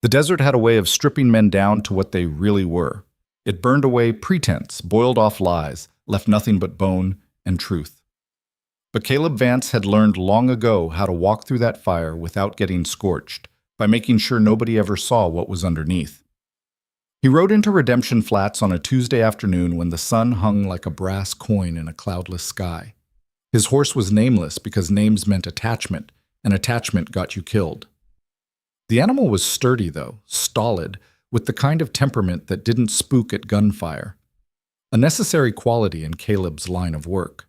The desert had a way of stripping men down to what they really were. It burned away pretense, boiled off lies, left nothing but bone and truth. But Caleb Vance had learned long ago how to walk through that fire without getting scorched, by making sure nobody ever saw what was underneath. He rode into Redemption Flats on a Tuesday afternoon when the sun hung like a brass coin in a cloudless sky. His horse was nameless because names meant attachment, and attachment got you killed. The animal was sturdy, though, stolid, with the kind of temperament that didn't spook at gunfire. A necessary quality in Caleb's line of work.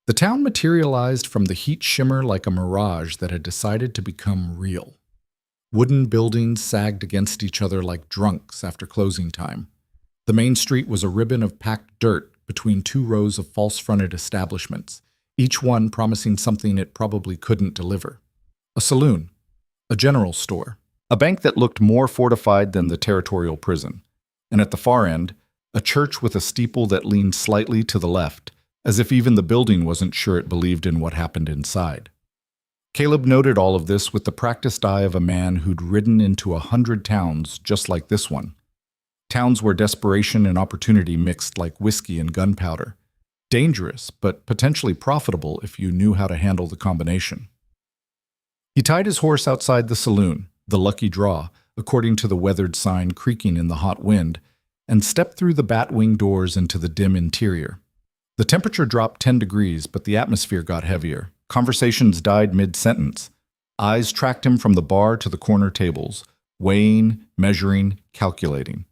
The town materialized from the heat shimmer like a mirage that had decided to become real. Wooden buildings sagged against each other like drunks after closing time. The main street was a ribbon of packed dirt between two rows of false-fronted establishments, each one promising something it probably couldn't deliver. A saloon, a general store, a bank that looked more fortified than the territorial prison, and at the far end, a church with a steeple that leaned slightly to the left, as if even the building wasn't sure it believed in what happened inside. Caleb noted all of this with the practiced eye of a man who'd ridden into 100 towns just like this one. Towns where desperation and opportunity mixed like whiskey and gunpowder. Dangerous, but potentially profitable if you knew how to handle the combination. He tied his horse outside the saloon, the lucky draw, according to the weathered sign creaking in the hot wind, and stepped through the bat-wing doors into the dim interior. The temperature dropped 10 degrees, but the atmosphere got heavier. Conversations died mid-sentence. Eyes tracked him from the bar to the corner tables, weighing, measuring, calculating.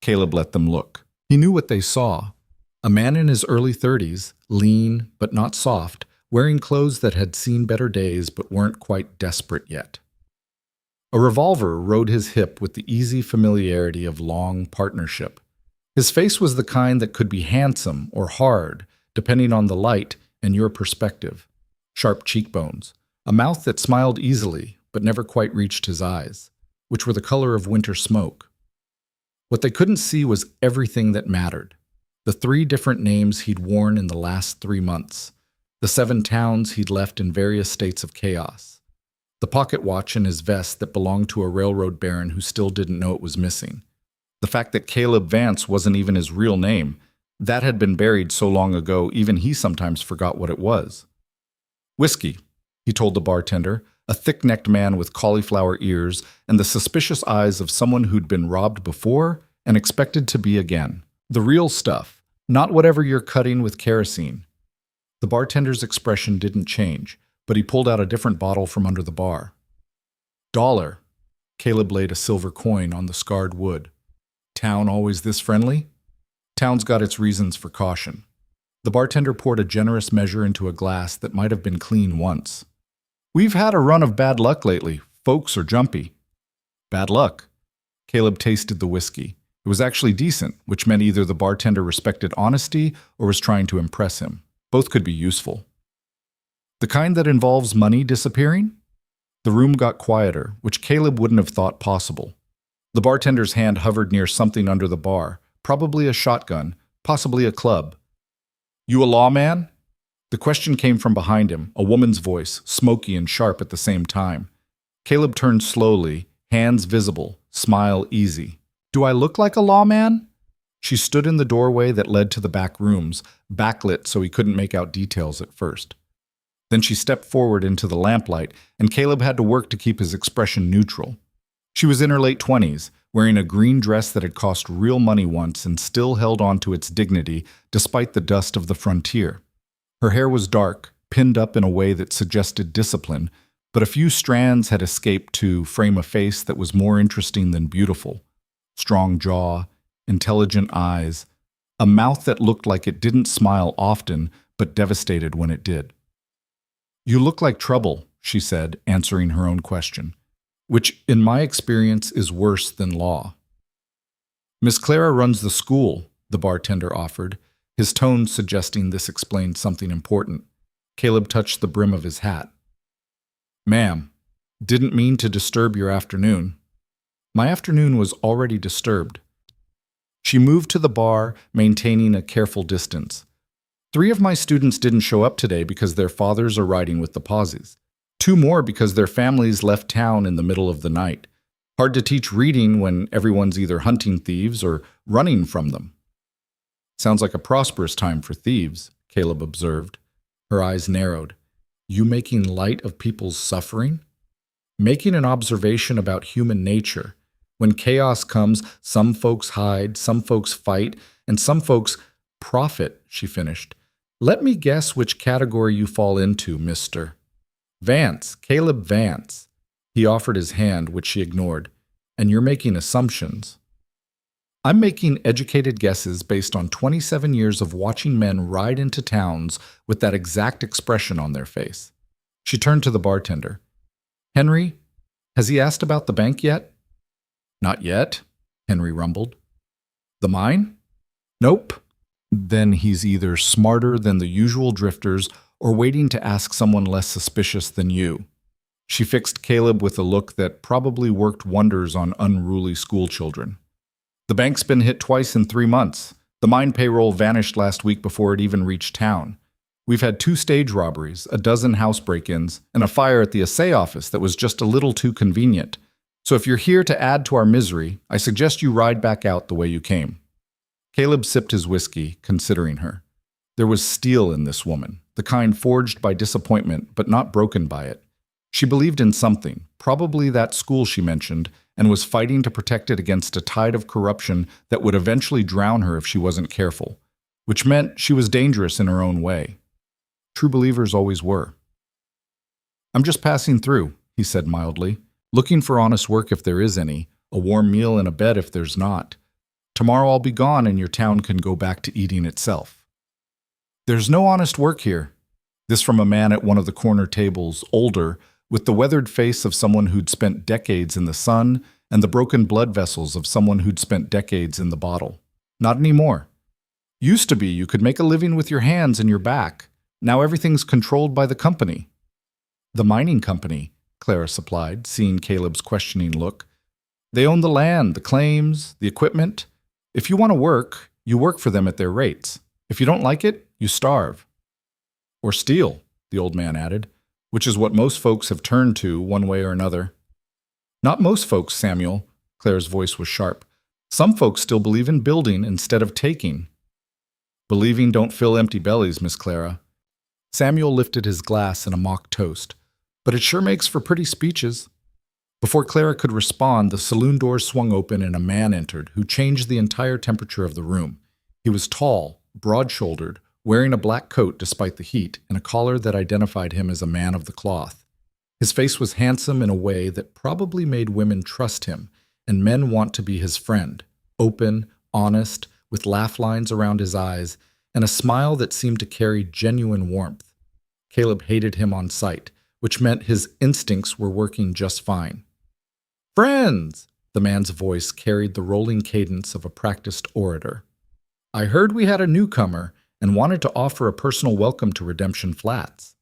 Caleb let them look. He knew what they saw. A man in his early 30s, lean but not soft, wearing clothes that had seen better days but weren't quite desperate yet. A revolver rode his hip with the easy familiarity of long partnership. His face was the kind that could be handsome or hard, depending on the light and your perspective. Sharp cheekbones, a mouth that smiled easily but never quite reached his eyes, which were the color of winter smoke. What they couldn't see was everything that mattered. The 3 different names he'd worn in the last 3 months. The 7 towns he'd left in various states of chaos. The pocket watch in his vest that belonged to a railroad baron who still didn't know it was missing. The fact that Caleb Vance wasn't even his real name, that had been buried so long ago even he sometimes forgot what it was. "Whiskey," he told the bartender, a thick-necked man with cauliflower ears and the suspicious eyes of someone who'd been robbed before and expected to be again. The real stuff, not whatever you're cutting with kerosene. The bartender's expression didn't change, but he pulled out a different bottle from under the bar. "$1. Caleb laid a silver coin on the scarred wood. "Town always this friendly?" "Town's got its reasons for caution." The bartender poured a generous measure into a glass that might have been clean once. "We've had a run of bad luck lately. Folks are jumpy." "Bad luck?" Caleb tasted the whiskey. It was actually decent, which meant either the bartender respected honesty or was trying to impress him. Both could be useful. "The kind that involves money disappearing?" The room got quieter, which Caleb wouldn't have thought possible. The bartender's hand hovered near something under the bar, probably a shotgun, possibly a club. "You a lawman?" The question came from behind him, a woman's voice, smoky and sharp at the same time. Caleb turned slowly, hands visible, smile easy. "Do I look like a lawman?" She stood in the doorway that led to the back rooms, backlit so he couldn't make out details at first. Then she stepped forward into the lamplight, and Caleb had to work to keep his expression neutral. She was in her late 20s, wearing a green dress that had cost real money once and still held on to its dignity despite the dust of the frontier. Her hair was dark, pinned up in a way that suggested discipline, but a few strands had escaped to frame a face that was more interesting than beautiful. Strong jaw, intelligent eyes, a mouth that looked like it didn't smile often but devastated when it did. "You look like trouble," she said, answering her own question, "which, in my experience, is worse than law." "Miss Clara runs the school," the bartender offered, his tone suggesting this explained something important. Caleb touched the brim of his hat. "Ma'am, didn't mean to disturb your afternoon." "My afternoon was already disturbed." She moved to the bar, maintaining a careful distance. 3 of my students didn't show up today because their fathers are riding with the Pawsies. 2 more because their families left town in the middle of the night. Hard to teach reading when everyone's either hunting thieves or running from them. Sounds like a prosperous time for thieves, Caleb observed. Her eyes narrowed. You making light of people's suffering? Making an observation about human nature. When chaos comes, some folks hide, some folks fight, and some folks profit, she finished. Let me guess which category you fall into, Mr. Vance, Caleb Vance. He offered his hand, which she ignored. And you're making assumptions. I'm making educated guesses based on 27 years of watching men ride into towns with that exact expression on their face. She turned to the bartender. Henry, has he asked about the bank yet? Not yet, Henry rumbled. The mine? Nope. Then he's either smarter than the usual drifters or waiting to ask someone less suspicious than you. She fixed Caleb with a look that probably worked wonders on unruly schoolchildren. The bank's been hit twice in 3 months. The mine payroll vanished last week before it even reached town. We've had 2 stage robberies, a dozen house break-ins, and a fire at the assay office that was just a little too convenient. So if you're here to add to our misery, I suggest you ride back out the way you came. Caleb sipped his whiskey, considering her. There was steel in this woman, the kind forged by disappointment but not broken by it. She believed in something, probably that school she mentioned, and was fighting to protect it against a tide of corruption that would eventually drown her if she wasn't careful, which meant she was dangerous in her own way. True believers always were. I'm just passing through, he said mildly, looking for honest work if there is any, a warm meal and a bed if there's not. Tomorrow I'll be gone and your town can go back to eating itself. There's no honest work here. This from a man at one of the corner tables, older, with the weathered face of someone who'd spent decades in the sun and the broken blood vessels of someone who'd spent decades in the bottle. Not anymore. Used to be you could make a living with your hands and your back. Now everything's controlled by the company. The mining company, Clara supplied, seeing Caleb's questioning look. They own the land, the claims, the equipment. If you want to work, you work for them at their rates. If you don't like it, you starve. Or steal, the old man added, which is what most folks have turned to one way or another. Not most folks, Samuel, Claire's voice was sharp. Some folks still believe in building instead of taking. Believing don't fill empty bellies, Miss Clara. Samuel lifted his glass in a mock toast. But it sure makes for pretty speeches. Before Clara could respond, the saloon doors swung open and a man entered who changed the entire temperature of the room. He was tall, broad-shouldered, wearing a black coat despite the heat and a collar that identified him as a man of the cloth. His face was handsome in a way that probably made women trust him, and men want to be his friend, open, honest, with laugh lines around his eyes, and a smile that seemed to carry genuine warmth. Caleb hated him on sight, which meant his instincts were working just fine. Friends! The man's voice carried the rolling cadence of a practiced orator. I heard we had a newcomer and wanted to offer a personal welcome to Redemption Flats.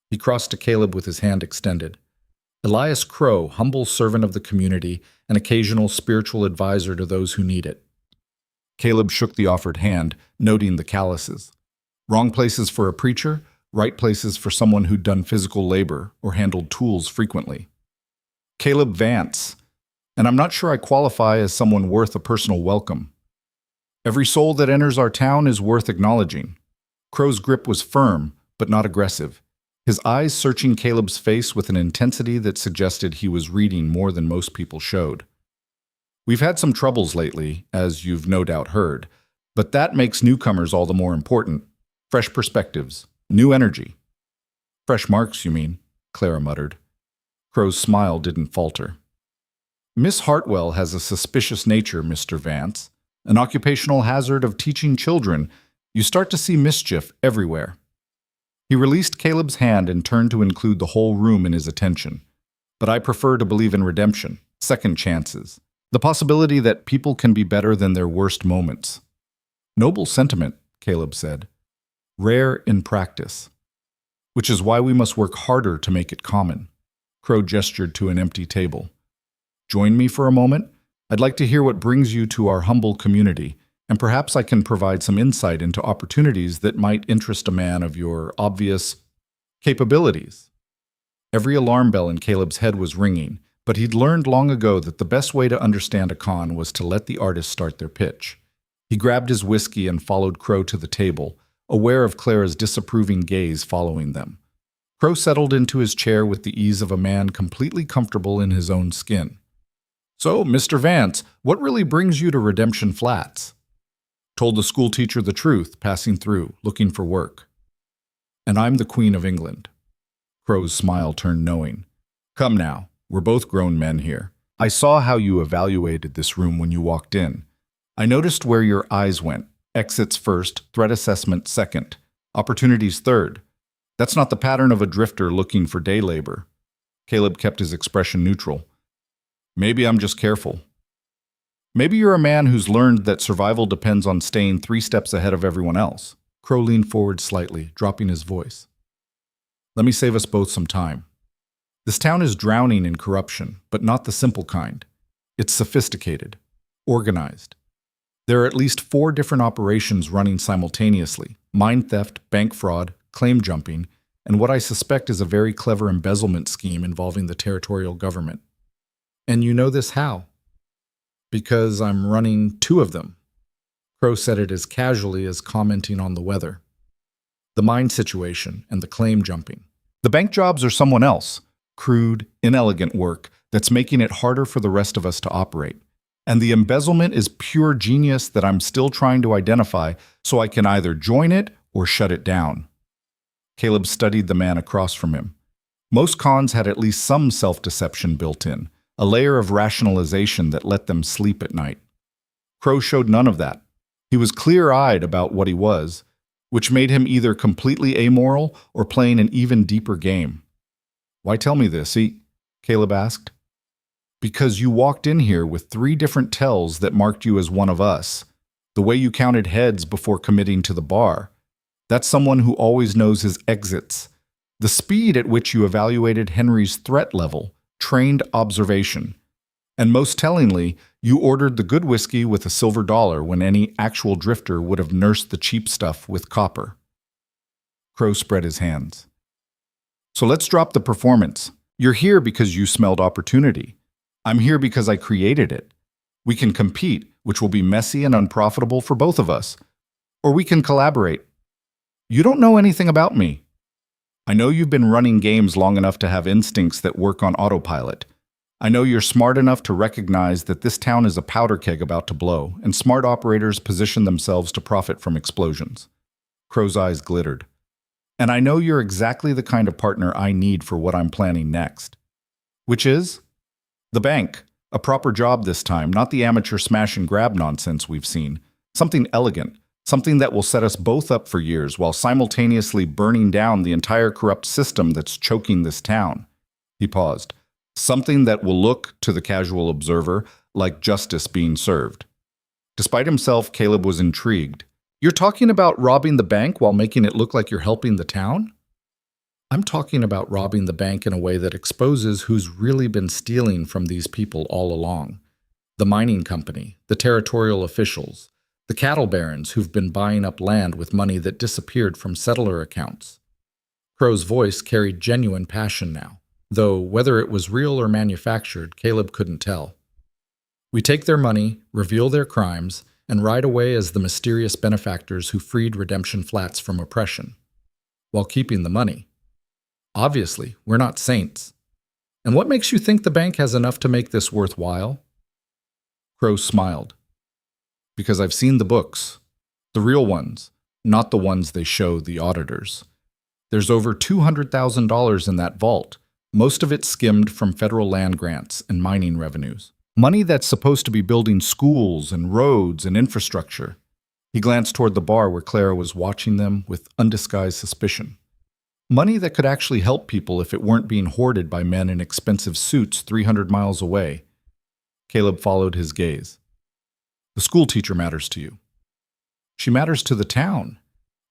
He crossed to Caleb with his hand extended. Elias Crow, humble servant of the community, an occasional spiritual advisor to those who need it. Caleb shook the offered hand, noting the calluses. Wrong places for a preacher, right places for someone who'd done physical labor or handled tools frequently. Caleb Vance, and I'm not sure I qualify as someone worth a personal welcome. Every soul that enters our town is worth acknowledging. Crow's grip was firm, but not aggressive, his eyes searching Caleb's face with an intensity that suggested he was reading more than most people showed. We've had some troubles lately, as you've no doubt heard, but that makes newcomers all the more important. Fresh perspectives, new energy. Fresh marks, you mean, Clara muttered. Crow's smile didn't falter. Miss Hartwell has a suspicious nature, Mr. Vance. An occupational hazard of teaching children. You start to see mischief everywhere. He released Caleb's hand and turned to include the whole room in his attention. But I prefer to believe in redemption, second chances, the possibility that people can be better than their worst moments. Noble sentiment, Caleb said. Rare in practice. Which is why we must work harder to make it common. Crow gestured to an empty table. Join me for a moment? I'd like to hear what brings you to our humble community, and perhaps I can provide some insight into opportunities that might interest a man of your obvious capabilities. Every alarm bell in Caleb's head was ringing, But he'd learned long ago that the best way to understand a con was to let the artist start their pitch. He grabbed his whiskey and followed Crow to the table, aware of Clara's disapproving gaze following them. Crow settled into his chair with the ease of a man completely comfortable in his own skin. "So, Mr. Vance, what really brings you to Redemption Flats?" Told the schoolteacher the truth, passing through, looking for work. "And I'm the Queen of England." Crow's smile turned knowing. "Come now, we're both grown men here. I saw how you evaluated this room when you walked in. I noticed where your eyes went. Exits first, threat assessment second, opportunities third. That's not the pattern of a drifter looking for day labor." Caleb kept his expression neutral. "Maybe I'm just careful. Maybe you're a man who's learned that survival depends on staying 3 steps ahead of everyone else." Crow leaned forward slightly, dropping his voice. "Let me save us both some time. This town is drowning in corruption, but not the simple kind. It's sophisticated, organized. There are at least 4 different operations running simultaneously: mine theft, bank fraud, claim jumping, and what I suspect is a very clever embezzlement scheme involving the territorial government. And you know this how?" "Because I'm running 2 of them." Crow said it as casually as commenting on the weather. "The mine situation and the claim jumping. The bank jobs are someone else. Crude, inelegant work that's making it harder for the rest of us to operate. And the embezzlement is pure genius that I'm still trying to identify so I can either join it or shut it down." Caleb studied the man across from him. Most cons had at least some self-deception built in, a layer of rationalization that let them sleep at night. Crow showed none of that. He was clear-eyed about what he was, which made him either completely amoral or playing an even deeper game. "Why tell me this, Caleb asked. "Because you walked in here with 3 different tells that marked you as one of us. The way you counted heads before committing to the bar. That's someone who always knows his exits. The speed at which you evaluated Henry's threat level, trained observation. And most tellingly, you ordered the good whiskey with a silver dollar when any actual drifter would have nursed the cheap stuff with copper." Crow spread his hands. "So let's drop the performance. You're here because you smelled opportunity. I'm here because I created it. We can compete, which will be messy and unprofitable for both of us. Or we can collaborate. You don't know anything about me. I know you've been running games long enough to have instincts that work on autopilot. I know you're smart enough to recognize that this town is a powder keg about to blow, and smart operators position themselves to profit from explosions." Crow's eyes glittered. "And I know you're exactly the kind of partner I need for what I'm planning next." "Which is?" "The bank. A proper job this time, not the amateur smash and grab nonsense we've seen. Something elegant. Something that will set us both up for years while simultaneously burning down the entire corrupt system that's choking this town." He paused. "Something that will look, to the casual observer, like justice being served." Despite himself, Caleb was intrigued. "You're talking about robbing the bank while making it look like you're helping the town?" "I'm talking about robbing the bank in a way that exposes who's really been stealing from these people all along. The mining company, the territorial officials, the cattle barons who've been buying up land with money that disappeared from settler accounts." Crow's voice carried genuine passion now, though whether it was real or manufactured, Caleb couldn't tell. "We take their money, reveal their crimes, and ride away as the mysterious benefactors who freed Redemption Flats from oppression, while keeping the money. Obviously, we're not saints. And what makes you think the bank has enough to make this worthwhile?" Crow smiled. "Because I've seen the books. The real ones, not the ones they show the auditors. There's over $200,000 in that vault, most of it skimmed from federal land grants and mining revenues. Money that's supposed to be building schools and roads and infrastructure." He glanced toward the bar where Clara was watching them with undisguised suspicion. "Money that could actually help people if it weren't being hoarded by men in expensive suits 300 miles away." Caleb followed his gaze. "The schoolteacher matters to you." "She matters to the town.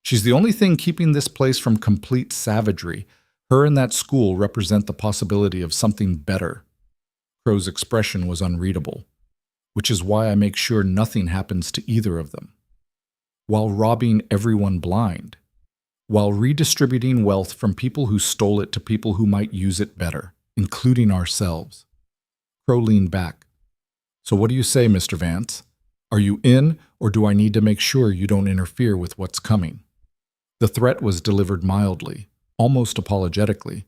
She's the only thing keeping this place from complete savagery. Her and that school represent the possibility of something better." Crow's expression was unreadable, "which is why I make sure nothing happens to either of them. While robbing everyone blind. While redistributing wealth from people who stole it to people who might use it better, including ourselves." Crow leaned back. So what do you say, Mr. Vance? Are you in, or do I need to make sure you don't interfere with what's coming? The threat was delivered mildly, almost apologetically,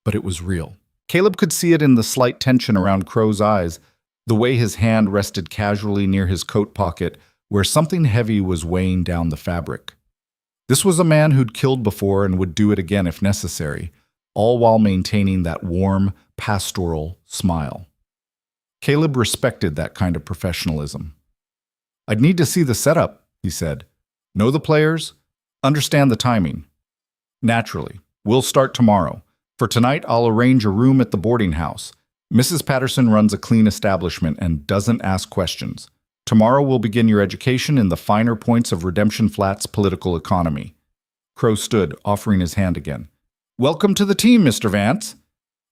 but it was real. Caleb could see it in the slight tension around Crow's eyes, the way his hand rested casually near his coat pocket, where something heavy was weighing down the fabric. This was a man who'd killed before and would do it again if necessary, all while maintaining that warm, pastoral smile. Caleb respected that kind of professionalism. I'd need to see the setup, he said. Know the players, understand the timing. Naturally, we'll start tomorrow. For tonight, I'll arrange a room at the boarding house. Mrs. Patterson runs a clean establishment and doesn't ask questions. Tomorrow we'll begin your education in the finer points of Redemption Flat's political economy. Crow stood, offering his hand again. Welcome to the team, Mr. Vance.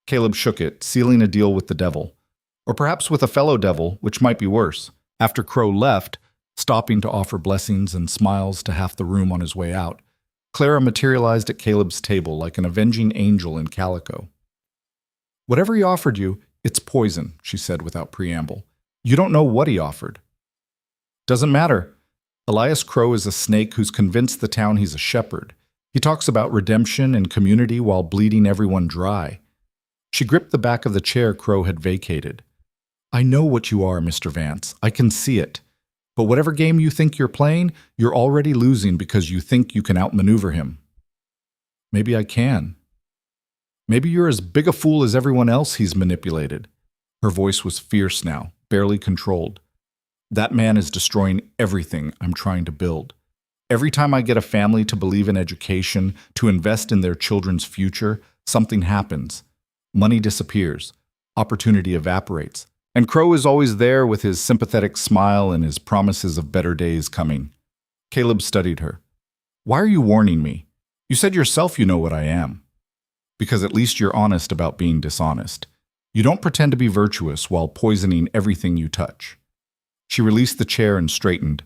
Caleb shook it, sealing a deal with the devil. Or perhaps with a fellow devil, which might be worse. After Crow left, stopping to offer blessings and smiles to half the room on his way out, Clara materialized at Caleb's table like an avenging angel in calico. Whatever he offered you, it's poison, she said without preamble. You don't know what he offered. Doesn't matter. Elias Crow is a snake who's convinced the town he's a shepherd. He talks about redemption and community while bleeding everyone dry. She gripped the back of the chair Crow had vacated. I know what you are, Mr. Vance. I can see it. But whatever game you think you're playing, you're already losing because you think you can outmaneuver him. Maybe I can. Maybe you're as big a fool as everyone else he's manipulated. Her voice was fierce now, barely controlled. That man is destroying everything I'm trying to build. Every time I get a family to believe in education, to invest in their children's future, something happens. Money disappears. Opportunity evaporates. And Crow is always there with his sympathetic smile and his promises of better days coming. Caleb studied her. Why are you warning me? You said yourself you know what I am. Because at least you're honest about being dishonest. You don't pretend to be virtuous while poisoning everything you touch. She released the chair and straightened.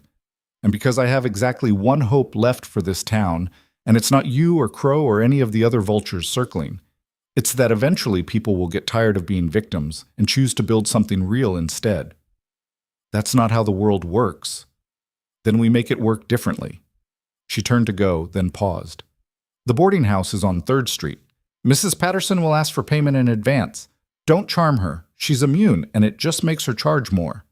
And because I have exactly one hope left for this town, and it's not you or Crow or any of the other vultures circling, it's that eventually people will get tired of being victims and choose to build something real instead. That's not how the world works. Then we make it work differently. She turned to go, then paused. The boarding house is on 3rd Street. Mrs. Patterson will ask for payment in advance. Don't charm her. She's immune, and it just makes her charge more.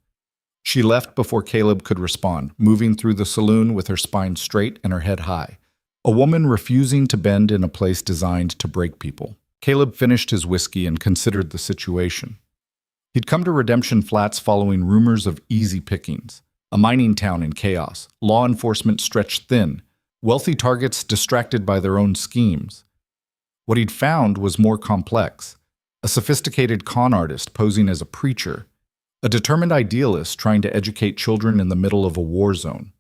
She left before Caleb could respond, moving through the saloon with her spine straight and her head high, a woman refusing to bend in a place designed to break people. Caleb finished his whiskey and considered the situation. He'd come to Redemption Flats following rumors of easy pickings, a mining town in chaos, law enforcement stretched thin, wealthy targets distracted by their own schemes. What he'd found was more complex, a sophisticated con artist posing as a preacher, a determined idealist trying to educate children in the middle of a war zone,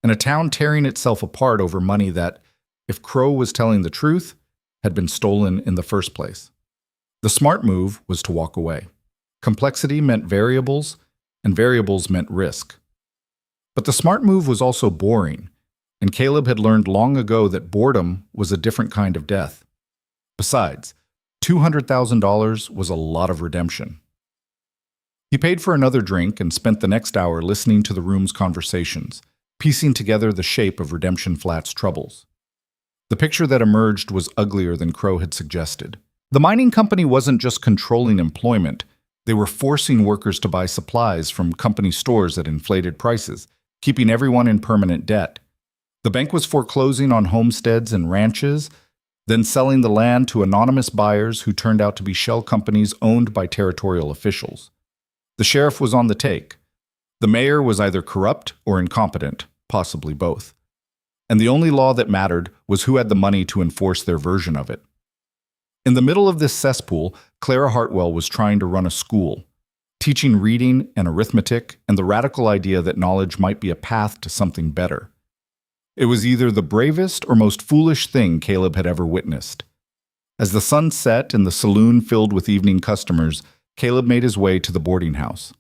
and a town tearing itself apart over money that, if Crow was telling the truth, had been stolen in the first place. The smart move was to walk away. Complexity meant variables, and variables meant risk. But the smart move was also boring, and Caleb had learned long ago that boredom was a different kind of death. Besides, $200,000 was a lot of redemption. He paid for another drink and spent the next hour listening to the room's conversations, piecing together the shape of Redemption Flat's troubles. The picture that emerged was uglier than Crow had suggested. The mining company wasn't just controlling employment, they were forcing workers to buy supplies from company stores at inflated prices, keeping everyone in permanent debt. The bank was foreclosing on homesteads and ranches, then selling the land to anonymous buyers who turned out to be shell companies owned by territorial officials. The sheriff was on the take. The mayor was either corrupt or incompetent, possibly both. And the only law that mattered was who had the money to enforce their version of it. In the middle of this cesspool, Clara Hartwell was trying to run a school, teaching reading and arithmetic and the radical idea that knowledge might be a path to something better. It was either the bravest or most foolish thing Caleb had ever witnessed. As the sun set and the saloon filled with evening customers, Caleb made his way to the boarding house.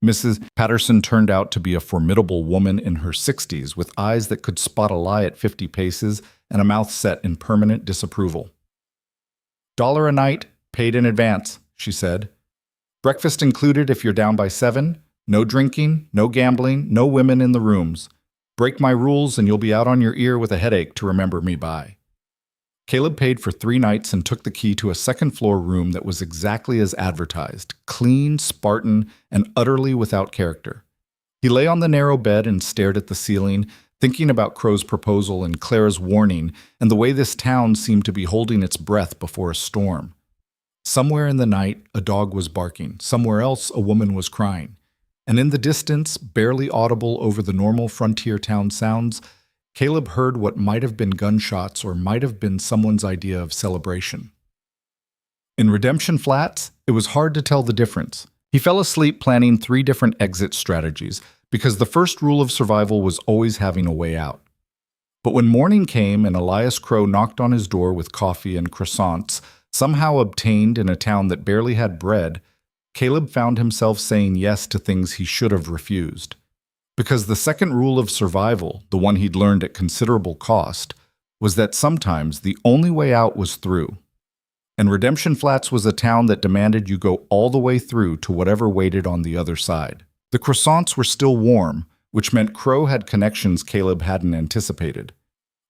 Mrs. Patterson turned out to be a formidable woman in her 60s with eyes that could spot a lie at 50 paces and a mouth set in permanent disapproval. $1 a night, paid in advance, she said. Breakfast included if you're down by 7. No drinking, no gambling, no women in the rooms. Break my rules and you'll be out on your ear with a headache to remember me by. Caleb paid for 3 nights and took the key to a second-floor room that was exactly as advertised, clean, Spartan, and utterly without character. He lay on the narrow bed and stared at the ceiling, thinking about Crow's proposal and Clara's warning and the way this town seemed to be holding its breath before a storm. Somewhere in the night, a dog was barking. Somewhere else, a woman was crying. And in the distance, barely audible over the normal frontier town sounds, Caleb heard what might have been gunshots or might have been someone's idea of celebration. In Redemption Flats, it was hard to tell the difference. He fell asleep planning 3 different exit strategies because the first rule of survival was always having a way out. But when morning came and Elias Crow knocked on his door with coffee and croissants, somehow obtained in a town that barely had bread, Caleb found himself saying yes to things he should have refused. Because the second rule of survival, the one he'd learned at considerable cost, was that sometimes the only way out was through. And Redemption Flats was a town that demanded you go all the way through to whatever waited on the other side. The croissants were still warm, which meant Crow had connections Caleb hadn't anticipated.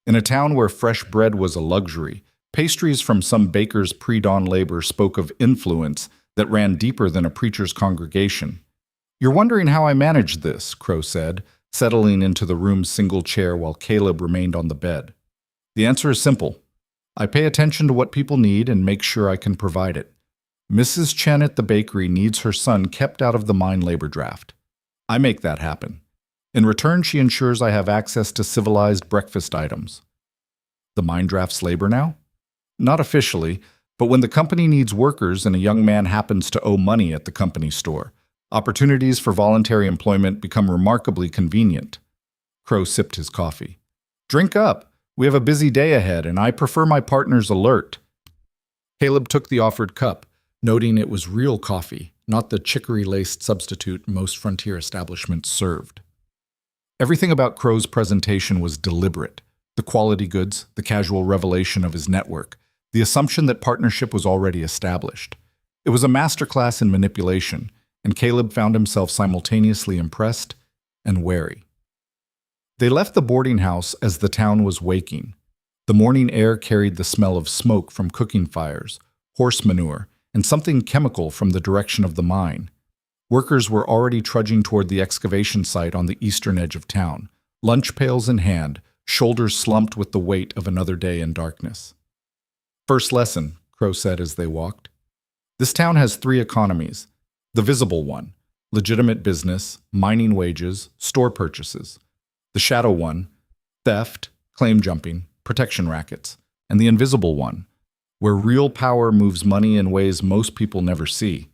In a town where fresh bread was a luxury, pastries from some baker's pre-dawn labor spoke of influence that ran deeper than a preacher's congregation. "You're wondering how I managed this," Crow said, settling into the room's single chair while Caleb remained on the bed. "The answer is simple. I pay attention to what people need and make sure I can provide it. Mrs. Chen at the bakery needs her son kept out of the mine labor draft. I make that happen. In return, she ensures I have access to civilized breakfast items." "The mine drafts labor now?" "Not officially, but when the company needs workers and a young man happens to owe money at the company store, opportunities for voluntary employment become remarkably convenient." Crow sipped his coffee. "Drink up. We have a busy day ahead, and I prefer my partners alert." Caleb took the offered cup, noting it was real coffee, not the chicory-laced substitute most frontier establishments served. Everything about Crow's presentation was deliberate. The quality goods, the casual revelation of his network, the assumption that partnership was already established. It was a masterclass in manipulation, and Caleb found himself simultaneously impressed and wary. They left the boarding house as the town was waking. The morning air carried the smell of smoke from cooking fires, horse manure, and something chemical from the direction of the mine. Workers were already trudging toward the excavation site on the eastern edge of town, lunch pails in hand, shoulders slumped with the weight of another day in darkness. "First lesson," Crow said as they walked. "This town has 3 economies. The visible one, legitimate business, mining wages, store purchases. The shadow one, theft, claim jumping, protection rackets. And the invisible one, where real power moves money in ways most people never see."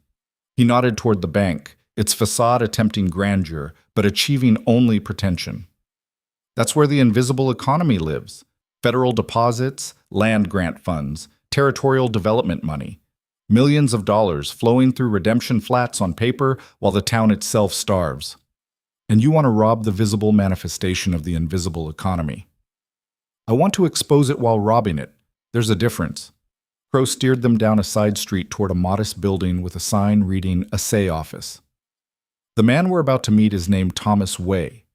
He nodded toward the bank, its facade attempting grandeur, but achieving only pretension. "That's where the invisible economy lives. Federal deposits, land grant funds, territorial development money. Millions of dollars flowing through Redemption Flats on paper while the town itself starves. And you want to rob the visible manifestation of the invisible economy. I want to expose it while robbing it. There's a difference." Crow steered them down a side street toward a modest building with a sign reading Assay Office. "The man we're about to meet is named Thomas Wei.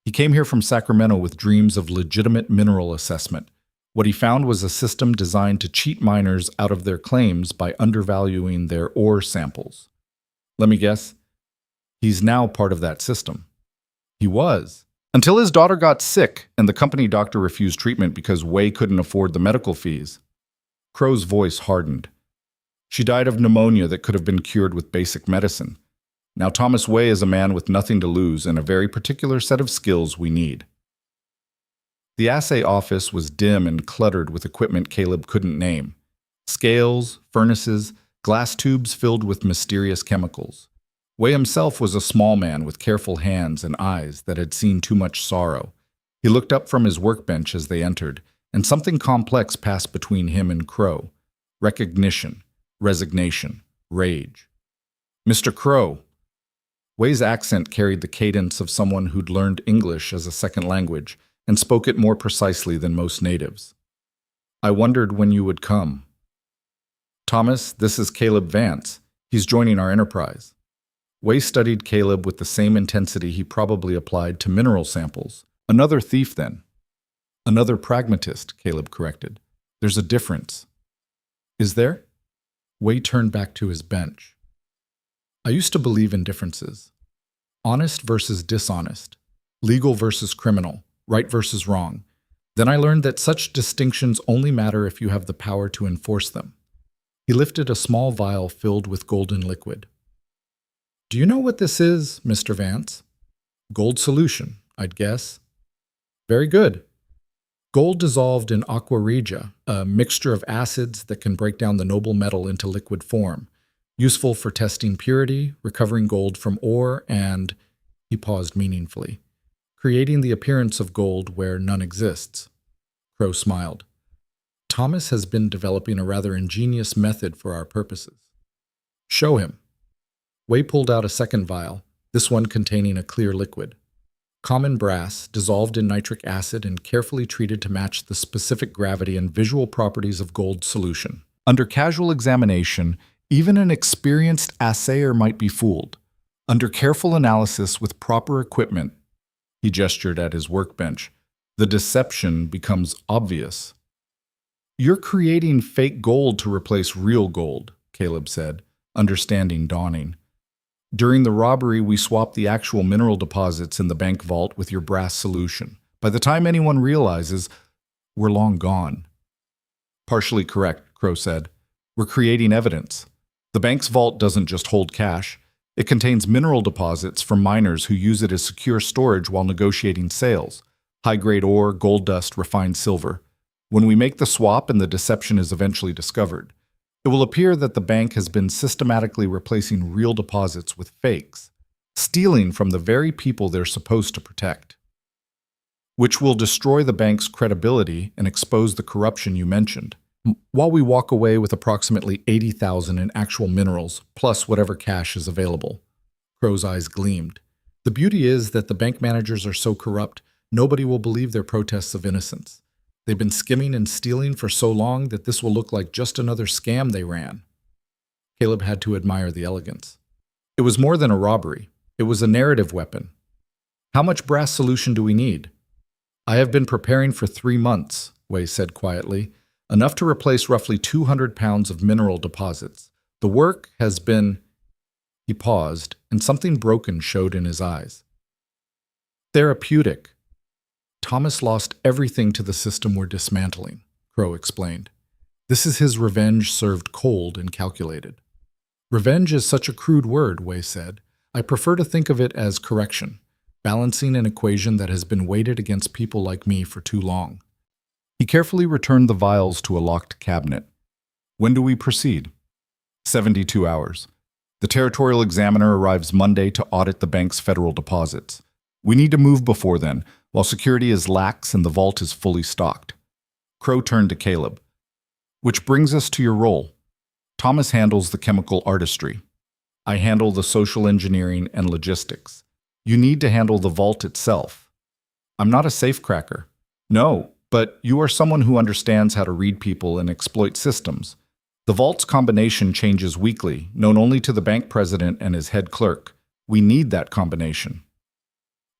He came here from Sacramento with dreams of legitimate mineral assessment. What he found was a system designed to cheat miners out of their claims by undervaluing their ore samples. Let me guess, he's now part of that system." "He was. Until his daughter got sick and the company doctor refused treatment because Wei couldn't afford the medical fees." Crow's voice hardened. "She died of pneumonia that could have been cured with basic medicine. Now Thomas Wei is a man with nothing to lose and a very particular set of skills we need." The assay office was dim and cluttered with equipment Caleb couldn't name. Scales, furnaces, glass tubes filled with mysterious chemicals. Wei himself was a small man with careful hands and eyes that had seen too much sorrow. He looked up from his workbench as they entered, and something complex passed between him and Crow. Recognition, resignation, rage. "Mr. Crow." Wei's accent carried the cadence of someone who'd learned English as a second language and spoke it more precisely than most natives. "I wondered when you would come." "Thomas, this is Caleb Vance." He's joining our enterprise. Wei studied Caleb with the same intensity he probably applied to mineral samples. Another thief, then. Another pragmatist, Caleb corrected. There's a difference. Is there? Wei turned back to his bench. I used to believe in differences. Honest versus dishonest. Legal versus criminal. Right versus wrong. Then I learned that such distinctions only matter if you have the power to enforce them. He lifted a small vial filled with golden liquid. Do you know what this is, Mr. Vance? Gold solution, I'd guess. Very good. Gold dissolved in aqua regia, a mixture of acids that can break down the noble metal into liquid form, useful for testing purity, recovering gold from ore, and, he paused meaningfully, creating the appearance of gold where none exists. Crow smiled. Thomas has been developing a rather ingenious method for our purposes. Show him. Wei pulled out a second vial, this one containing a clear liquid. Common brass, dissolved in nitric acid and carefully treated to match the specific gravity and visual properties of gold solution. Under casual examination, even an experienced assayer might be fooled. Under careful analysis with proper equipment, he gestured at his workbench, the deception becomes obvious. You're creating fake gold to replace real gold, Caleb said, understanding dawning. During the robbery, we swapped the actual mineral deposits in the bank vault with your brass solution. By the time anyone realizes, we're long gone. Partially correct, Crow said. We're creating evidence. The bank's vault doesn't just hold cash. It contains mineral deposits from miners who use it as secure storage while negotiating sales. High-grade ore, gold dust, refined silver. When we make the swap and the deception is eventually discovered, it will appear that the bank has been systematically replacing real deposits with fakes, stealing from the very people they're supposed to protect, which will destroy the bank's credibility and expose the corruption you mentioned. While we walk away with approximately 80,000 in actual minerals, plus whatever cash is available. Crow's eyes gleamed. The beauty is that the bank managers are so corrupt, nobody will believe their protests of innocence. They've been skimming and stealing for so long that this will look like just another scam they ran. Caleb had to admire the elegance. It was more than a robbery. It was a narrative weapon. How much brass solution do we need? I have been preparing for 3 months, Wei said quietly, enough to replace roughly 200 pounds of mineral deposits. The work has been... He paused, and something broken showed in his eyes. Therapeutic. Thomas lost everything to the system we're dismantling, Crow explained. This is his revenge served cold and calculated. Revenge is such a crude word, Wei said. I prefer to think of it as correction, balancing an equation that has been weighted against people like me for too long. He carefully returned the vials to a locked cabinet. When do we proceed? 72 hours. The territorial examiner arrives Monday to audit the bank's federal deposits. We need to move before then, while security is lax and the vault is fully stocked. Crow turned to Caleb. Which brings us to your role. Thomas handles the chemical artistry. I handle the social engineering and logistics. You need to handle the vault itself. I'm not a safecracker. No, but you are someone who understands how to read people and exploit systems. The vault's combination changes weekly, known only to the bank president and his head clerk. We need that combination.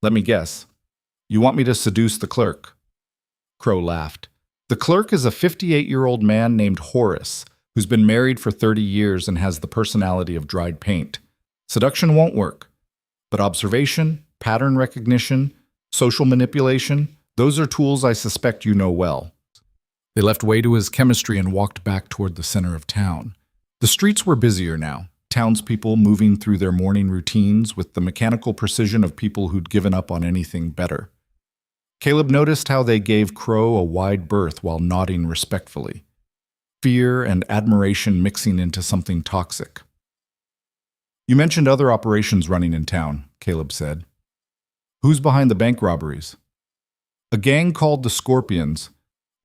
Let me guess. You want me to seduce the clerk? Crow laughed. The clerk is a 58-year-old man named Horace, who's been married for 30 years and has the personality of dried paint. Seduction won't work. But observation, pattern recognition, social manipulation, those are tools I suspect you know well. They left Wei to his chemistry and walked back toward the center of town. The streets were busier now, townspeople moving through their morning routines with the mechanical precision of people who'd given up on anything better. Caleb noticed how they gave Crow a wide berth while nodding respectfully. Fear and admiration mixing into something toxic. You mentioned other operations running in town, Caleb said. Who's behind the bank robberies? A gang called the Scorpions,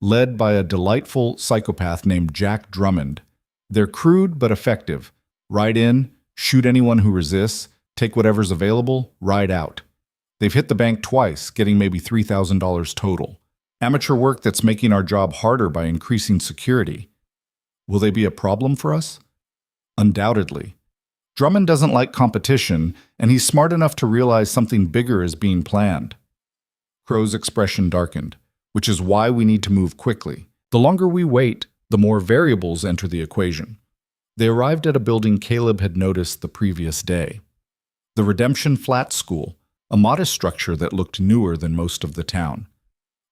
led by a delightful psychopath named Jack Drummond. They're crude but effective. Ride in, shoot anyone who resists, take whatever's available, ride out. They've hit the bank twice, getting maybe $3,000 total. Amateur work that's making our job harder by increasing security. Will they be a problem for us? Undoubtedly. Drummond doesn't like competition, and he's smart enough to realize something bigger is being planned. Crow's expression darkened, which is why we need to move quickly. The longer we wait, the more variables enter the equation. They arrived at a building Caleb had noticed the previous day. The Redemption Flats School, a modest structure that looked newer than most of the town.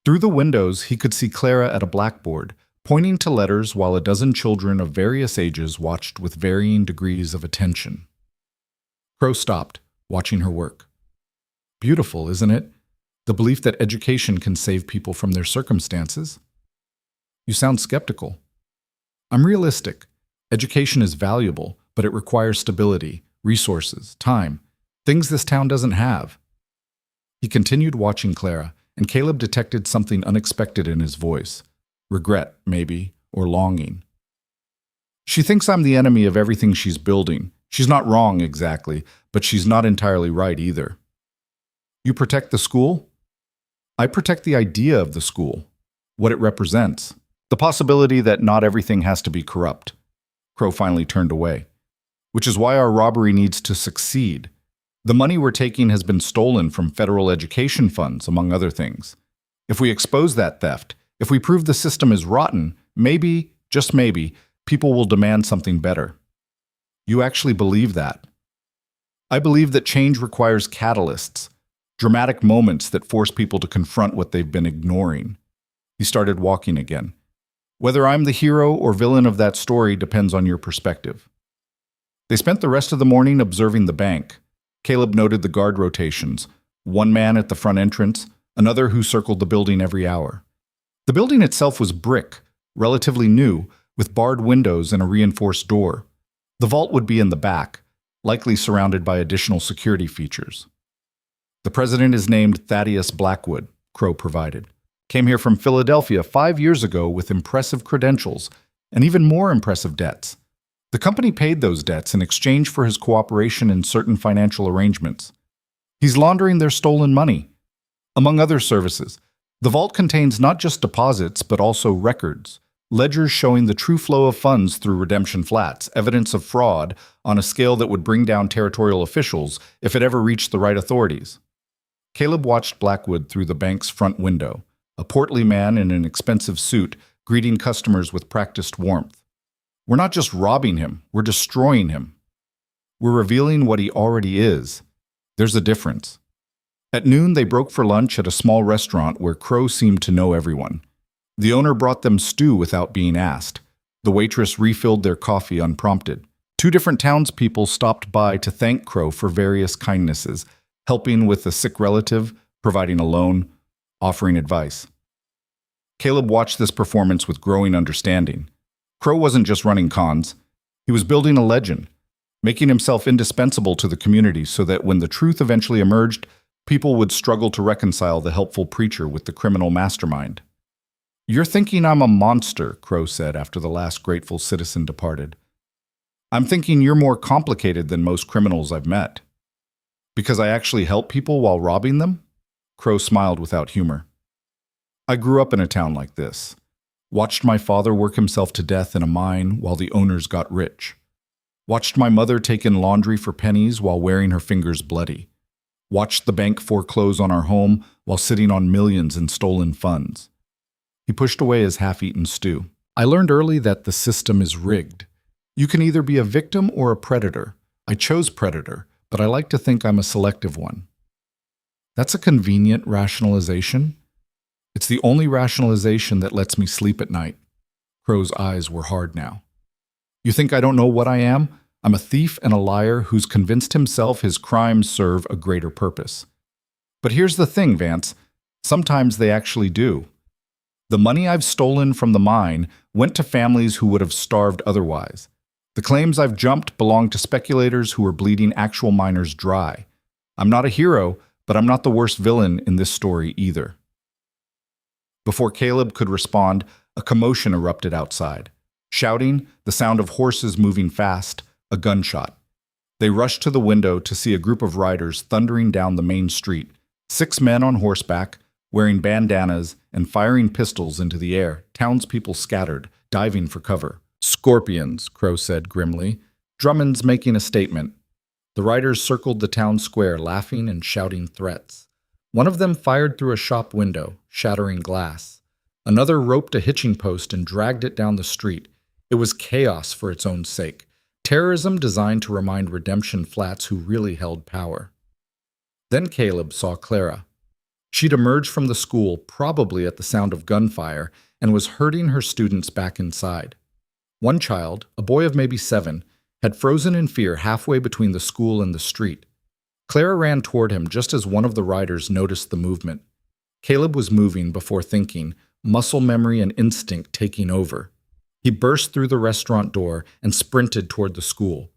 Through the windows, he could see Clara at a blackboard, pointing to letters while a dozen children of various ages watched with varying degrees of attention. Crow stopped, watching her work. Beautiful, isn't it? The belief that education can save people from their circumstances. You sound skeptical. I'm realistic. Education is valuable, but it requires stability, resources, time, things this town doesn't have. He continued watching Clara, and Caleb detected something unexpected in his voice. Regret, maybe, or longing. She thinks I'm the enemy of everything she's building. She's not wrong exactly, but she's not entirely right either. You protect the school? I protect the idea of the school, what it represents, the possibility that not everything has to be corrupt. Crow finally turned away. Which is why our robbery needs to succeed. The money we're taking has been stolen from federal education funds, among other things. If we expose that theft, if we prove the system is rotten, maybe, just maybe, people will demand something better. You actually believe that? I believe that change requires catalysts, dramatic moments that force people to confront what they've been ignoring. He started walking again. Whether I'm the hero or villain of that story depends on your perspective. They spent the rest of the morning observing the bank. Caleb noted the guard rotations, one man at the front entrance, another who circled the building every hour. The building itself was brick, relatively new, with barred windows and a reinforced door. The vault would be in the back, likely surrounded by additional security features. The president is named Thaddeus Blackwood, Crow provided. Came here from Philadelphia 5 years ago with impressive credentials and even more impressive debts. The company paid those debts in exchange for his cooperation in certain financial arrangements. He's laundering their stolen money. Among other services, the vault contains not just deposits but also records, ledgers showing the true flow of funds through Redemption Flats, evidence of fraud on a scale that would bring down territorial officials if it ever reached the right authorities. Caleb watched Blackwood through the bank's front window, a portly man in an expensive suit greeting customers with practiced warmth. We're not just robbing him, we're destroying him. We're revealing what he already is. There's a difference. At noon, they broke for lunch at a small restaurant where Crow seemed to know everyone. The owner brought them stew without being asked. The waitress refilled their coffee unprompted. 2 different townspeople stopped by to thank Crow for various kindnesses, helping with a sick relative, providing a loan, offering advice. Caleb watched this performance with growing understanding. Crow wasn't just running cons. He was building a legend, making himself indispensable to the community so that when the truth eventually emerged, people would struggle to reconcile the helpful preacher with the criminal mastermind. You're thinking I'm a monster, Crow said after the last grateful citizen departed. I'm thinking you're more complicated than most criminals I've met. Because I actually help people while robbing them? Crow smiled without humor. I grew up in a town like this. Watched my father work himself to death in a mine while the owners got rich. Watched my mother take in laundry for pennies while wearing her fingers bloody. Watched the bank foreclose on our home while sitting on millions in stolen funds. He pushed away his half-eaten stew. I learned early that the system is rigged. You can either be a victim or a predator. I chose predator, but I like to think I'm a selective one. That's a convenient rationalization. It's the only rationalization that lets me sleep at night. Crow's eyes were hard now. You think I don't know what I am? I'm a thief and a liar who's convinced himself his crimes serve a greater purpose. But here's the thing, Vance. Sometimes they actually do. The money I've stolen from the mine went to families who would have starved otherwise. The claims I've jumped belong to speculators who are bleeding actual miners dry. I'm not a hero, but I'm not the worst villain in this story either. Before Caleb could respond, a commotion erupted outside. Shouting, the sound of horses moving fast, a gunshot. They rushed to the window to see a group of riders thundering down the main street, 6 men on horseback, wearing bandanas and firing pistols into the air. Townspeople scattered, diving for cover. Scorpions, Crow said grimly. Drummond's making a statement. The riders circled the town square, laughing and shouting threats. One of them fired through a shop window, shattering glass. Another roped a hitching post and dragged it down the street. It was chaos for its own sake. Terrorism designed to remind Redemption Flats who really held power. Then Caleb saw Clara. She'd emerged from the school, probably at the sound of gunfire, and was herding her students back inside. One child, a boy of maybe 7, had frozen in fear halfway between the school and the street. Clara ran toward him just as one of the riders noticed the movement. Caleb was moving before thinking, muscle memory and instinct taking over. He burst through the restaurant door and sprinted toward the school.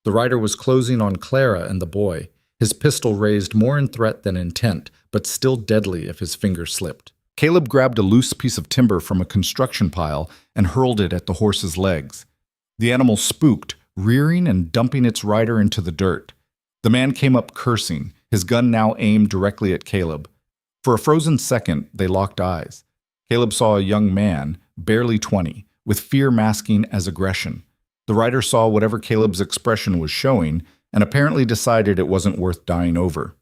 The rider was closing on Clara and the boy, his pistol raised more in threat than intent, but still deadly if his finger slipped. Caleb grabbed a loose piece of timber from a construction pile and hurled it at the horse's legs. The animal spooked, rearing and dumping its rider into the dirt. The man came up cursing, his gun now aimed directly at Caleb. For a frozen second, they locked eyes. Caleb saw a young man, barely 20, with fear masking as aggression. The rider saw whatever Caleb's expression was showing and apparently decided it wasn't worth dying over.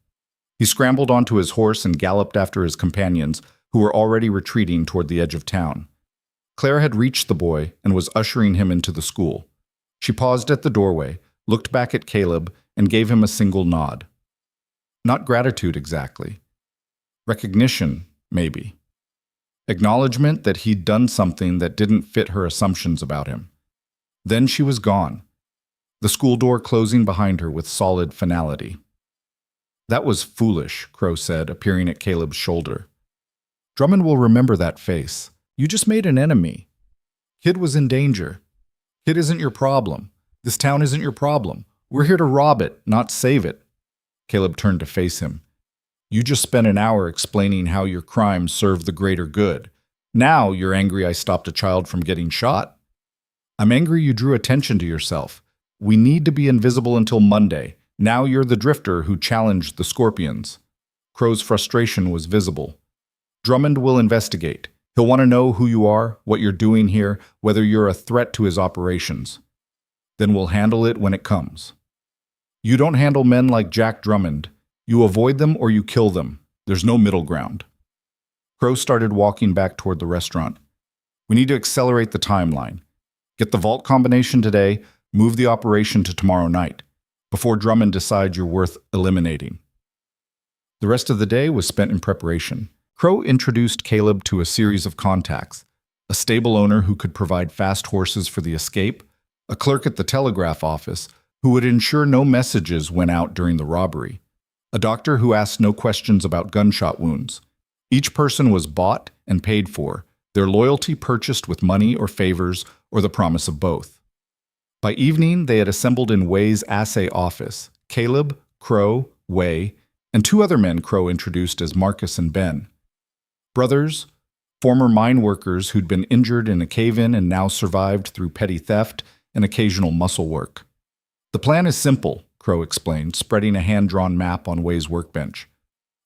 He scrambled onto his horse and galloped after his companions, who were already retreating toward the edge of town. Clara had reached the boy and was ushering him into the school. She paused at the doorway, looked back at Caleb, and gave him a single nod. Not gratitude exactly. Recognition, maybe. Acknowledgement that he'd done something that didn't fit her assumptions about him. Then she was gone, the school door closing behind her with solid finality. That was foolish, Crow said, appearing at Caleb's shoulder. Drummond will remember that face. You just made an enemy. Kid was in danger. Kid isn't your problem. This town isn't your problem. We're here to rob it, not save it. Caleb turned to face him. You just spent an hour explaining how your crimes serve the greater good. Now you're angry I stopped a child from getting shot. I'm angry you drew attention to yourself. We need to be invisible until Monday. Now you're the drifter who challenged the Scorpions. Crow's frustration was visible. Drummond will investigate. He'll want to know who you are, what you're doing here, whether you're a threat to his operations. Then we'll handle it when it comes. You don't handle men like Jack Drummond. You avoid them or you kill them. There's no middle ground. Crow started walking back toward the restaurant. We need to accelerate the timeline. Get the vault combination today, move the operation to tomorrow night, before Drummond decides you're worth eliminating. The rest of the day was spent in preparation. Crow introduced Caleb to a series of contacts, a stable owner who could provide fast horses for the escape, a clerk at the telegraph office who would ensure no messages went out during the robbery, a doctor who asked no questions about gunshot wounds. Each person was bought and paid for, their loyalty purchased with money or favors or the promise of both. By evening, they had assembled in Way's assay office, Caleb, Crow, Way, and 2 other men Crow introduced as Marcus and Ben. Brothers, former mine workers who'd been injured in a cave-in and now survived through petty theft and occasional muscle work. The plan is simple, Crow explained, spreading a hand-drawn map on Way's workbench.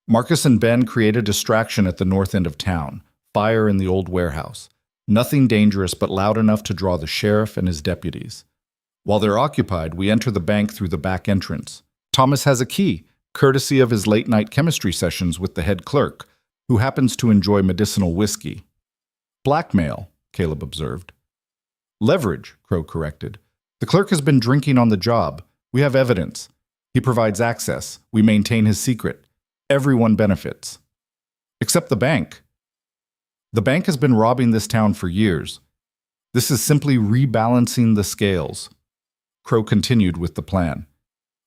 Marcus and Ben create a distraction at the north end of town, fire in the old warehouse. Nothing dangerous but loud enough to draw the sheriff and his deputies. While they're occupied, we enter the bank through the back entrance. Thomas has a key, courtesy of his late-night chemistry sessions with the head clerk, who happens to enjoy medicinal whiskey. Blackmail, Caleb observed. Leverage, Crow corrected. The clerk has been drinking on the job. We have evidence. He provides access. We maintain his secret. Everyone benefits. Except the bank. The bank has been robbing this town for years. This is simply rebalancing the scales. Crow continued with the plan.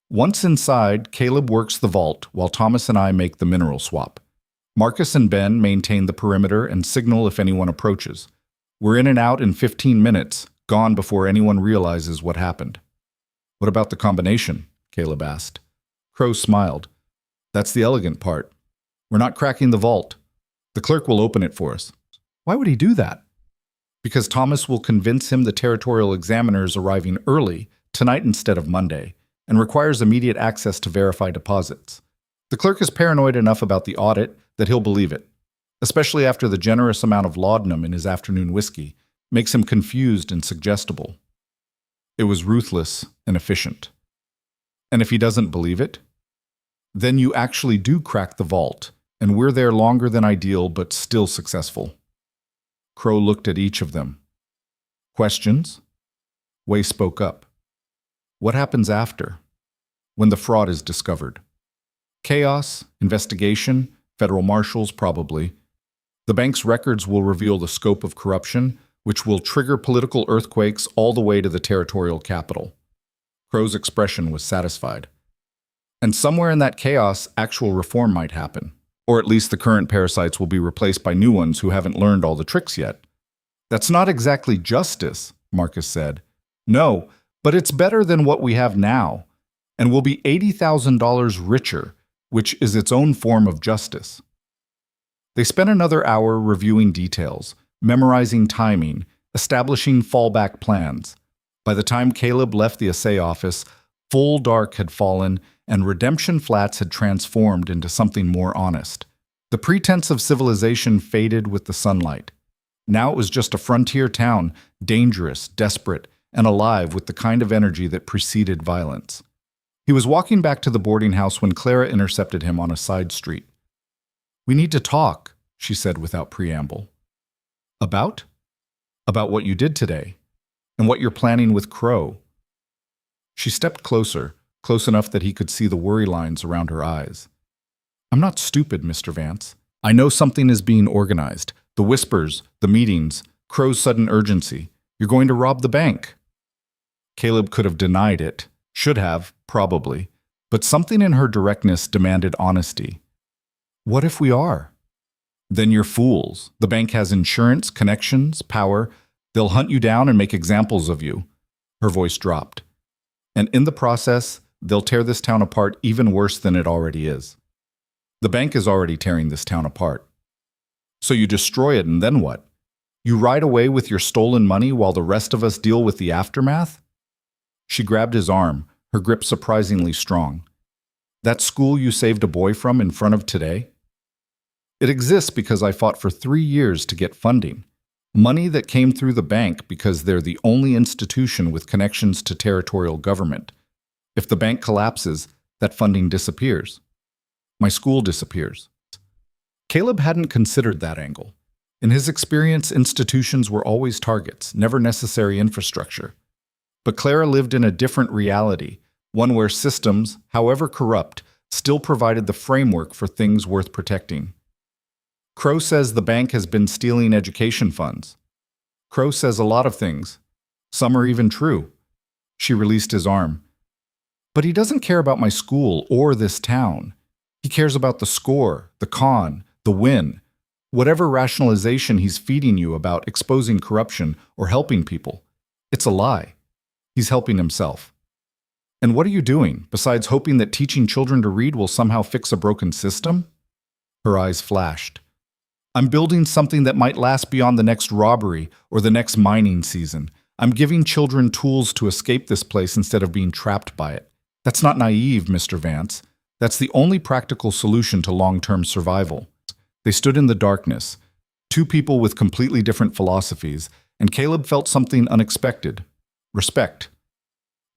Once inside, Caleb works the vault while Thomas and I make the mineral swap. Marcus and Ben maintain the perimeter and signal if anyone approaches. We're in and out in 15 minutes, gone before anyone realizes what happened. What about the combination? Caleb asked. Crow smiled. That's the elegant part. We're not cracking the vault. The clerk will open it for us. Why would he do that? Because Thomas will convince him the territorial examiners arriving early, tonight instead of Monday, and requires immediate access to verify deposits. The clerk is paranoid enough about the audit that he'll believe it, especially after the generous amount of laudanum in his afternoon whiskey makes him confused and suggestible. It was ruthless and efficient. And if he doesn't believe it, then you actually do crack the vault, and we're there longer than ideal but still successful. Crow looked at each of them. Questions? Wei spoke up. What happens after? When the fraud is discovered? Chaos, investigation, federal marshals probably. The bank's records will reveal the scope of corruption, which will trigger political earthquakes all the way to the territorial capital. Crow's expression was satisfied. And somewhere in that chaos, actual reform might happen. Or at least the current parasites will be replaced by new ones who haven't learned all the tricks yet. That's not exactly justice, Marcus said. No, but it's better than what we have now, and we'll be $80,000 richer, which is its own form of justice. They spent another hour reviewing details, memorizing timing, establishing fallback plans. By the time Caleb left the assay office, full dark had fallen, and Redemption Flats had transformed into something more honest. The pretense of civilization faded with the sunlight. Now it was just a frontier town, dangerous, desperate, and alive with the kind of energy that preceded violence. He was walking back to the boarding house when Clara intercepted him on a side street. "We need to talk," she said without preamble. About? About what you did today, and what you're planning with Crow. She stepped closer, close enough that he could see the worry lines around her eyes. "I'm not stupid, Mr. Vance. I know something is being organized. The whispers, the meetings, Crow's sudden urgency. You're going to rob the bank." Caleb could have denied it, should have, probably, but something in her directness demanded honesty. "What if we are?" "Then you're fools. The bank has insurance, connections, power. They'll hunt you down and make examples of you." Her voice dropped. "And in the process, they'll tear this town apart even worse than it already is. The bank is already tearing this town apart. So you destroy it and then what? You ride away with your stolen money while the rest of us deal with the aftermath?" She grabbed his arm, her grip surprisingly strong. "That school you saved a boy from in front of today? It exists because I fought for 3 years to get funding. Money that came through the bank because they're the only institution with connections to territorial government. If the bank collapses, that funding disappears. My school disappears." Caleb hadn't considered that angle. In his experience, institutions were always targets, never necessary infrastructure. But Clara lived in a different reality, one where systems, however corrupt, still provided the framework for things worth protecting. "Crow says the bank has been stealing education funds. Crow says a lot of things. Some are even true." She released his arm. "But he doesn't care about my school or this town. He cares about the score, the con, the win. Whatever rationalization he's feeding you about exposing corruption or helping people, it's a lie. He's helping himself. And what are you doing, besides hoping that teaching children to read will somehow fix a broken system?" Her eyes flashed. "I'm building something that might last beyond the next robbery or the next mining season. I'm giving children tools to escape this place instead of being trapped by it. That's not naive, Mr. Vance. That's the only practical solution to long-term survival." They stood in the darkness, two people with completely different philosophies, and Caleb felt something unexpected. Respect.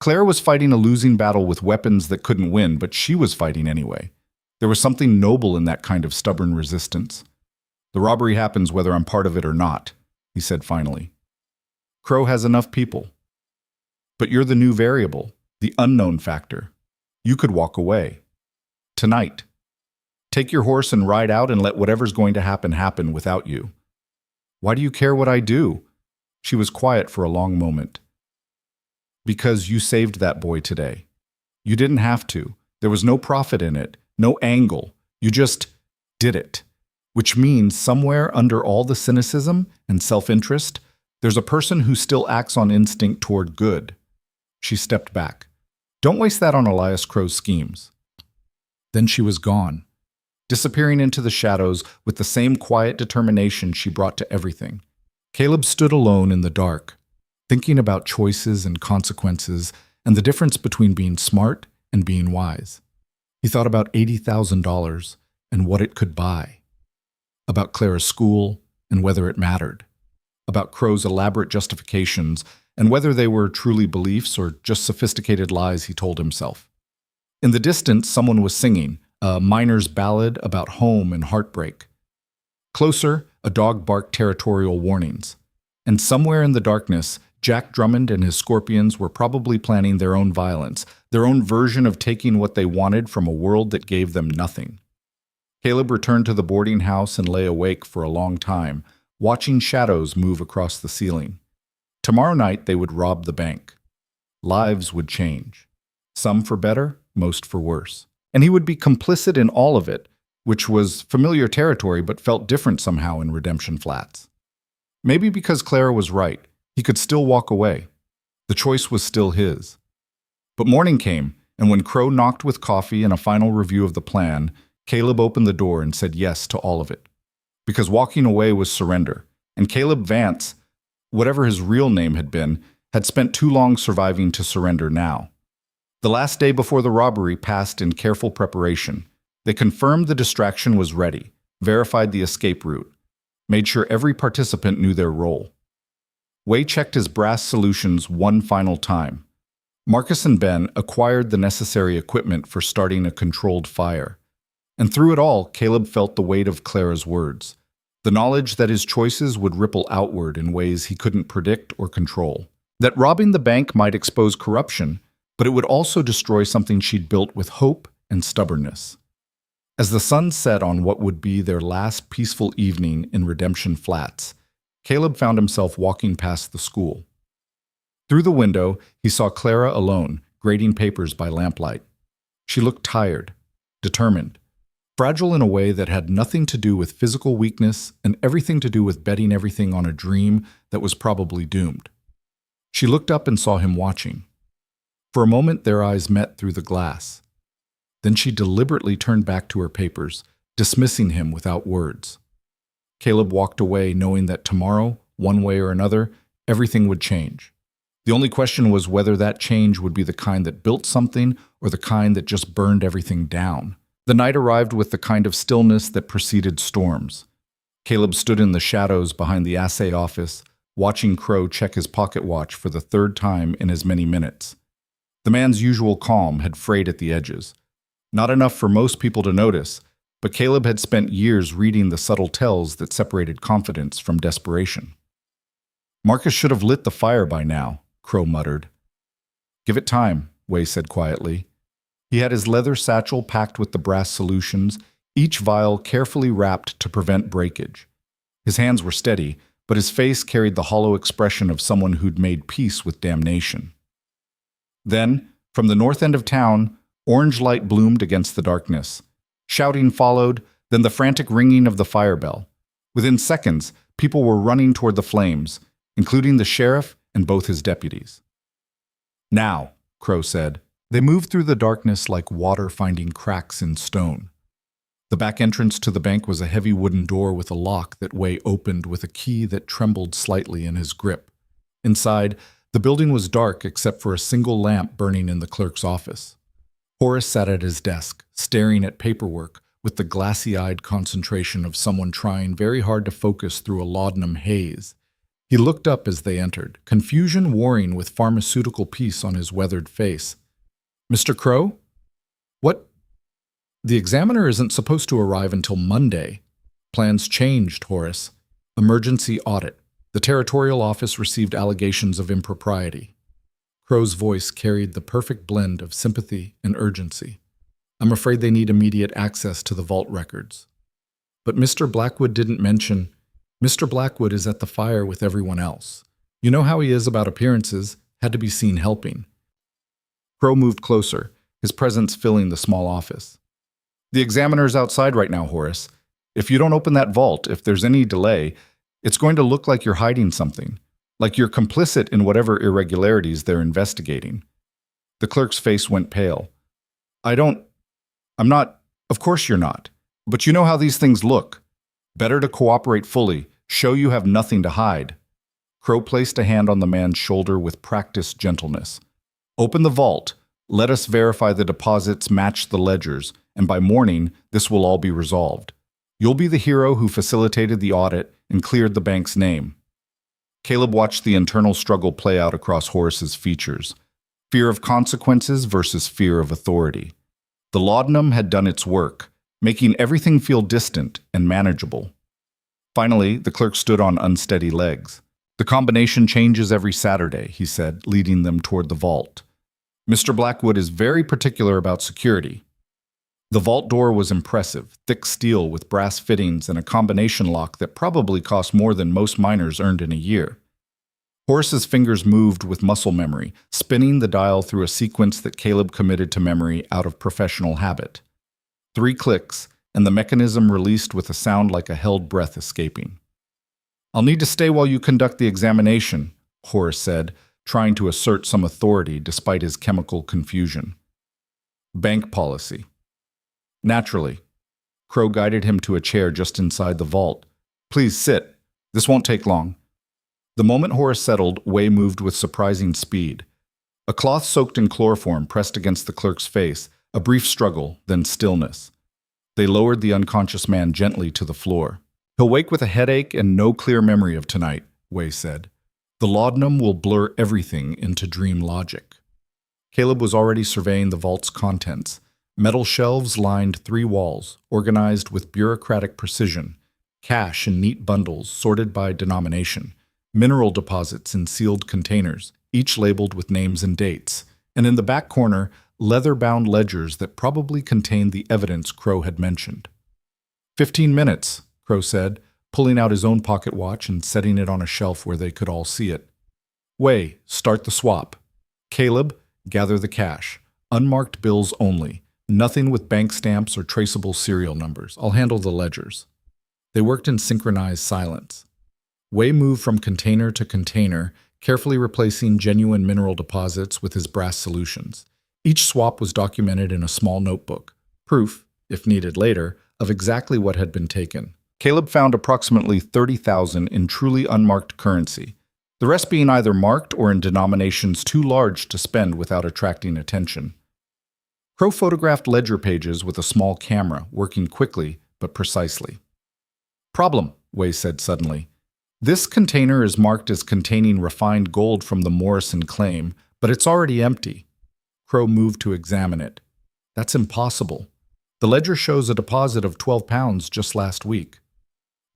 Claire was fighting a losing battle with weapons that couldn't win, but she was fighting anyway. There was something noble in that kind of stubborn resistance. "The robbery happens whether I'm part of it or not," he said finally. "Crow has enough people. But you're the new variable, the unknown factor. You could walk away. Tonight. Take your horse and ride out and let whatever's going to happen happen without you." "Why do you care what I do?" She was quiet for a long moment. "Because you saved that boy today. You didn't have to. There was no profit in it, no angle. You just did it. Which means somewhere under all the cynicism and self-interest, there's a person who still acts on instinct toward good." She stepped back. "Don't waste that on Elias Crow's schemes." Then she was gone, disappearing into the shadows with the same quiet determination she brought to everything. Caleb stood alone in the dark, thinking about choices and consequences and the difference between being smart and being wise. He thought about $80,000 and what it could buy, about Clara's school and whether it mattered, about Crow's elaborate justifications and whether they were truly beliefs or just sophisticated lies he told himself. In the distance, someone was singing, a miner's ballad about home and heartbreak. Closer, a dog barked territorial warnings. And somewhere in the darkness, Jack Drummond and his scorpions were probably planning their own violence, their own version of taking what they wanted from a world that gave them nothing. Caleb returned to the boarding house and lay awake for a long time, watching shadows move across the ceiling. Tomorrow night they would rob the bank. Lives would change. Some for better, most for worse. And he would be complicit in all of it, which was familiar territory but felt different somehow in Redemption Flats. Maybe because Clara was right, he could still walk away. The choice was still his. But morning came, and when Crow knocked with coffee and a final review of the plan, Caleb opened the door and said yes to all of it. Because walking away was surrender, and Caleb Vance, whatever his real name had been, had spent too long surviving to surrender now. The last day before the robbery passed in careful preparation. They confirmed the distraction was ready, verified the escape route, made sure every participant knew their role. Way checked his brass solutions one final time. Marcus and Ben acquired the necessary equipment for starting a controlled fire. And through it all, Caleb felt the weight of Clara's words, the knowledge that his choices would ripple outward in ways he couldn't predict or control. That robbing the bank might expose corruption, but it would also destroy something she'd built with hope and stubbornness. As the sun set on what would be their last peaceful evening in Redemption Flats, Caleb found himself walking past the school. Through the window, he saw Clara alone, grading papers by lamplight. She looked tired, determined, fragile in a way that had nothing to do with physical weakness and everything to do with betting everything on a dream that was probably doomed. She looked up and saw him watching. For a moment, their eyes met through the glass. Then she deliberately turned back to her papers, dismissing him without words. Caleb walked away knowing that tomorrow, one way or another, everything would change. The only question was whether that change would be the kind that built something or the kind that just burned everything down. The night arrived with the kind of stillness that preceded storms. Caleb stood in the shadows behind the assay office, watching Crow check his pocket watch for the third time in as many minutes. The man's usual calm had frayed at the edges. Not enough for most people to notice, but Caleb had spent years reading the subtle tells that separated confidence from desperation. Marcus should have lit the fire by now, Crow muttered. Give it time, Way said quietly. He had his leather satchel packed with the brass solutions, each vial carefully wrapped to prevent breakage. His hands were steady, but his face carried the hollow expression of someone who'd made peace with damnation. Then, from the north end of town, orange light bloomed against the darkness. Shouting followed, then the frantic ringing of the fire bell. Within seconds, people were running toward the flames, including the sheriff and both his deputies. Now, Crow said. They moved through the darkness like water finding cracks in stone. The back entrance to the bank was a heavy wooden door with a lock that Way opened with a key that trembled slightly in his grip. Inside, the building was dark except for a single lamp burning in the clerk's office. Horace sat at his desk, staring at paperwork with the glassy-eyed concentration of someone trying very hard to focus through a laudanum haze. He looked up as they entered, confusion warring with pharmaceutical peace on his weathered face. Mr. Crow? What? The examiner isn't supposed to arrive until Monday. Plans changed, Horace. Emergency audit. The territorial office received allegations of impropriety. Crow's voice carried the perfect blend of sympathy and urgency. I'm afraid they need immediate access to the vault records. But Mr. Blackwood didn't mention. Mr. Blackwood is at the fire with everyone else. You know how he is about appearances, had to be seen helping. Crow moved closer, his presence filling the small office. The examiner's outside right now, Horace. If you don't open that vault, if there's any delay, it's going to look like you're hiding something, like you're complicit in whatever irregularities they're investigating. The clerk's face went pale. I'm not, of course you're not, but you know how these things look. Better to cooperate fully, show you have nothing to hide. Crow placed a hand on the man's shoulder with practiced gentleness. Open the vault, let us verify the deposits match the ledgers, and by morning, this will all be resolved. You'll be the hero who facilitated the audit and cleared the bank's name. Caleb watched the internal struggle play out across Horace's features. Fear of consequences versus fear of authority. The laudanum had done its work, making everything feel distant and manageable. Finally, the clerk stood on unsteady legs. "The combination changes every Saturday," he said, leading them toward the vault. "Mr. Blackwood is very particular about security." The vault door was impressive, thick steel with brass fittings and a combination lock that probably cost more than most miners earned in a year. Horace's fingers moved with muscle memory, spinning the dial through a sequence that Caleb committed to memory out of professional habit. 3 clicks, and the mechanism released with a sound like a held breath escaping. "I'll need to stay while you conduct the examination," Horace said, trying to assert some authority despite his chemical confusion. "Bank policy." Naturally. Crow guided him to a chair just inside the vault. "Please sit. This won't take long." The moment Horace settled, Wei moved with surprising speed. A cloth soaked in chloroform pressed against the clerk's face, a brief struggle, then stillness. They lowered the unconscious man gently to the floor. "He'll wake with a headache and no clear memory of tonight," Wei said. "The laudanum will blur everything into dream logic." Caleb was already surveying the vault's contents. Metal shelves lined 3 walls, organized with bureaucratic precision. Cash in neat bundles sorted by denomination. Mineral deposits in sealed containers, each labeled with names and dates. And in the back corner, leather-bound ledgers that probably contained the evidence Crow had mentioned. 15 minutes, Crow said, pulling out his own pocket watch and setting it on a shelf where they could all see it. "Wei, start the swap. Caleb, gather the cash. Unmarked bills only. Nothing with bank stamps or traceable serial numbers. I'll handle the ledgers." They worked in synchronized silence. Wei moved from container to container, carefully replacing genuine mineral deposits with his brass solutions. Each swap was documented in a small notebook, proof, if needed later, of exactly what had been taken. Caleb found approximately 30,000 in truly unmarked currency, the rest being either marked or in denominations too large to spend without attracting attention. Crow photographed ledger pages with a small camera, working quickly but precisely. "Problem," Wei said suddenly. "This container is marked as containing refined gold from the Morrison claim, but it's already empty." Crow moved to examine it. "That's impossible. The ledger shows a deposit of 12 pounds just last week."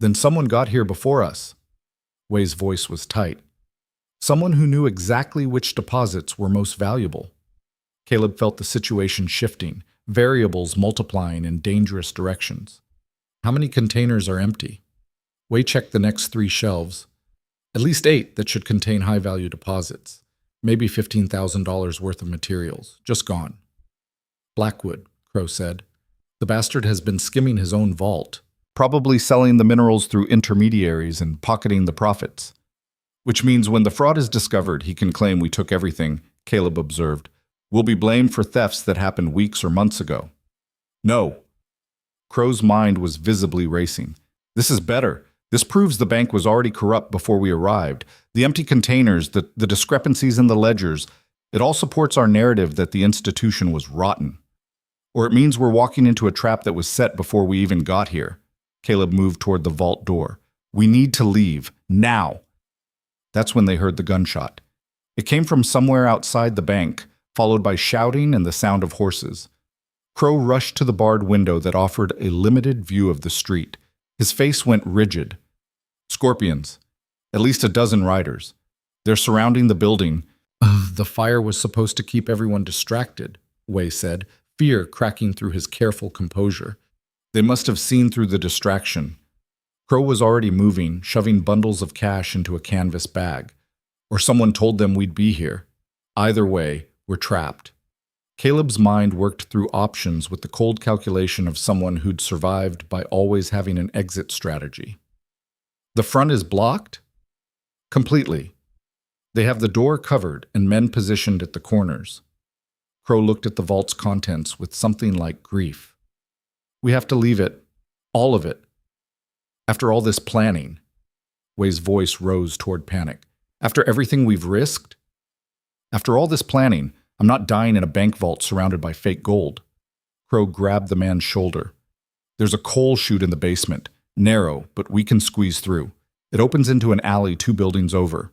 "Then someone got here before us." Wei's voice was tight. "Someone who knew exactly which deposits were most valuable." Caleb felt the situation shifting, variables multiplying in dangerous directions. "How many containers are empty?" Wei checked the next 3 shelves. "At least 8 that should contain high-value deposits. Maybe $15,000 worth of materials, just gone." "Blackwood," Crow said. "The bastard has been skimming his own vault, probably selling the minerals through intermediaries and pocketing the profits." "Which means when the fraud is discovered, he can claim we took everything," Caleb observed. "We'll be blamed for thefts that happened weeks or months ago." "No." Crow's mind was visibly racing. "This is better. This proves the bank was already corrupt before we arrived. The empty containers, the discrepancies in the ledgers, it all supports our narrative that the institution was rotten. Or it means we're walking into a trap that was set before we even got here." Caleb moved toward the vault door. "We need to leave, now." That's when they heard the gunshot. It came from somewhere outside the bank, followed by shouting and the sound of horses. Crow rushed to the barred window that offered a limited view of the street. His face went rigid. "Scorpions. At least a dozen riders. They're surrounding the building." "The fire was supposed to keep everyone distracted," Wei said, fear cracking through his careful composure. "They must have seen through the distraction." Crow was already moving, shoving bundles of cash into a canvas bag. Or someone told them we'd be here. Either way, we're trapped. Caleb's mind worked through options with the cold calculation of someone who'd survived by always having an exit strategy. "The front is blocked?" "Completely. They have the door covered and men positioned at the corners." Crow looked at the vault's contents with something like grief. "We have to leave it. All of it. After all this planning." Wei's voice rose toward panic. "After everything we've risked? After all this planning, I'm not dying in a bank vault surrounded by fake gold." Crow grabbed the man's shoulder. "There's a coal chute in the basement. Narrow, but we can squeeze through. It opens into an alley 2 buildings over."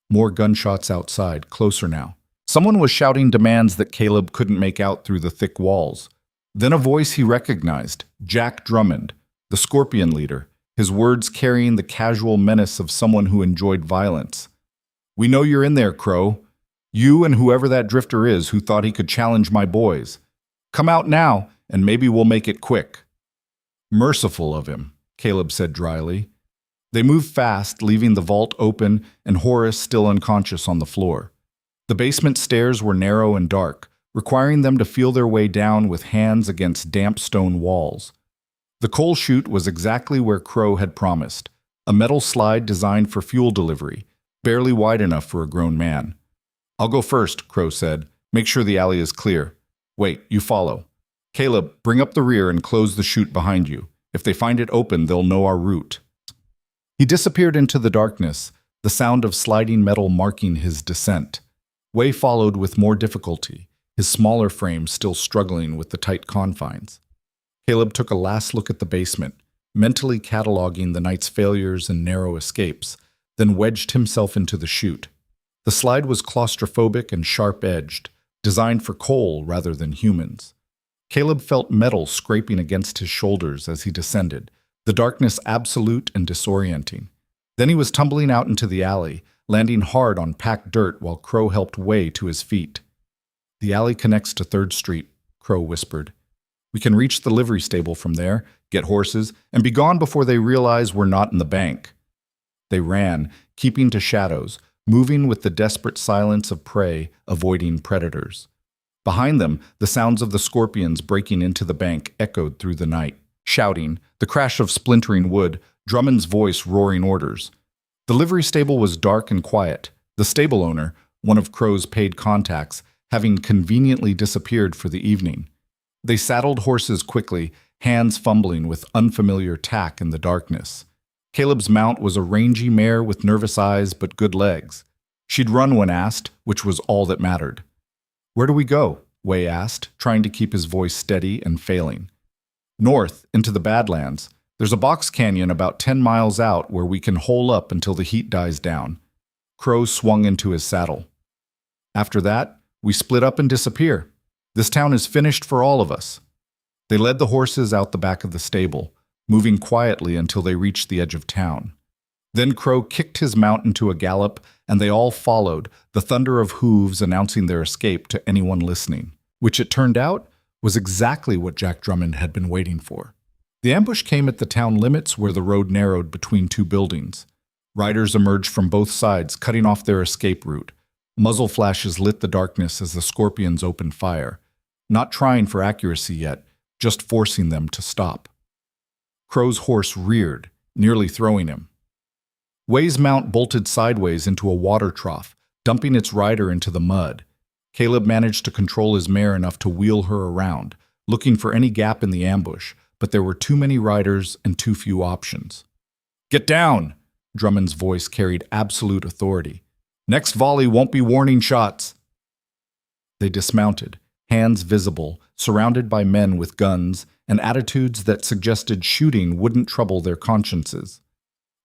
More gunshots outside, closer now. Someone was shouting demands that Caleb couldn't make out through the thick walls. Then a voice he recognized, Jack Drummond, the Scorpion leader, his words carrying the casual menace of someone who enjoyed violence. "We know you're in there, Crow. You and whoever that drifter is who thought he could challenge my boys. Come out now, and maybe we'll make it quick." "Merciful of him," Caleb said dryly. They moved fast, leaving the vault open and Horace still unconscious on the floor. The basement stairs were narrow and dark, requiring them to feel their way down with hands against damp stone walls. The coal chute was exactly where Crow had promised, a metal slide designed for fuel delivery, barely wide enough for a grown man. "I'll go first," Crow said. "Make sure the alley is clear. Wait, you follow. Caleb, bring up the rear and close the chute behind you. If they find it open, they'll know our route." He disappeared into the darkness, the sound of sliding metal marking his descent. Way followed with more difficulty, his smaller frame still struggling with the tight confines. Caleb took a last look at the basement, mentally cataloging the night's failures and narrow escapes, then wedged himself into the chute. The slide was claustrophobic and sharp-edged, designed for coal rather than humans. Caleb felt metal scraping against his shoulders as he descended, the darkness absolute and disorienting. Then he was tumbling out into the alley, landing hard on packed dirt while Crow helped Way to his feet. "The alley connects to 3rd Street, Crow whispered. "We can reach the livery stable from there, get horses, and be gone before they realize we're not in the bank." They ran, keeping to shadows, moving with the desperate silence of prey, avoiding predators. Behind them, the sounds of the scorpions breaking into the bank echoed through the night. Shouting, the crash of splintering wood, Drummond's voice roaring orders. The livery stable was dark and quiet, the stable owner, one of Crow's paid contacts, having conveniently disappeared for the evening. They saddled horses quickly, hands fumbling with unfamiliar tack in the darkness. Caleb's mount was a rangy mare with nervous eyes but good legs. She'd run when asked, which was all that mattered. "Where do we go?" Way asked, trying to keep his voice steady and failing. "North, into the Badlands. There's a box canyon about 10 miles out where we can hole up until the heat dies down." Crow swung into his saddle. "After that, we split up and disappear. This town is finished for all of us." They led the horses out the back of the stable, moving quietly until they reached the edge of town. Then Crow kicked his mount into a gallop, and they all followed, the thunder of hooves announcing their escape to anyone listening, which it turned out was exactly what Jack Drummond had been waiting for. The ambush came at the town limits where the road narrowed between 2 buildings. Riders emerged from both sides, cutting off their escape route. Muzzle flashes lit the darkness as the scorpions opened fire, not trying for accuracy yet, just forcing them to stop. Crow's horse reared, nearly throwing him. Way's mount bolted sideways into a water trough, dumping its rider into the mud. Caleb managed to control his mare enough to wheel her around, looking for any gap in the ambush, but there were too many riders and too few options. "Get down!" Drummond's voice carried absolute authority. "Next volley won't be warning shots." They dismounted, hands visible, surrounded by men with guns and attitudes that suggested shooting wouldn't trouble their consciences.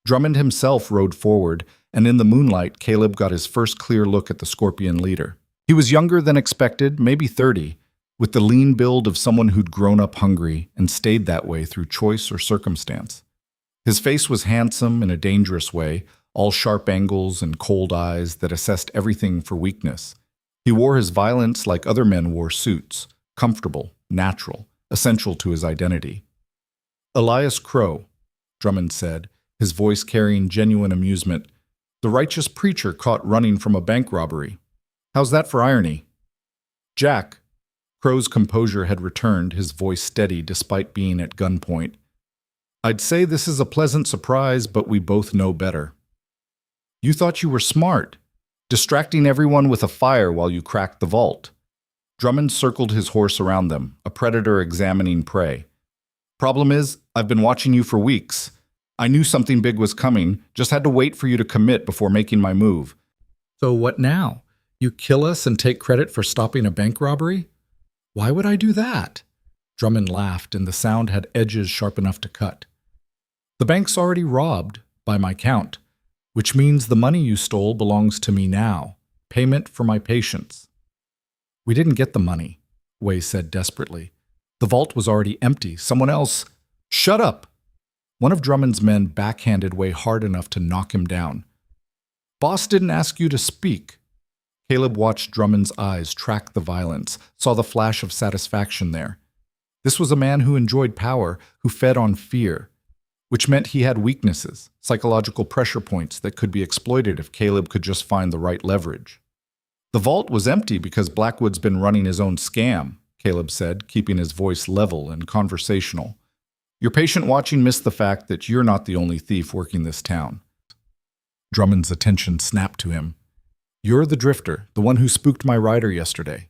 Drummond himself rode forward, and in the moonlight, Caleb got his first clear look at the scorpion leader. He was younger than expected, maybe 30, with the lean build of someone who'd grown up hungry and stayed that way through choice or circumstance. His face was handsome in a dangerous way, all sharp angles and cold eyes that assessed everything for weakness. He wore his violence like other men wore suits, comfortable, natural, essential to his identity. "Elias Crow," Drummond said, his voice carrying genuine amusement. "The righteous preacher caught running from a bank robbery. How's that for irony?" "Jack." Crow's composure had returned, his voice steady despite being at gunpoint. "I'd say this is a pleasant surprise, but we both know better." "You thought you were smart, distracting everyone with a fire while you cracked the vault." Drummond circled his horse around them, a predator examining prey. "Problem is, I've been watching you for weeks. I knew something big was coming, just had to wait for you to commit before making my move." "So what now? You kill us and take credit for stopping a bank robbery?" "Why would I do that?" Drummond laughed, and the sound had edges sharp enough to cut. "The bank's already robbed, by my count, which means the money you stole belongs to me now. Payment for my patience." "We didn't get the money," Way said desperately. The vault was already empty. Someone else... Shut up! One of Drummond's men backhanded Way hard enough to knock him down. Boss didn't ask you to speak. Caleb watched Drummond's eyes track the violence, saw the flash of satisfaction there. This was a man who enjoyed power, who fed on fear, which meant he had weaknesses, psychological pressure points that could be exploited if Caleb could just find the right leverage. The vault was empty because Blackwood's been running his own scam, Caleb said, keeping his voice level and conversational. Your patient watching missed the fact that you're not the only thief working this town. Drummond's attention snapped to him. You're the drifter, the one who spooked my rider yesterday.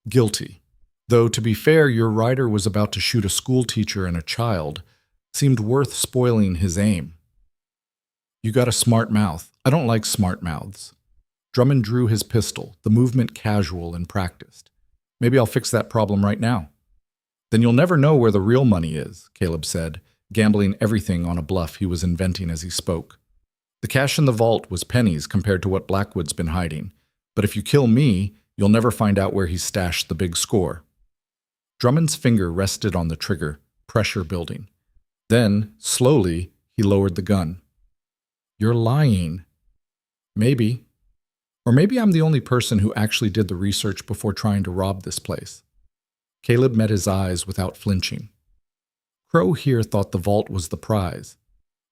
Guilty. Though, to be fair, your rider was about to shoot a school teacher and a child. Seemed worth spoiling his aim. You got a smart mouth. I don't like smart mouths. Drummond drew his pistol, the movement casual and practiced. Maybe I'll fix that problem right now. Then you'll never know where the real money is, Caleb said, gambling everything on a bluff he was inventing as he spoke. The cash in the vault was pennies compared to what Blackwood's been hiding, but if you kill me, you'll never find out where he stashed the big score. Drummond's finger rested on the trigger, pressure building. Then, slowly, he lowered the gun. You're lying. Maybe. Or maybe I'm the only person who actually did the research before trying to rob this place. Caleb met his eyes without flinching. Crow here thought the vault was the prize.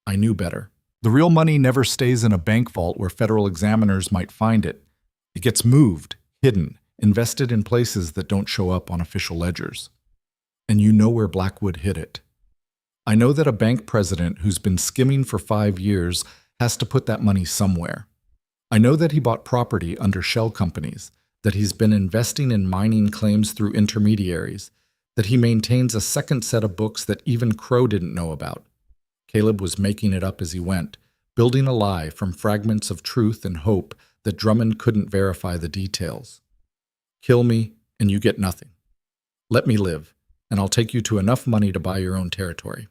I knew better. The real money never stays in a bank vault where federal examiners might find it. It gets moved, hidden, invested in places that don't show up on official ledgers. And you know where Blackwood hid it. I know that a bank president who's been skimming for 5 years has to put that money somewhere. I know that he bought property under shell companies, that he's been investing in mining claims through intermediaries, that he maintains a second set of books that even Crow didn't know about. Caleb was making it up as he went, building a lie from fragments of truth and hope that Drummond couldn't verify the details. Kill me, and you get nothing. Let me live, and I'll take you to enough money to buy your own territory.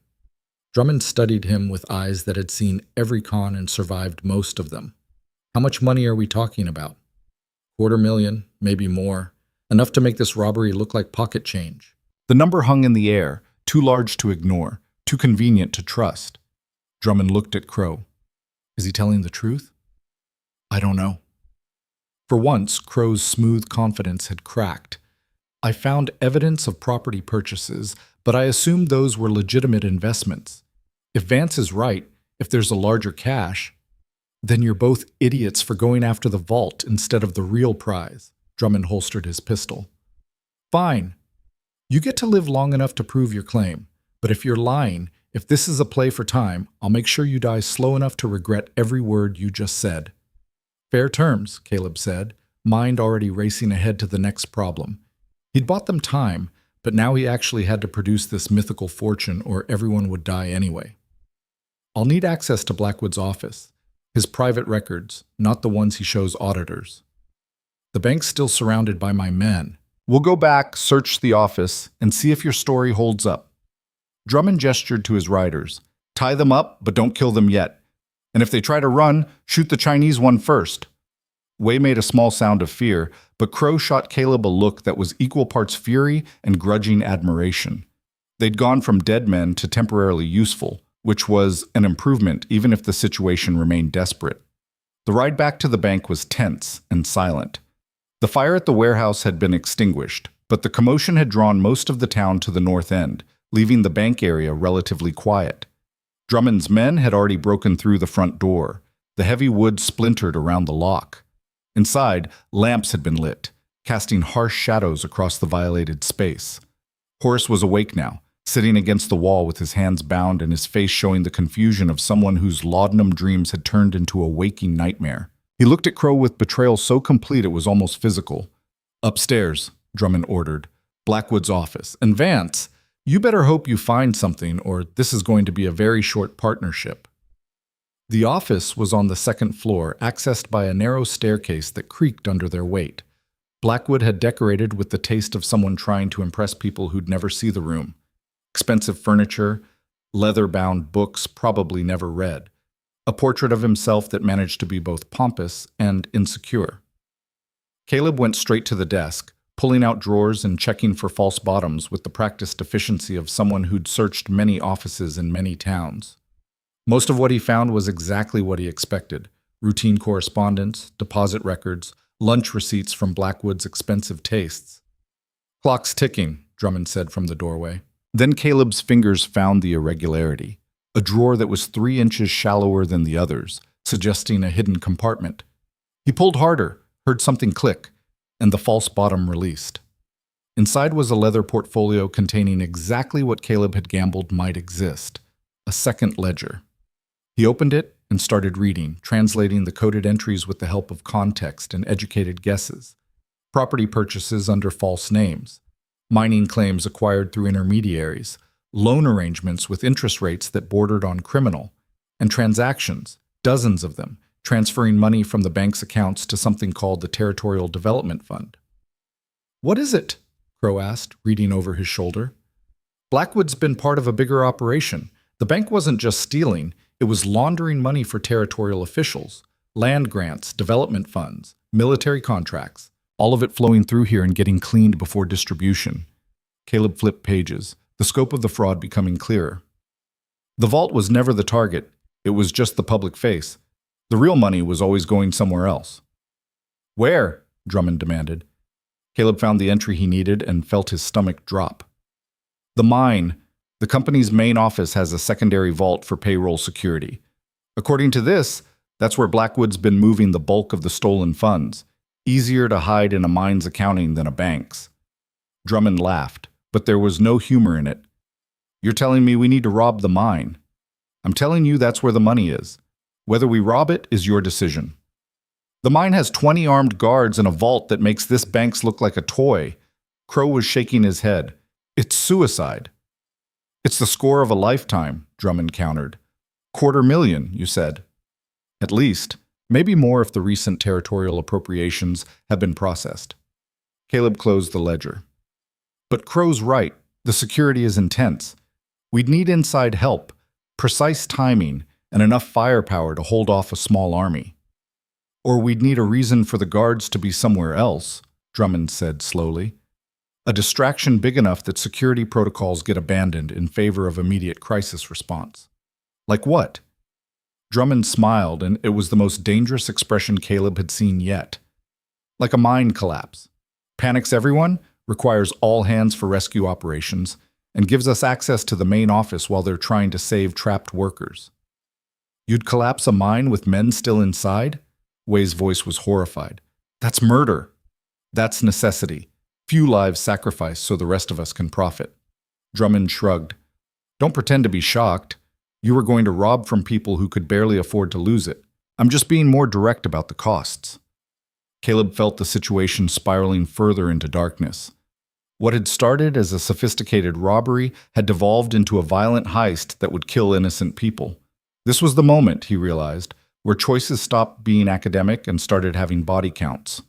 Drummond studied him with eyes that had seen every con and survived most of them. How much money are we talking about? $250,000, maybe more. Enough to make this robbery look like pocket change. The number hung in the air, too large to ignore, too convenient to trust. Drummond looked at Crow. Is he telling the truth? I don't know. For once, Crow's smooth confidence had cracked. I found evidence of property purchases, but I assumed those were legitimate investments. If Vance is right, if there's a larger cache, then you're both idiots for going after the vault instead of the real prize. Drummond holstered his pistol. Fine. You get to live long enough to prove your claim, but if you're lying, if this is a play for time, I'll make sure you die slow enough to regret every word you just said. Fair terms, Caleb said, mind already racing ahead to the next problem. He'd bought them time, but now he actually had to produce this mythical fortune or everyone would die anyway. I'll need access to Blackwood's office. His private records, not the ones he shows auditors. The bank's still surrounded by my men. We'll go back, search the office, and see if your story holds up. Drummond gestured to his riders. Tie them up, but don't kill them yet. And if they try to run, shoot the Chinese one first. Wei made a small sound of fear, but Crow shot Caleb a look that was equal parts fury and grudging admiration. They'd gone from dead men to temporarily useful, which was an improvement even if the situation remained desperate. The ride back to the bank was tense and silent. The fire at the warehouse had been extinguished, but the commotion had drawn most of the town to the north end, leaving the bank area relatively quiet. Drummond's men had already broken through the front door. The heavy wood splintered around the lock. Inside, lamps had been lit, casting harsh shadows across the violated space. Horace was awake now, sitting against the wall with his hands bound and his face showing the confusion of someone whose laudanum dreams had turned into a waking nightmare. He looked at Crow with betrayal so complete it was almost physical. Upstairs, Drummond ordered. Blackwood's office. And Vance, you better hope you find something or this is going to be a very short partnership. The office was on the second floor, accessed by a narrow staircase that creaked under their weight. Blackwood had decorated with the taste of someone trying to impress people who'd never see the room. Expensive furniture, leather-bound books probably never read. A portrait of himself that managed to be both pompous and insecure. Caleb went straight to the desk, pulling out drawers and checking for false bottoms with the practiced efficiency of someone who'd searched many offices in many towns. Most of what he found was exactly what he expected: routine correspondence, deposit records, lunch receipts from Blackwood's expensive tastes. "Clock's ticking," Drummond said from the doorway. Then Caleb's fingers found the irregularity, a drawer that was 3 inches shallower than the others, suggesting a hidden compartment. He pulled harder, heard something click, and the false bottom released. Inside was a leather portfolio containing exactly what Caleb had gambled might exist: a second ledger. He opened it and started reading, translating the coded entries with the help of context and educated guesses. Property purchases under false names, mining claims acquired through intermediaries, loan arrangements with interest rates that bordered on criminal, and transactions, dozens of them, transferring money from the bank's accounts to something called the Territorial Development Fund. "What is it?" Crow asked, reading over his shoulder. "Blackwood's been part of a bigger operation. The bank wasn't just stealing, it was laundering money for territorial officials, land grants, development funds, military contracts, all of it flowing through here and getting cleaned before distribution." Caleb flipped pages, the scope of the fraud becoming clearer. The vault was never the target, it was just the public face. The real money was always going somewhere else. "Where?" Drummond demanded. Caleb found the entry he needed and felt his stomach drop. "The mine. The company's main office has a secondary vault for payroll security. According to this, that's where Blackwood's been moving the bulk of the stolen funds. Easier to hide in a mine's accounting than a bank's." Drummond laughed, but there was no humor in it. "You're telling me we need to rob the mine. I'm telling you that's where the money is. Whether we rob it is your decision. The mine has 20 armed guards and a vault that makes this bank's look like a toy." Crow was shaking his head. "It's suicide." "It's the score of a lifetime," Drummond countered. "250,000, you said." "At least. Maybe more if the recent territorial appropriations have been processed." Caleb closed the ledger. "But Crow's right. The security is intense. We'd need inside help, precise timing, and enough firepower to hold off a small army. Or we'd need a reason for the guards to be somewhere else," Drummond said slowly. "A distraction big enough that security protocols get abandoned in favor of immediate crisis response." "Like what?" Drummond smiled, and it was the most dangerous expression Caleb had seen yet. "Like a mine collapse. Panics everyone, requires all hands for rescue operations, and gives us access to the main office while they're trying to save trapped workers." "You'd collapse a mine with men still inside?" Wei's voice was horrified. "That's murder." "That's necessity. Few lives sacrificed so the rest of us can profit." Drummond shrugged. "Don't pretend to be shocked. You were going to rob from people who could barely afford to lose it. I'm just being more direct about the costs." Caleb felt the situation spiraling further into darkness. What had started as a sophisticated robbery had devolved into a violent heist that would kill innocent people. This was the moment, he realized, where choices stopped being academic and started having body counts.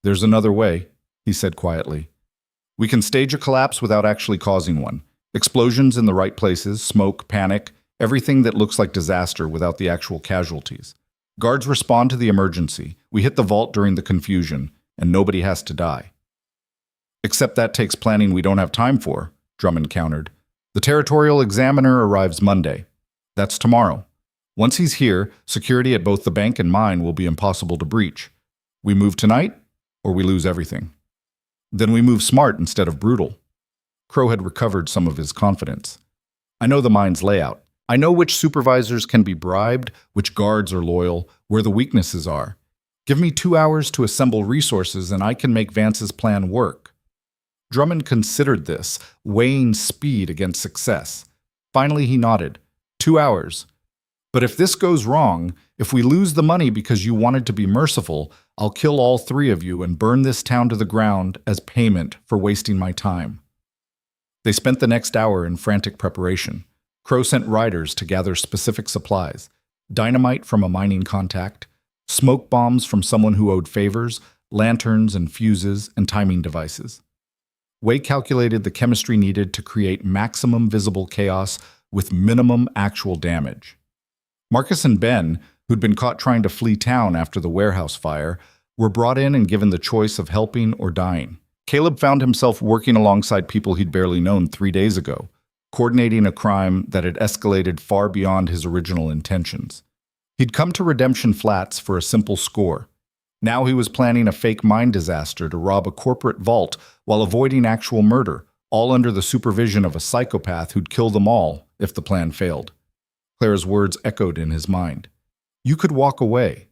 "There's another way," he said quietly. "We can stage a collapse without actually causing one. Explosions in the right places, smoke, panic, everything that looks like disaster without the actual casualties. Guards respond to the emergency. We hit the vault during the confusion, and nobody has to die." "Except that takes planning we don't have time for," Drummond countered. "The Territorial Examiner arrives Monday. That's tomorrow. Once he's here, security at both the bank and mine will be impossible to breach. We move tonight, or we lose everything. Then we move smart instead of brutal." Crow had recovered some of his confidence. "I know the mine's layout. I know which supervisors can be bribed, which guards are loyal, where the weaknesses are. Give me 2 hours to assemble resources and I can make Vance's plan work." Drummond considered this, weighing speed against success. Finally he nodded. 2 hours. But if this goes wrong, if we lose the money because you wanted to be merciful, I'll kill all 3 of you and burn this town to the ground as payment for wasting my time." They spent the next hour in frantic preparation. Crow sent riders to gather specific supplies: dynamite from a mining contact, smoke bombs from someone who owed favors, lanterns and fuses, and timing devices. Wei calculated the chemistry needed to create maximum visible chaos with minimum actual damage. Marcus and Ben, who'd been caught trying to flee town after the warehouse fire, were brought in and given the choice of helping or dying. Caleb found himself working alongside people he'd barely known 3 days ago, coordinating a crime that had escalated far beyond his original intentions. He'd come to Redemption Flats for a simple score. Now he was planning a fake mine disaster to rob a corporate vault while avoiding actual murder, all under the supervision of a psychopath who'd kill them all if the plan failed. Claire's words echoed in his mind. You could walk away,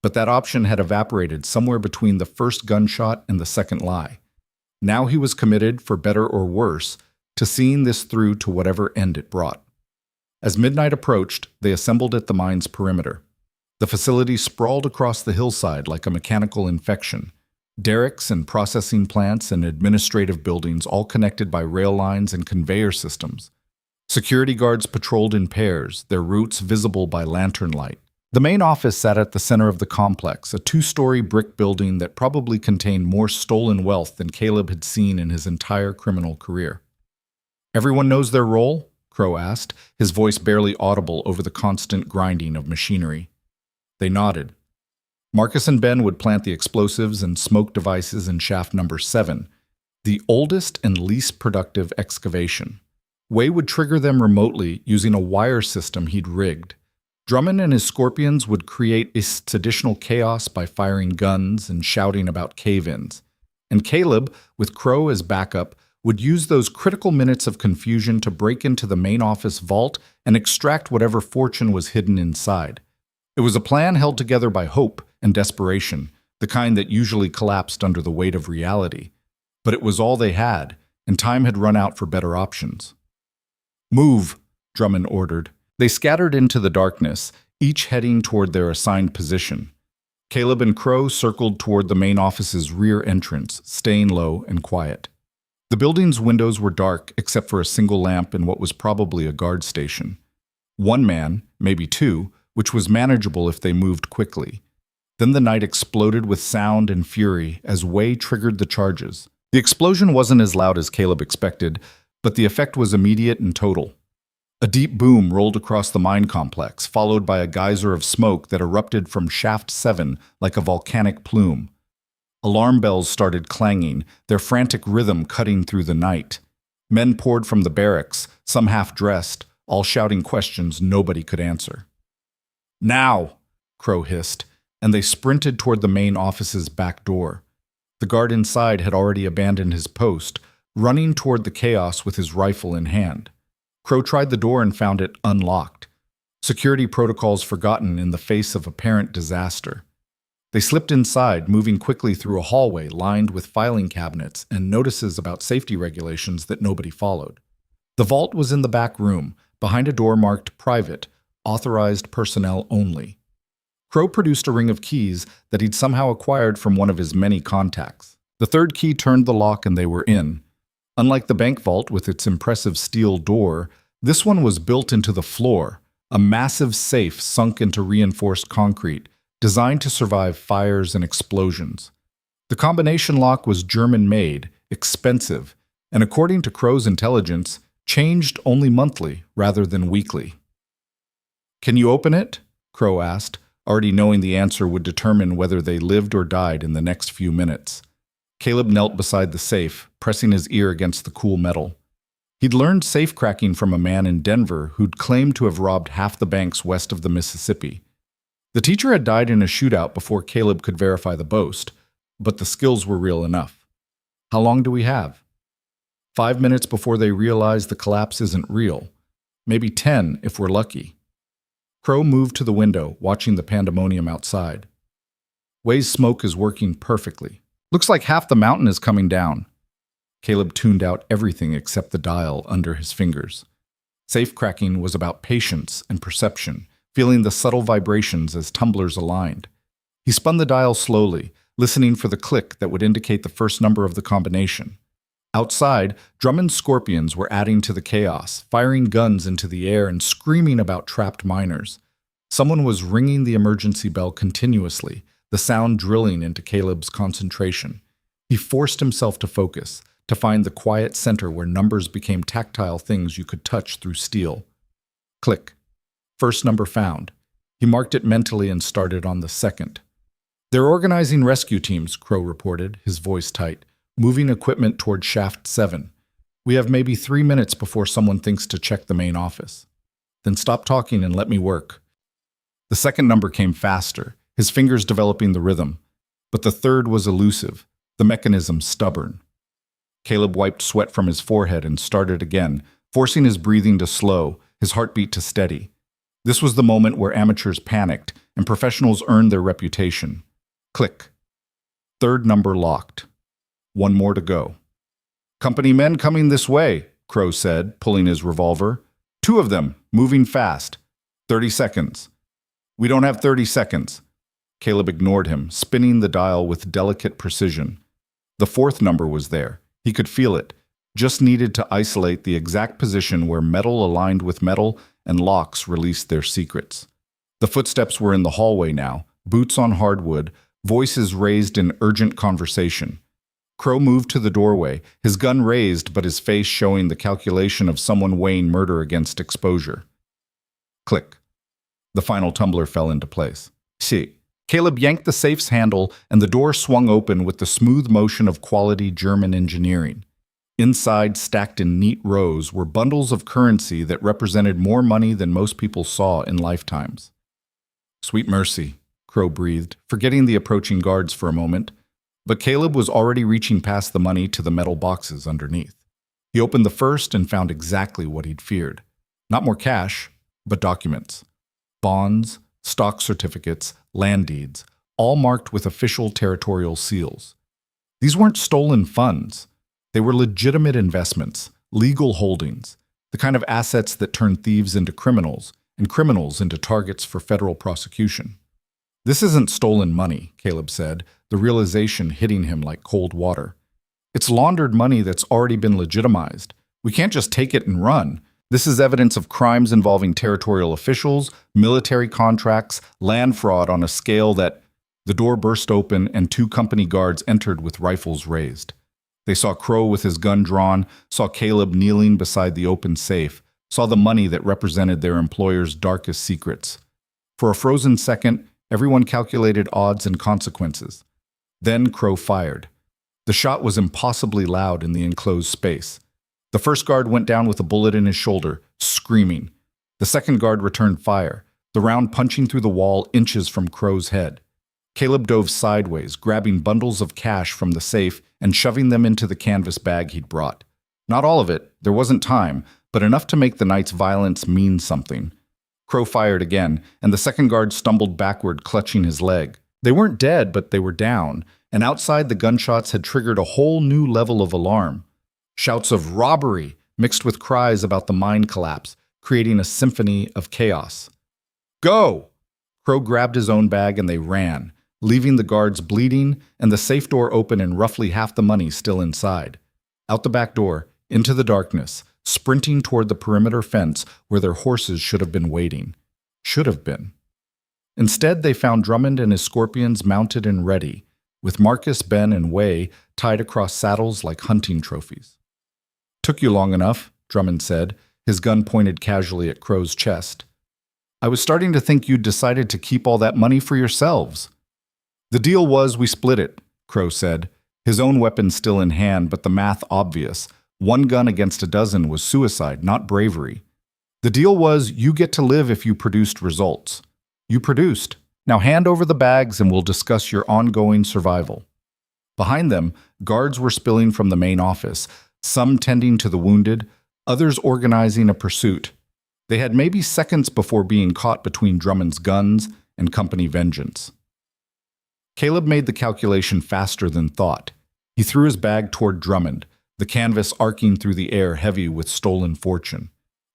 but that option had evaporated somewhere between the first gunshot and the second lie. Now he was committed, for better or worse, to seeing this through to whatever end it brought. As midnight approached, they assembled at the mine's perimeter. The facility sprawled across the hillside like a mechanical infection. Derricks and processing plants and administrative buildings all connected by rail lines and conveyor systems. Security guards patrolled in pairs, their routes visible by lantern light. The main office sat at the center of the complex, a 2-story brick building that probably contained more stolen wealth than Caleb had seen in his entire criminal career. Everyone knows their role? Crow asked, his voice barely audible over the constant grinding of machinery. They nodded. Marcus and Ben would plant the explosives and smoke devices in shaft number 7, the oldest and least productive excavation. Way would trigger them remotely using a wire system he'd rigged. Drummond and his Scorpions would create this additional chaos by firing guns and shouting about cave-ins. And Caleb, with Crow as backup, would use those critical minutes of confusion to break into the main office vault and extract whatever fortune was hidden inside. It was a plan held together by hope and desperation, the kind that usually collapsed under the weight of reality. But it was all they had, and time had run out for better options. Move, Drummond ordered. They scattered into the darkness, each heading toward their assigned position. Caleb and Crow circled toward the main office's rear entrance, staying low and quiet. The building's windows were dark except for a single lamp in what was probably a guard station. One man, maybe two, which was manageable if they moved quickly. Then the night exploded with sound and fury as Way triggered the charges. The explosion wasn't as loud as Caleb expected, but the effect was immediate and total. A deep boom rolled across the mine complex, followed by a geyser of smoke that erupted from Shaft 7 like a volcanic plume. Alarm bells started clanging, their frantic rhythm cutting through the night. Men poured from the barracks, some half-dressed, all shouting questions nobody could answer. Now, Crow hissed, and they sprinted toward the main office's back door. The guard inside had already abandoned his post, running toward the chaos with his rifle in hand. Crow tried the door and found it unlocked. Security protocols forgotten in the face of apparent disaster. They slipped inside, moving quickly through a hallway lined with filing cabinets and notices about safety regulations that nobody followed. The vault was in the back room, behind a door marked Private, Authorized Personnel Only. Crow produced a ring of keys that he'd somehow acquired from one of his many contacts. The third key turned the lock and they were in. Unlike the bank vault with its impressive steel door, this one was built into the floor, a massive safe sunk into reinforced concrete, designed to survive fires and explosions. The combination lock was German-made, expensive, and according to Crow's intelligence, changed only monthly rather than weekly. "Can you open it?" Crow asked, already knowing the answer would determine whether they lived or died in the next few minutes. Caleb knelt beside the safe, pressing his ear against the cool metal. He'd learned safe cracking from a man in Denver who'd claimed to have robbed half the banks west of the Mississippi. The teacher had died in a shootout before Caleb could verify the boast, but the skills were real enough. How long do we have? 5 minutes before they realize the collapse isn't real. Maybe 10 if we're lucky. Crow moved to the window, watching the pandemonium outside. Way's smoke is working perfectly. Looks like half the mountain is coming down. Caleb tuned out everything except the dial under his fingers. Safe cracking was about patience and perception, feeling the subtle vibrations as tumblers aligned. He spun the dial slowly, listening for the click that would indicate the first number of the combination. Outside, Drummond's Scorpions were adding to the chaos, firing guns into the air and screaming about trapped miners. Someone was ringing the emergency bell continuously, the sound drilling into Caleb's concentration. He forced himself to focus, to find the quiet center where numbers became tactile things you could touch through steel. Click. First number found. He marked it mentally and started on the second. "They're organizing rescue teams," Crow reported, his voice tight. moving equipment toward shaft 7. We have maybe 3 minutes before someone thinks to check the main office. Then stop talking and let me work. The second number came faster, his fingers developing the rhythm. But the third was elusive, the mechanism stubborn. Caleb wiped sweat from his forehead and started again, forcing his breathing to slow, his heartbeat to steady. This was the moment where amateurs panicked and professionals earned their reputation. Click. Third number locked. One more to go. "Company men coming this way," Crow said, pulling his revolver. "2 of them, moving fast. 30 seconds. "We don't have 30 seconds. Caleb ignored him, spinning the dial with delicate precision. The fourth number was there. He could feel it. Just needed to isolate the exact position where metal aligned with metal and locks released their secrets. The footsteps were in the hallway now, boots on hardwood, voices raised in urgent conversation. Crow moved to the doorway, his gun raised but his face showing the calculation of someone weighing murder against exposure. Click. The final tumbler fell into place. See. Caleb yanked the safe's handle and the door swung open with the smooth motion of quality German engineering. Inside, stacked in neat rows, were bundles of currency that represented more money than most people saw in lifetimes. "Sweet mercy," Crow breathed, forgetting the approaching guards for a moment. But Caleb was already reaching past the money to the metal boxes underneath. He opened the first and found exactly what he'd feared. Not more cash, but documents. Bonds, stock certificates, land deeds, all marked with official territorial seals. These weren't stolen funds. They were legitimate investments, legal holdings, the kind of assets that turn thieves into criminals and criminals into targets for federal prosecution. "This isn't stolen money," Caleb said, the realization hitting him like cold water. "It's laundered money that's already been legitimized. We can't just take it and run. This is evidence of crimes involving territorial officials, military contracts, land fraud on a scale that—" The door burst open and 2 company guards entered with rifles raised. They saw Crow with his gun drawn, saw Caleb kneeling beside the open safe, saw the money that represented their employer's darkest secrets. For a frozen second, everyone calculated odds and consequences. Then Crow fired. The shot was impossibly loud in the enclosed space. The first guard went down with a bullet in his shoulder, screaming. The second guard returned fire, the round punching through the wall inches from Crow's head. Caleb dove sideways, grabbing bundles of cash from the safe and shoving them into the canvas bag he'd brought. Not all of it, there wasn't time, but enough to make the night's violence mean something. Crow fired again, and the second guard stumbled backward, clutching his leg. They weren't dead, but they were down, and outside the gunshots had triggered a whole new level of alarm. Shouts of robbery mixed with cries about the mine collapse, creating a symphony of chaos. "Go!" Crow grabbed his own bag and they ran, leaving the guards bleeding and the safe door open and roughly half the money still inside. Out the back door, into the darkness, sprinting toward the perimeter fence where their horses should have been waiting. Should have been. Instead, they found Drummond and his scorpions mounted and ready, with Marcus, Ben, and Way tied across saddles like hunting trophies. "Took you long enough," Drummond said, his gun pointed casually at Crow's chest. "I was starting to think you'd decided to keep all that money for yourselves." "The deal was we split it," Crow said, his own weapon still in hand, but the math obvious. 1 gun against a dozen was suicide, not bravery. "The deal was you get to live if you produced results. You produced. Now hand over the bags and we'll discuss your ongoing survival." Behind them, guards were spilling from the main office, some tending to the wounded, others organizing a pursuit. They had maybe seconds before being caught between Drummond's guns and company vengeance. Caleb made the calculation faster than thought. He threw his bag toward Drummond, the canvas arcing through the air heavy with stolen fortune.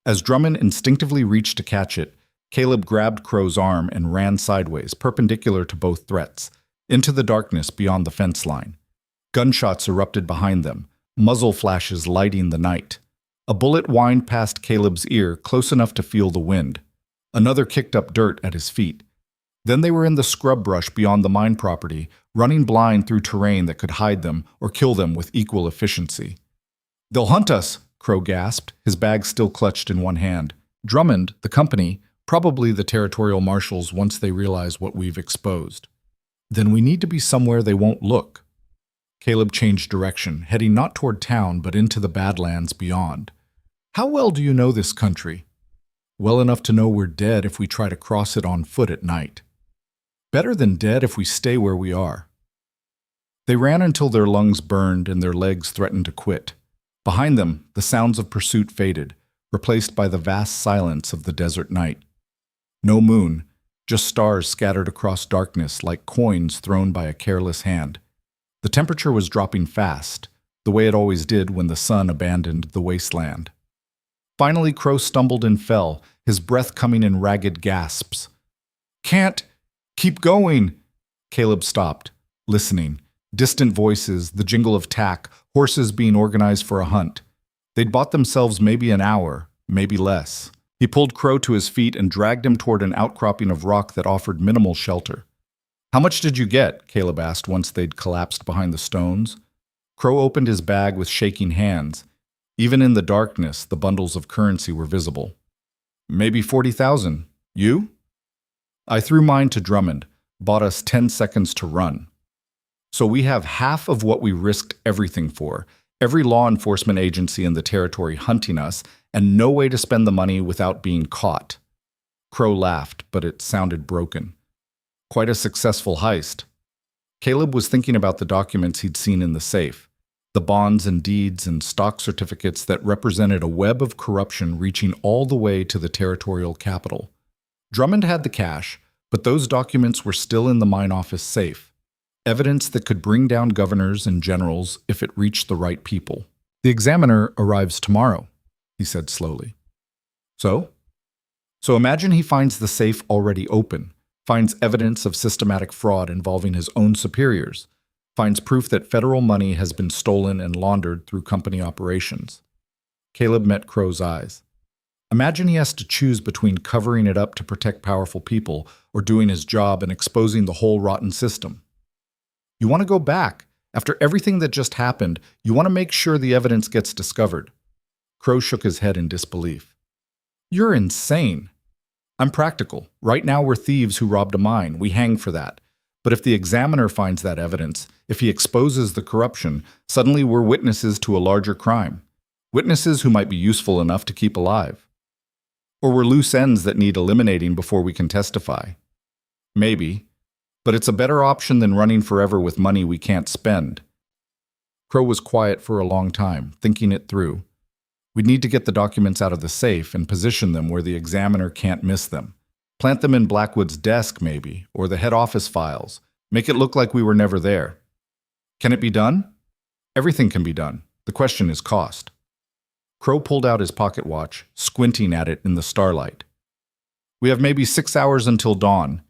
As Drummond instinctively reached to catch it, Caleb grabbed Crow's arm and ran sideways, perpendicular to both threats, into the darkness beyond the fence line. Gunshots erupted behind them, muzzle flashes lighting the night. A bullet whined past Caleb's ear, close enough to feel the wind. Another kicked up dirt at his feet. Then they were in the scrub brush beyond the mine property, running blind through terrain that could hide them or kill them with equal efficiency. "They'll hunt us," Crow gasped, his bag still clutched in one hand. "Drummond, the company, probably the territorial marshals once they realize what we've exposed. Then we need to be somewhere they won't look." Caleb changed direction, heading not toward town but into the Badlands beyond. How well do you know this country? Well enough to know we're dead if we try to cross it on foot at night. Better than dead if we stay where we are. They ran until their lungs burned and their legs threatened to quit. Behind them, the sounds of pursuit faded, replaced by the vast silence of the desert night. No moon, just stars scattered across darkness like coins thrown by a careless hand. The temperature was dropping fast, the way it always did when the sun abandoned the wasteland. Finally, Crow stumbled and fell, his breath coming in ragged gasps. "Can't! Keep going!" Caleb stopped, listening. Distant voices, the jingle of tack, horses being organized for a hunt. They'd bought themselves maybe an hour, maybe less. He pulled Crow to his feet and dragged him toward an outcropping of rock that offered minimal shelter. "How much did you get?" Caleb asked once they'd collapsed behind the stones. Crow opened his bag with shaking hands. Even in the darkness, the bundles of currency were visible. "Maybe 40,000. You?" "I threw mine to Drummond, bought us 10 seconds to run. So we have half of what we risked everything for, every law enforcement agency in the territory hunting us, and no way to spend the money without being caught." Crow laughed, but it sounded broken. "Quite a successful heist." Caleb was thinking about the documents he'd seen in the safe, the bonds and deeds and stock certificates that represented a web of corruption reaching all the way to the territorial capital. Drummond had the cash, but those documents were still in the mine office safe. Evidence that could bring down governors and generals if it reached the right people. "The examiner arrives tomorrow," he said slowly. So imagine he finds the safe already open, finds evidence of systematic fraud involving his own superiors, finds proof that federal money has been stolen and laundered through company operations. Caleb met Crow's eyes. Imagine he has to choose between covering it up to protect powerful people or doing his job and exposing the whole rotten system. You want to go back. After everything that just happened, you want to make sure the evidence gets discovered. Crow shook his head in disbelief. "You're insane. I'm practical. Right now we're thieves who robbed a mine. We hang for that. But if the examiner finds that evidence, if he exposes the corruption, suddenly we're witnesses to a larger crime. Witnesses who might be useful enough to keep alive. Or we're loose ends that need eliminating before we can testify. Maybe. But it's a better option than running forever with money we can't spend." Crow was quiet for a long time, thinking it through. "We'd need to get the documents out of the safe and position them where the examiner can't miss them. Plant them in Blackwood's desk, maybe, or the head office files. Make it look like we were never there. Can it be done?" "Everything can be done. The question is cost." Crow pulled out his pocket watch, squinting at it in the starlight. "We have maybe 6 hours until dawn.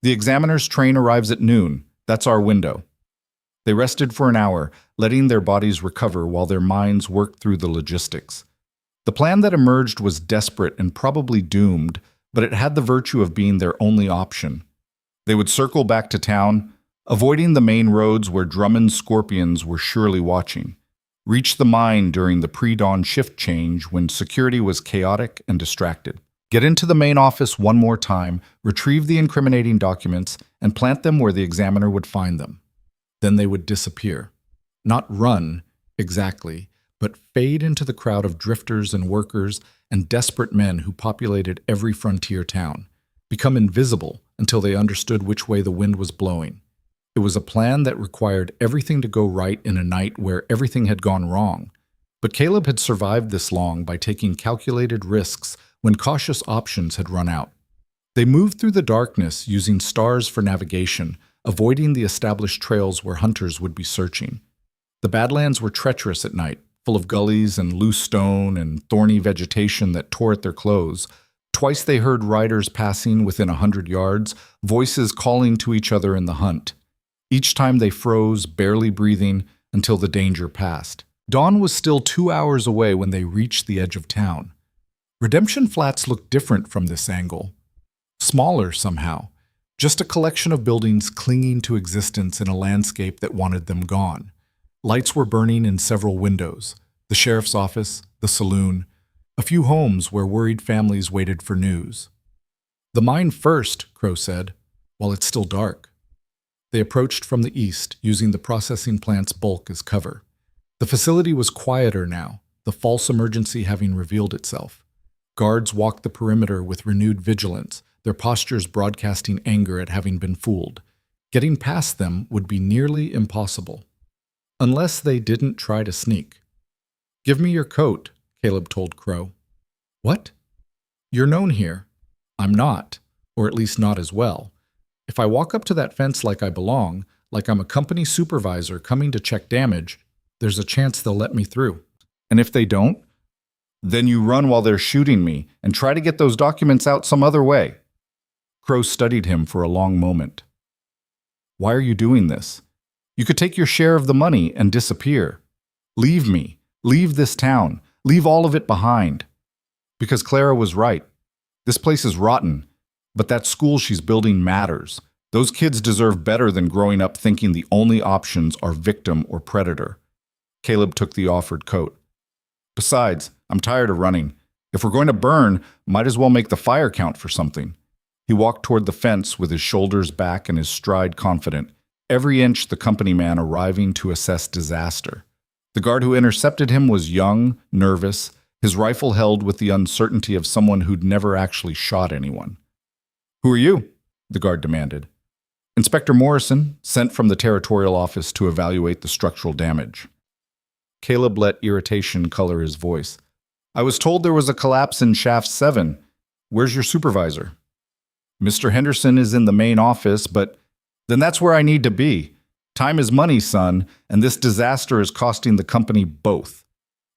The examiner's train arrives at noon. That's our window." They rested for an hour, letting their bodies recover while their minds worked through the logistics. The plan that emerged was desperate and probably doomed, but it had the virtue of being their only option. They would circle back to town, avoiding the main roads where Drummond's scorpions were surely watching. Reach the mine during the pre-dawn shift change when security was chaotic and distracted. Get into the main office one more time, retrieve the incriminating documents, and plant them where the examiner would find them. Then they would disappear. Not run, exactly, but fade into the crowd of drifters and workers and desperate men who populated every frontier town. Become invisible until they understood which way the wind was blowing. It was a plan that required everything to go right in a night where everything had gone wrong. But Caleb had survived this long by taking calculated risks when cautious options had run out. They moved through the darkness using stars for navigation, avoiding the established trails where hunters would be searching. The Badlands were treacherous at night, full of gullies and loose stone and thorny vegetation that tore at their clothes. Twice they heard riders passing within 100 yards, voices calling to each other in the hunt. Each time they froze, barely breathing, until the danger passed. Dawn was still 2 hours away when they reached the edge of town. Redemption Flats looked different from this angle. Smaller somehow, just a collection of buildings clinging to existence in a landscape that wanted them gone. Lights were burning in several windows, the sheriff's office, the saloon, a few homes where worried families waited for news. "The mine first," Crow said, "while it's still dark." They approached from the east, using the processing plant's bulk as cover. The facility was quieter now, the false emergency having revealed itself. Guards walked the perimeter with renewed vigilance, their postures broadcasting anger at having been fooled. Getting past them would be nearly impossible. Unless they didn't try to sneak. "Give me your coat," Caleb told Crow. "What?" "You're known here." "I'm not, or at least not as well. If I walk up to that fence like I belong, like I'm a company supervisor coming to check damage, there's a chance they'll let me through. And if they don't, then you run while they're shooting me and try to get those documents out some other way." Crow studied him for a long moment. "Why are you doing this? You could take your share of the money and disappear. Leave me. Leave this town. Leave all of it behind." Because Clara was right. This place is rotten, but that school she's building matters. Those kids deserve better than growing up thinking the only options are victim or predator. Caleb took the offered coat. "Besides, I'm tired of running. If we're going to burn, might as well make the fire count for something." He walked toward the fence with his shoulders back and his stride confident, every inch the company man arriving to assess disaster. The guard who intercepted him was young, nervous, his rifle held with the uncertainty of someone who'd never actually shot anyone. "Who are you?" the guard demanded. "Inspector Morrison, sent from the territorial office to evaluate the structural damage." Caleb let irritation color his voice. "I was told there was a collapse in Shaft 7. Where's your supervisor?" "Mr. Henderson is in the main office, but then that's where I need to be. Time is money, son, and this disaster is costing the company both."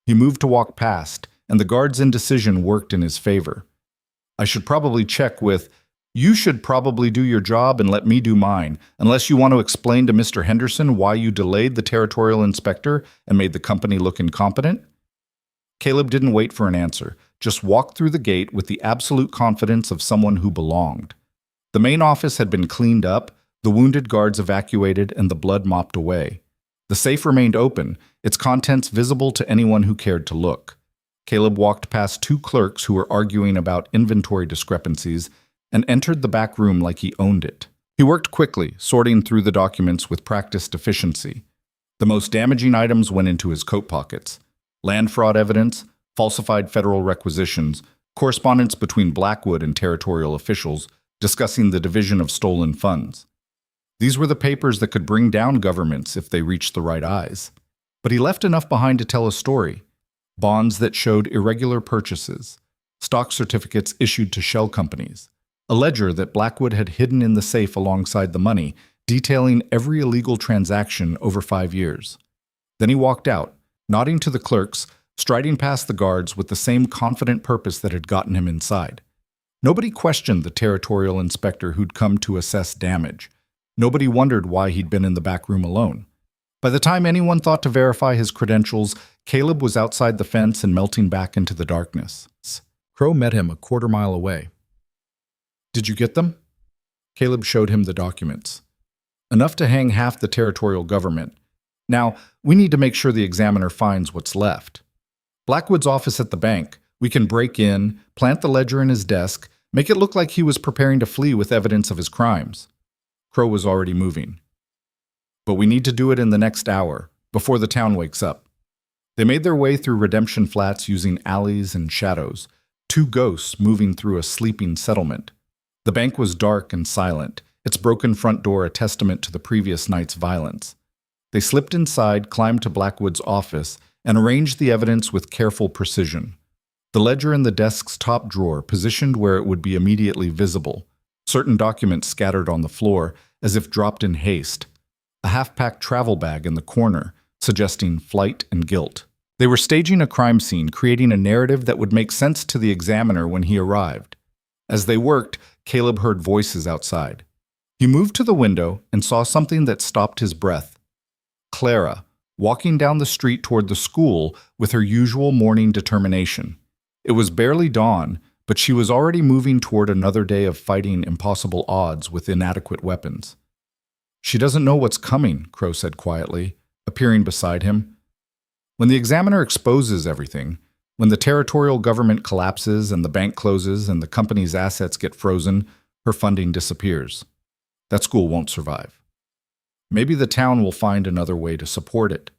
He moved to walk past, and the guard's indecision worked in his favor. "I should probably check with, you should probably do your job and let me do mine, unless you want to explain to Mr. Henderson why you delayed the territorial inspector and made the company look incompetent." Caleb didn't wait for an answer, just walked through the gate with the absolute confidence of someone who belonged. The main office had been cleaned up, the wounded guards evacuated, and the blood mopped away. The safe remained open, its contents visible to anyone who cared to look. Caleb walked past two clerks who were arguing about inventory discrepancies and entered the back room like he owned it. He worked quickly, sorting through the documents with practiced efficiency. The most damaging items went into his coat pockets. Land fraud evidence, falsified federal requisitions, correspondence between Blackwood and territorial officials discussing the division of stolen funds. These were the papers that could bring down governments if they reached the right eyes. But he left enough behind to tell a story. Bonds that showed irregular purchases, stock certificates issued to shell companies, a ledger that Blackwood had hidden in the safe alongside the money, detailing every illegal transaction over 5 years. Then he walked out, nodding to the clerks, striding past the guards with the same confident purpose that had gotten him inside. Nobody questioned the territorial inspector who'd come to assess damage. Nobody wondered why he'd been in the back room alone. By the time anyone thought to verify his credentials, Caleb was outside the fence and melting back into the darkness. Crow met him a quarter-mile away. "Did you get them?" Caleb showed him the documents. "Enough to hang half the territorial government. Now, we need to make sure the examiner finds what's left. Blackwood's office at the bank. We can break in, plant the ledger in his desk, make it look like he was preparing to flee with evidence of his crimes." Crow was already moving. "But we need to do it in the next hour, before the town wakes up." They made their way through Redemption Flats using alleys and shadows, two ghosts moving through a sleeping settlement. The bank was dark and silent, its broken front door a testament to the previous night's violence. They slipped inside, climbed to Blackwood's office, and arranged the evidence with careful precision. The ledger in the desk's top drawer positioned where it would be immediately visible, certain documents scattered on the floor as if dropped in haste, a half-packed travel bag in the corner, suggesting flight and guilt. They were staging a crime scene, creating a narrative that would make sense to the examiner when he arrived. As they worked, Caleb heard voices outside. He moved to the window and saw something that stopped his breath. Clara, walking down the street toward the school with her usual morning determination. It was barely dawn, but she was already moving toward another day of fighting impossible odds with inadequate weapons. "She doesn't know what's coming," Crow said quietly, appearing beside him. "When the examiner exposes everything, when the territorial government collapses and the bank closes and the company's assets get frozen, her funding disappears. That school won't survive." Maybe the town will find another way to support it.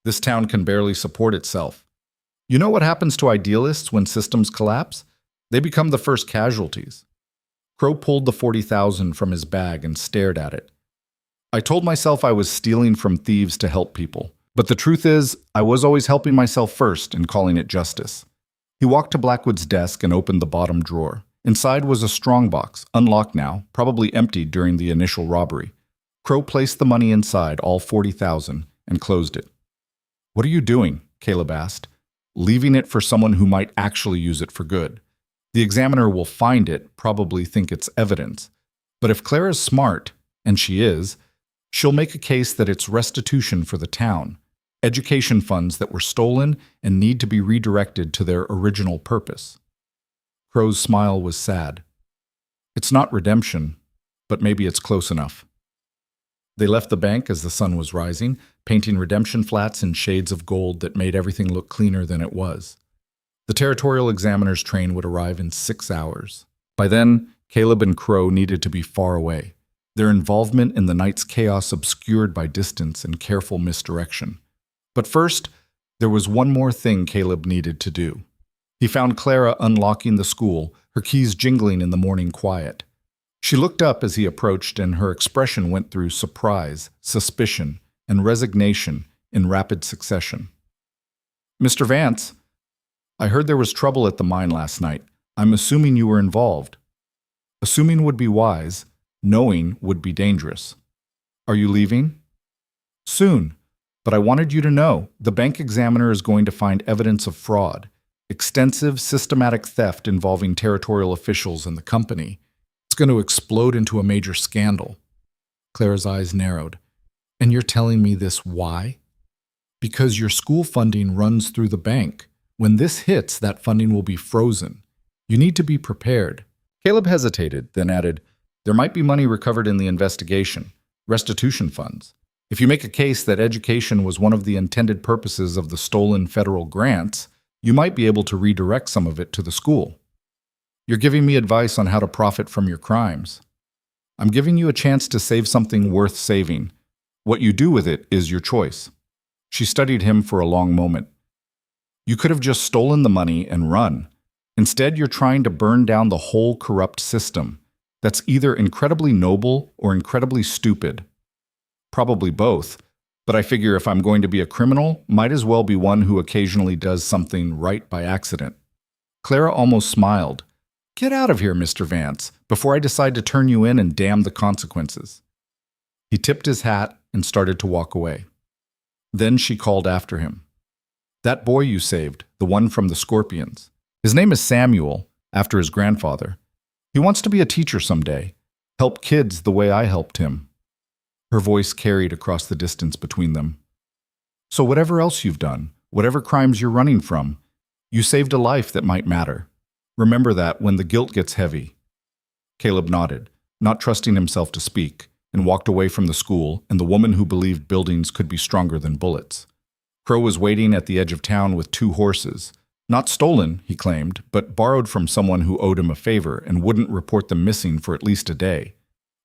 This town can barely support itself. You know what happens to idealists when systems collapse? They become the first casualties. Crow pulled the 40,000 from his bag and stared at it. I told myself I was stealing from thieves to help people, but the truth is, I was always helping myself first and calling it justice. He walked to Blackwood's desk and opened the bottom drawer. Inside was a strongbox, unlocked now, probably emptied during the initial robbery. Crow placed the money inside, all 40,000, and closed it. "What are you doing?" Caleb asked. "Leaving it for someone who might actually use it for good. The examiner will find it, probably think it's evidence. But if Clara's smart, and she is, she'll make a case that it's restitution for the town, education funds that were stolen and need to be redirected to their original purpose." Crow's smile was sad. "It's not redemption, but maybe it's close enough." They left the bank as the sun was rising, painting redemption flats in shades of gold that made everything look cleaner than it was. The territorial examiner's train would arrive in 6 hours. By then, Caleb and Crow needed to be far away, their involvement in the night's chaos obscured by distance and careful misdirection. But first, there was one more thing Caleb needed to do. He found Clara unlocking the school, her keys jingling in the morning quiet. She looked up as he approached, and her expression went through surprise, suspicion, and resignation in rapid succession. "Mr. Vance, I heard there was trouble at the mine last night. I'm assuming you were involved." Assuming would be wise, knowing would be dangerous. "Are you leaving?" "Soon, but I wanted you to know the bank examiner is going to find evidence of fraud, extensive, systematic theft involving territorial officials and the company. It's going to explode into a major scandal." Clara's eyes narrowed. "And you're telling me this why?" "Because your school funding runs through the bank. When this hits, that funding will be frozen. You need to be prepared." Caleb hesitated, then added, "There might be money recovered in the investigation, restitution funds. If you make a case that education was one of the intended purposes of the stolen federal grants, you might be able to redirect some of it to the school. You're giving me advice on how to profit from your crimes. I'm giving you a chance to save something worth saving. What you do with it is your choice." She studied him for a long moment. "You could have just stolen the money and run. Instead, you're trying to burn down the whole corrupt system. That's either incredibly noble or incredibly stupid. Probably both, but I figure if I'm going to be a criminal, might as well be one who occasionally does something right by accident." Clara almost smiled. "Get out of here, Mr. Vance, before I decide to turn you in and damn the consequences." He tipped his hat and started to walk away. Then she called after him. "That boy you saved, the one from the Scorpions. His name is Samuel, after his grandfather. He wants to be a teacher someday, help kids the way I helped him." Her voice carried across the distance between them. "So whatever else you've done, whatever crimes you're running from, you saved a life that might matter. Remember that when the guilt gets heavy." Caleb nodded, not trusting himself to speak, and walked away from the school and the woman who believed buildings could be stronger than bullets. Crow was waiting at the edge of town with 2 horses. Not stolen, he claimed, but borrowed from someone who owed him a favor and wouldn't report them missing for at least a day.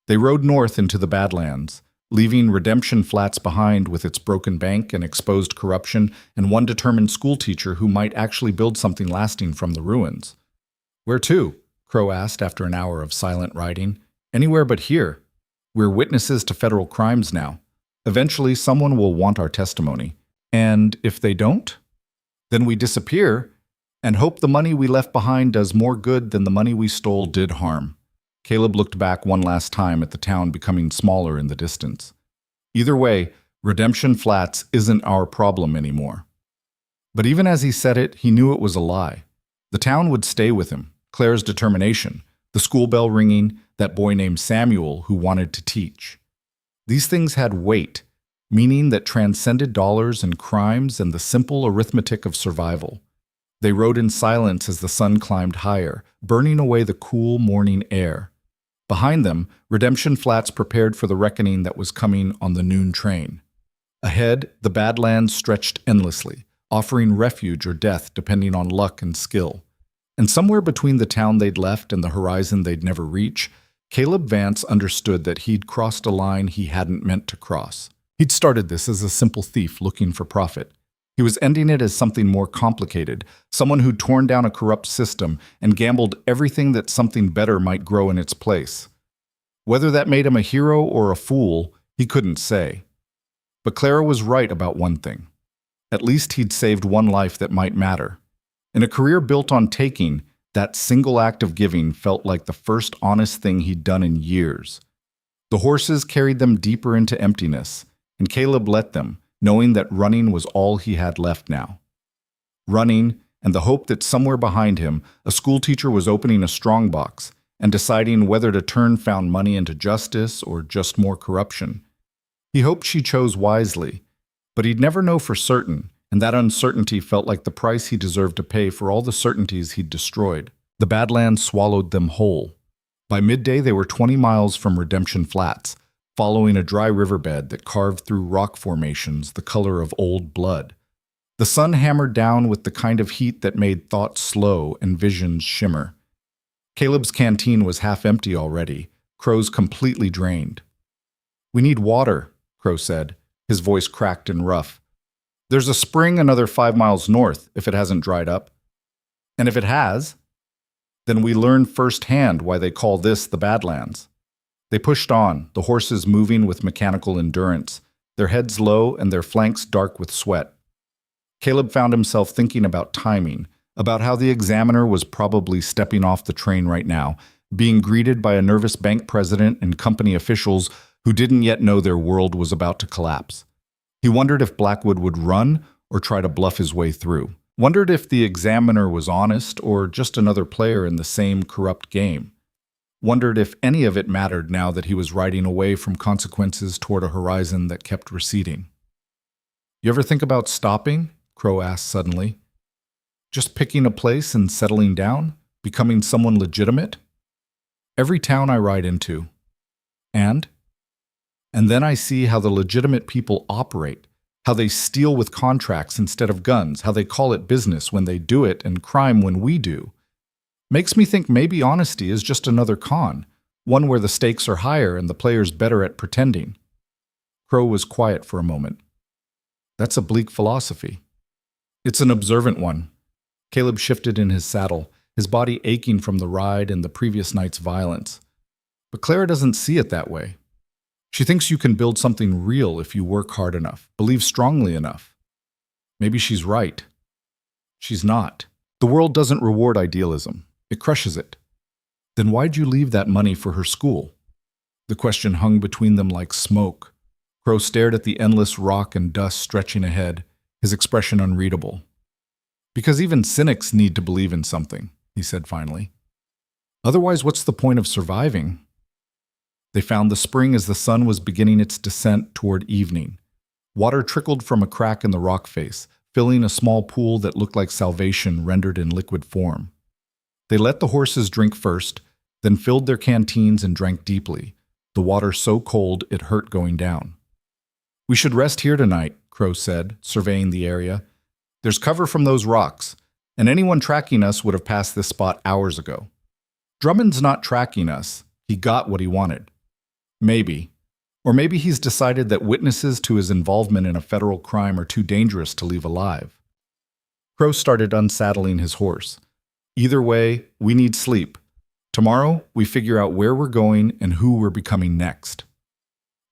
They rode north into the Badlands, leaving Redemption Flats behind with its broken bank and exposed corruption and one determined schoolteacher who might actually build something lasting from the ruins. "Where to?" Crow asked after an hour of silent riding. "Anywhere but here. We're witnesses to federal crimes now. Eventually, someone will want our testimony. And if they don't, then we disappear and hope the money we left behind does more good than the money we stole did harm." Caleb looked back one last time at the town becoming smaller in the distance. Either way, Redemption Flats isn't our problem anymore. But even as he said it, he knew it was a lie. The town would stay with him, Claire's determination, the school bell ringing, that boy named Samuel who wanted to teach. These things had weight, meaning that transcended dollars and crimes and the simple arithmetic of survival. They rode in silence as the sun climbed higher, burning away the cool morning air. Behind them, Redemption Flats prepared for the reckoning that was coming on the noon train. Ahead, the Badlands stretched endlessly, offering refuge or death depending on luck and skill. And somewhere between the town they'd left and the horizon they'd never reach, Caleb Vance understood that he'd crossed a line he hadn't meant to cross. He'd started this as a simple thief looking for profit. He was ending it as something more complicated, someone who'd torn down a corrupt system and gambled everything that something better might grow in its place. Whether that made him a hero or a fool, he couldn't say. But Clara was right about one thing. At least he'd saved one life that might matter. In a career built on taking, that single act of giving felt like the first honest thing he'd done in years. The horses carried them deeper into emptiness, and Caleb let them, knowing that running was all he had left now. Running, and the hope that somewhere behind him, a schoolteacher was opening a strongbox and deciding whether to turn found money into justice or just more corruption. He hoped she chose wisely, but he'd never know for certain, and that uncertainty felt like the price he deserved to pay for all the certainties he'd destroyed. The Badlands swallowed them whole. By midday, they were 20 miles from Redemption Flats, following a dry riverbed that carved through rock formations the color of old blood. The sun hammered down with the kind of heat that made thoughts slow and visions shimmer. Caleb's canteen was half empty already, Crow's completely drained. "We need water," Crow said, his voice cracked and rough. "There's a spring another 5 miles north, if it hasn't dried up. And if it has, then we learn firsthand why they call this the Badlands." They pushed on, the horses moving with mechanical endurance, their heads low and their flanks dark with sweat. Caleb found himself thinking about timing, about how the examiner was probably stepping off the train right now, being greeted by a nervous bank president and company officials who didn't yet know their world was about to collapse. He wondered if Blackwood would run or try to bluff his way through. Wondered if the examiner was honest or just another player in the same corrupt game. Wondered if any of it mattered now that he was riding away from consequences toward a horizon that kept receding. "You ever think about stopping?" Crow asked suddenly. "Just picking a place and settling down? Becoming someone legitimate?" "Every town I ride into. And then I see how the legitimate people operate, how they steal with contracts instead of guns, how they call it business when they do it and crime when we do. Makes me think maybe honesty is just another con, one where the stakes are higher and the players better at pretending." Crow was quiet for a moment. "That's a bleak philosophy." "It's an observant one." Caleb shifted in his saddle, his body aching from the ride and the previous night's violence. "But Clara doesn't see it that way. She thinks you can build something real if you work hard enough, believe strongly enough. Maybe she's right. She's not. The world doesn't reward idealism. It crushes it. Then why'd you leave that money for her school?" The question hung between them like smoke. Crow stared at the endless rock and dust stretching ahead, his expression unreadable. "Because even cynics need to believe in something," he said finally. "Otherwise, what's the point of surviving?" They found the spring as the sun was beginning its descent toward evening. Water trickled from a crack in the rock face, filling a small pool that looked like salvation rendered in liquid form. They let the horses drink first, then filled their canteens and drank deeply, the water so cold it hurt going down. "We should rest here tonight," Crow said, surveying the area. "There's cover from those rocks, and anyone tracking us would have passed this spot hours ago. Drummond's not tracking us. He got what he wanted. Maybe. Or maybe he's decided that witnesses to his involvement in a federal crime are too dangerous to leave alive." Crow started unsaddling his horse. "Either way, we need sleep. Tomorrow, we figure out where we're going and who we're becoming next."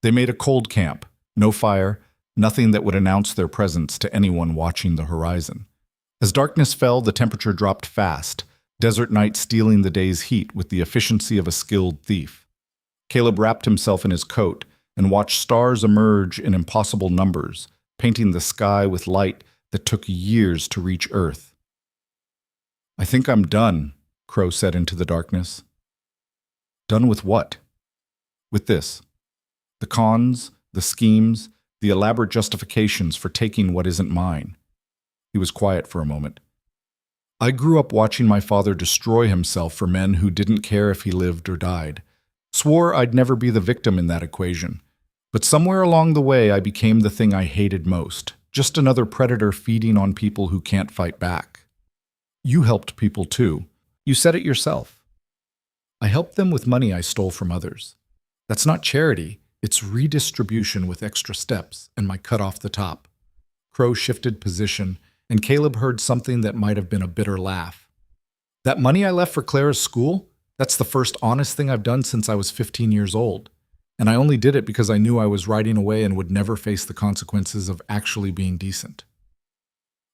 They made a cold camp, no fire, nothing that would announce their presence to anyone watching the horizon. As darkness fell, the temperature dropped fast, desert night stealing the day's heat with the efficiency of a skilled thief. Caleb wrapped himself in his coat and watched stars emerge in impossible numbers, painting the sky with light that took years to reach Earth. "I think I'm done," Crow said into the darkness. "Done with what?" "With this. The cons, the schemes, the elaborate justifications for taking what isn't mine." He was quiet for a moment. "I grew up watching my father destroy himself for men who didn't care if he lived or died. Swore I'd never be the victim in that equation. But somewhere along the way I became the thing I hated most, just another predator feeding on people who can't fight back. You helped people too. You said it yourself." I helped them with money I stole from others. That's not charity, it's redistribution with extra steps, and my cut off the top. Crow shifted position, and Caleb heard something that might have been a bitter laugh. That money I left for Clara's school? That's the first honest thing I've done since I was 15 years old. And I only did it because I knew I was riding away and would never face the consequences of actually being decent.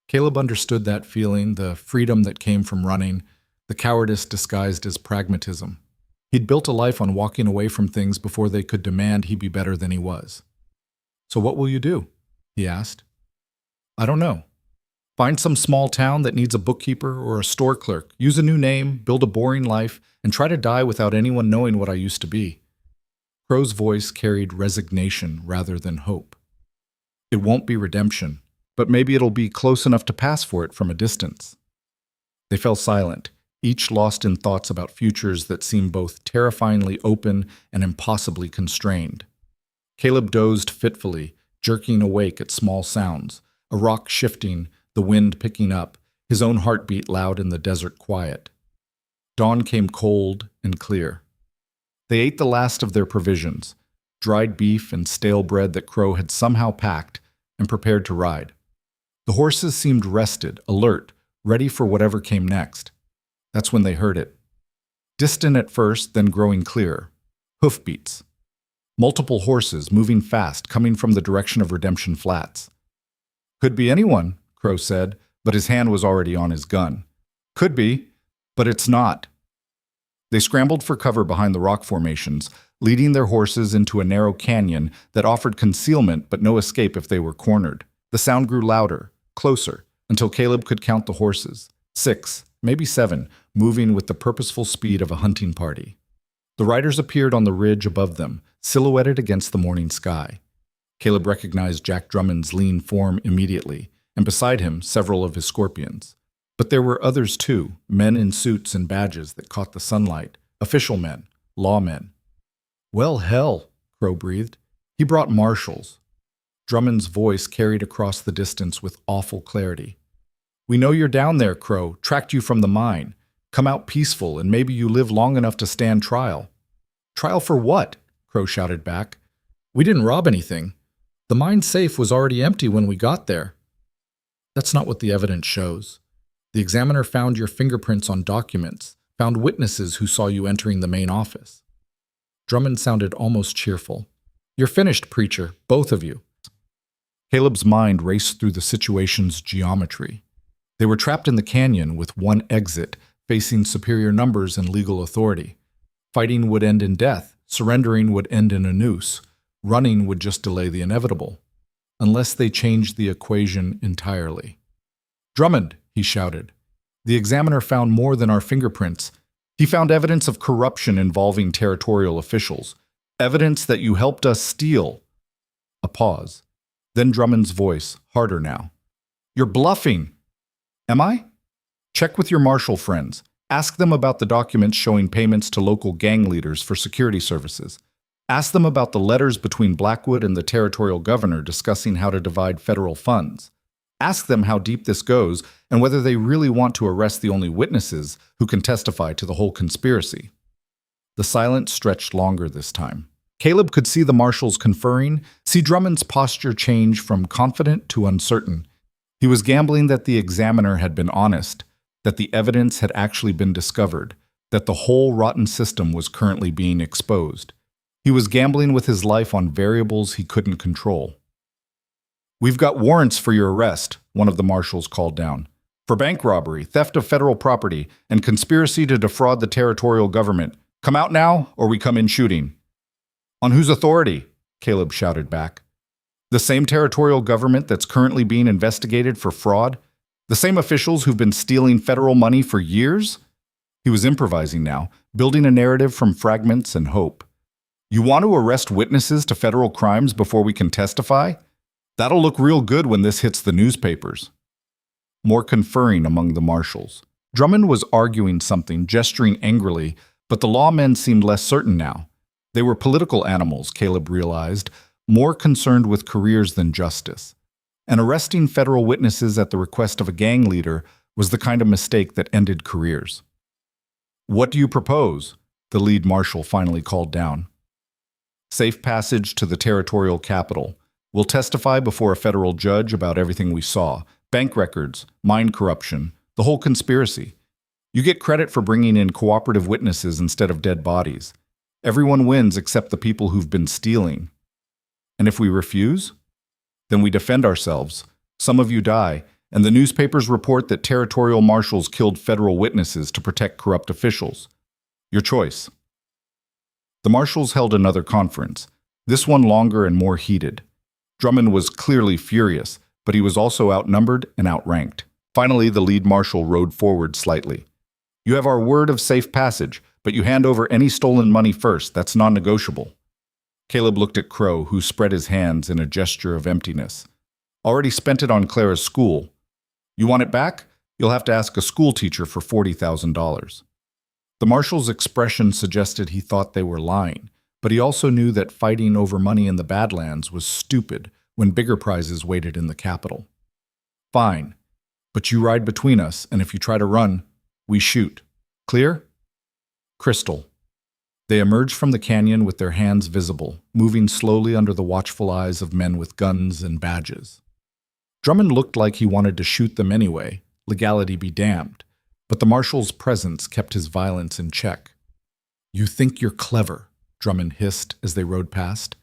Caleb understood that feeling, the freedom that came from running, the cowardice disguised as pragmatism. He'd built a life on walking away from things before they could demand he be better than he was. "So what will you do?" he asked. "I don't know. Find some small town that needs a bookkeeper or a store clerk, use a new name, build a boring life, and try to die without anyone knowing what I used to be." Crow's voice carried resignation rather than hope. "It won't be redemption, but maybe it'll be close enough to pass for it from a distance." They fell silent, each lost in thoughts about futures that seemed both terrifyingly open and impossibly constrained. Caleb dozed fitfully, jerking awake at small sounds, a rock shifting, the wind picking up, his own heartbeat loud in the desert quiet. Dawn came cold and clear. They ate the last of their provisions, dried beef and stale bread that Crow had somehow packed, and prepared to ride. The horses seemed rested, alert, ready for whatever came next. That's when they heard it. Distant at first, then growing clearer. Hoofbeats. Multiple horses, moving fast, coming from the direction of Redemption Flats. "Could be anyone," Crow said, but his hand was already on his gun. "Could be, but it's not." They scrambled for cover behind the rock formations, leading their horses into a narrow canyon that offered concealment but no escape if they were cornered. The sound grew louder, closer, until Caleb could count the horses. 6, maybe 7, moving with the purposeful speed of a hunting party. The riders appeared on the ridge above them, silhouetted against the morning sky. Caleb recognized Jack Drummond's lean form immediately, and beside him, several of his scorpions. But there were others too, men in suits and badges that caught the sunlight, official men, lawmen. "Well, hell," Crow breathed. "He brought marshals." Drummond's voice carried across the distance with awful clarity. "We know you're down there, Crow, tracked you from the mine. Come out peaceful, and maybe you live long enough to stand trial." "Trial for what?" Crow shouted back. "We didn't rob anything. The mine safe was already empty when we got there." "That's not what the evidence shows. The examiner found your fingerprints on documents, found witnesses who saw you entering the main office." Drummond sounded almost cheerful. "You're finished, preacher, both of you." Caleb's mind raced through the situation's geometry. They were trapped in the canyon with one exit, facing superior numbers and legal authority. Fighting would end in death, surrendering would end in a noose, running would just delay the inevitable, unless they changed the equation entirely. "Drummond," he shouted, "the examiner found more than our fingerprints. He found evidence of corruption involving territorial officials, evidence that you helped us steal." A pause. Then Drummond's voice, harder now. "You're bluffing." "Am I?" "Check with your marshal friends. Ask them about the documents showing payments to local gang leaders for security services. Ask them about the letters between Blackwood and the territorial governor discussing how to divide federal funds. Ask them how deep this goes and whether they really want to arrest the only witnesses who can testify to the whole conspiracy." The silence stretched longer this time. Caleb could see the marshals conferring, see Drummond's posture change from confident to uncertain. He was gambling that the examiner had been honest, that the evidence had actually been discovered, that the whole rotten system was currently being exposed. He was gambling with his life on variables he couldn't control. "We've got warrants for your arrest," one of the marshals called down, "for bank robbery, theft of federal property, and conspiracy to defraud the territorial government. Come out now, or we come in shooting." "On whose authority?" Caleb shouted back. "The same territorial government that's currently being investigated for fraud? The same officials who've been stealing federal money for years?" He was improvising now, building a narrative from fragments and hope. "You want to arrest witnesses to federal crimes before we can testify? That'll look real good when this hits the newspapers." More conferring among the marshals. Drummond was arguing something, gesturing angrily, but the lawmen seemed less certain now. They were political animals, Caleb realized, more concerned with careers than justice. And arresting federal witnesses at the request of a gang leader was the kind of mistake that ended careers. "What do you propose?" the lead marshal finally called down. Safe passage to the territorial capital. We'll testify before a federal judge about everything we saw. Bank records, mine corruption, the whole conspiracy. You get credit for bringing in cooperative witnesses instead of dead bodies. Everyone wins except the people who've been stealing. And if we refuse? Then we defend ourselves. Some of you die, and the newspapers report that territorial marshals killed federal witnesses to protect corrupt officials. Your choice. The marshals held another conference, this one longer and more heated. Drummond was clearly furious, but he was also outnumbered and outranked. Finally, the lead marshal rode forward slightly. You have our word of safe passage, but you hand over any stolen money first. That's non-negotiable. Caleb looked at Crow, who spread his hands in a gesture of emptiness. Already spent it on Clara's school. You want it back? You'll have to ask a school teacher for $40,000. The marshal's expression suggested he thought they were lying, but he also knew that fighting over money in the Badlands was stupid when bigger prizes waited in the capital. Fine, but you ride between us, and if you try to run, we shoot. Clear? Crystal. They emerged from the canyon with their hands visible, moving slowly under the watchful eyes of men with guns and badges. Drummond looked like he wanted to shoot them anyway, legality be damned, but the marshal's presence kept his violence in check. You think you're clever, Drummond hissed as they rode past,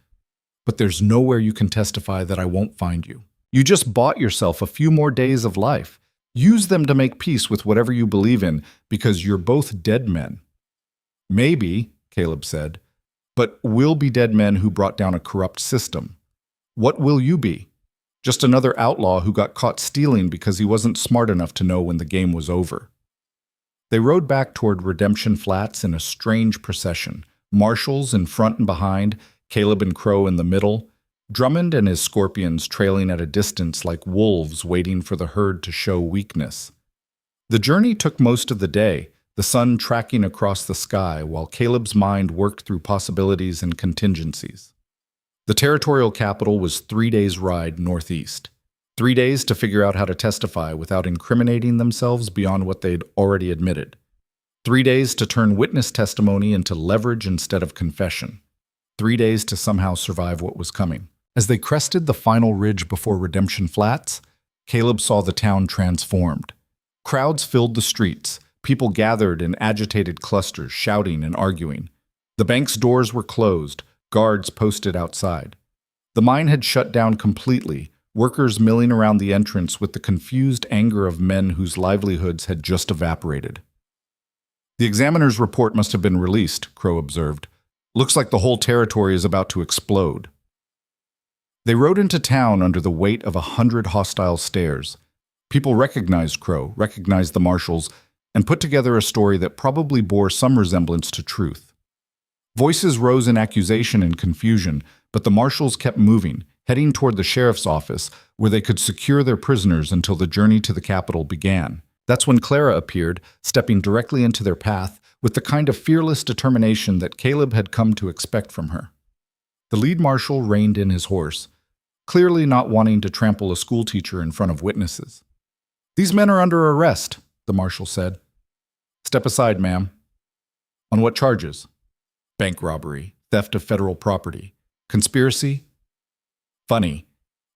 but there's nowhere you can testify that I won't find you. You just bought yourself a few more days of life. Use them to make peace with whatever you believe in, because you're both dead men. Maybe, Caleb said, but we'll be dead men who brought down a corrupt system. What will you be? Just another outlaw who got caught stealing because he wasn't smart enough to know when the game was over. They rode back toward Redemption Flats in a strange procession, marshals in front and behind, Caleb and Crow in the middle, Drummond and his scorpions trailing at a distance like wolves waiting for the herd to show weakness. The journey took most of the day, the sun tracking across the sky while Caleb's mind worked through possibilities and contingencies. The territorial capital was 3 days' ride northeast. 3 days to figure out how to testify without incriminating themselves beyond what they'd already admitted. 3 days to turn witness testimony into leverage instead of confession. 3 days to somehow survive what was coming. As they crested the final ridge before Redemption Flats, Caleb saw the town transformed. Crowds filled the streets. People gathered in agitated clusters, shouting and arguing. The bank's doors were closed, guards posted outside. The mine had shut down completely, workers milling around the entrance with the confused anger of men whose livelihoods had just evaporated. The examiner's report must have been released, Crow observed. Looks like the whole territory is about to explode. They rode into town under the weight of 100 hostile stares. People recognized Crow, recognized the marshals, and put together a story that probably bore some resemblance to truth. Voices rose in accusation and confusion, but the marshals kept moving, heading toward the sheriff's office, where they could secure their prisoners until the journey to the capital began. That's when Clara appeared, stepping directly into their path, with the kind of fearless determination that Caleb had come to expect from her. The lead marshal reined in his horse, clearly not wanting to trample a schoolteacher in front of witnesses. "These men are under arrest," the marshal said. "Step aside, ma'am." "On what charges?" "Bank robbery, theft of federal property, conspiracy." "Funny,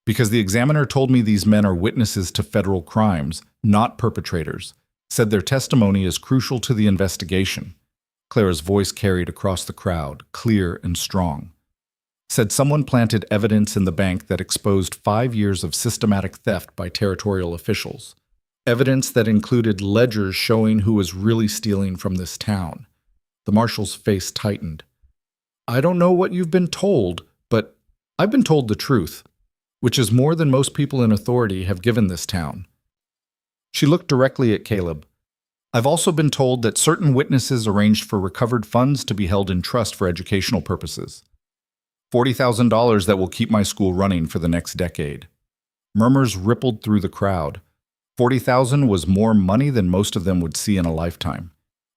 because the examiner told me these men are witnesses to federal crimes, not perpetrators. Said their testimony is crucial to the investigation." Clara's voice carried across the crowd, clear and strong. Said someone planted evidence in the bank that exposed 5 years of systematic theft by territorial officials. Evidence that included ledgers showing who was really stealing from this town. The marshal's face tightened. "I don't know what you've been told, but I've been told the truth, which is more than most people in authority have given this town." She looked directly at Caleb. "I've also been told that certain witnesses arranged for recovered funds to be held in trust for educational purposes. $40,000 that will keep my school running for the next decade." Murmurs rippled through the crowd. 40,000 was more money than most of them would see in a lifetime.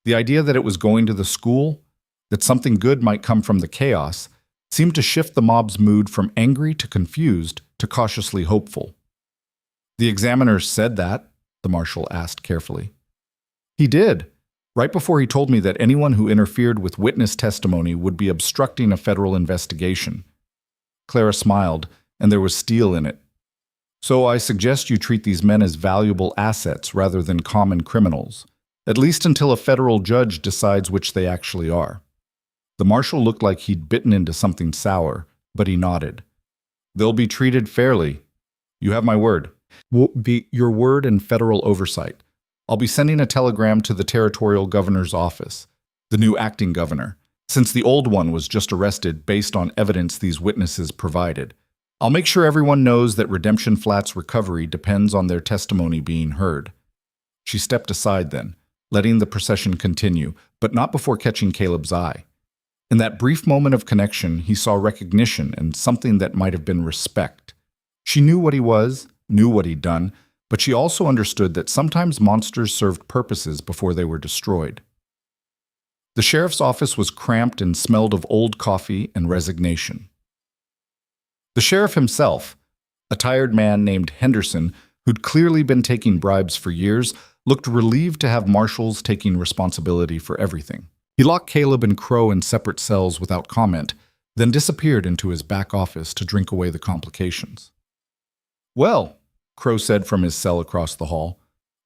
The idea that it was going to the school, that something good might come from the chaos, seemed to shift the mob's mood from angry to confused to cautiously hopeful. "The examiner said that?" the marshal asked carefully. "He did, Right before he told me that anyone who interfered with witness testimony would be obstructing a federal investigation. Clara smiled, and there was steel in it. So I suggest you treat these men as valuable assets rather than common criminals, at least until a federal judge decides which they actually are. The marshal looked like he'd bitten into something sour, but he nodded. They'll be treated fairly. You have my word. Your word and federal oversight. I'll be sending a telegram to the territorial governor's office, the new acting governor, since the old one was just arrested based on evidence these witnesses provided. I'll make sure everyone knows that Redemption Flat's recovery depends on their testimony being heard. She stepped aside then, letting the procession continue, but not before catching Caleb's eye. In that brief moment of connection, he saw recognition and something that might have been respect. She knew what he was, knew what he'd done, but she also understood that sometimes monsters served purposes before they were destroyed. The sheriff's office was cramped and smelled of old coffee and resignation. The sheriff himself, a tired man named Henderson, who'd clearly been taking bribes for years, looked relieved to have marshals taking responsibility for everything. He locked Caleb and Crow in separate cells without comment, then disappeared into his back office to drink away the complications. "Well," Crow said from his cell across the hall,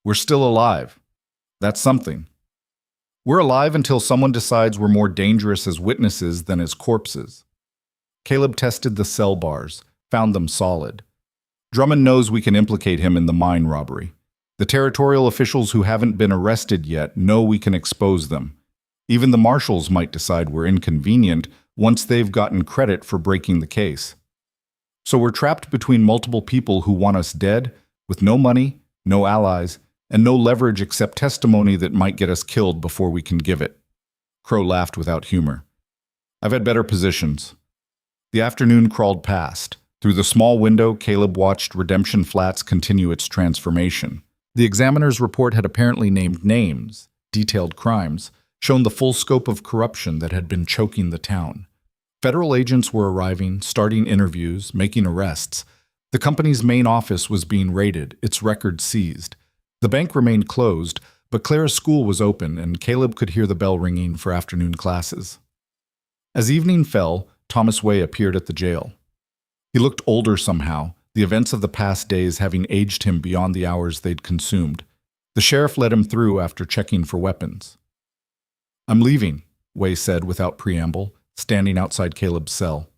"we're still alive. That's something. We're alive until someone decides we're more dangerous as witnesses than as corpses." Caleb tested the cell bars, found them solid. Drummond knows we can implicate him in the mine robbery. The territorial officials who haven't been arrested yet know we can expose them. Even the marshals might decide we're inconvenient once they've gotten credit for breaking the case. So we're trapped between multiple people who want us dead, with no money, no allies, and no leverage except testimony that might get us killed before we can give it. Crow laughed without humor. "I've had better positions." The afternoon crawled past. Through the small window, Caleb watched Redemption Flats continue its transformation. The examiner's report had apparently named names, detailed crimes, shown the full scope of corruption that had been choking the town. Federal agents were arriving, starting interviews, making arrests. The company's main office was being raided, its records seized. The bank remained closed, but Clara's school was open, and Caleb could hear the bell ringing for afternoon classes. As evening fell, Thomas Way appeared at the jail. He looked older somehow, the events of the past days having aged him beyond the hours they'd consumed. The sheriff let him through after checking for weapons. "I'm leaving," Way said without preamble, standing outside Caleb's cell.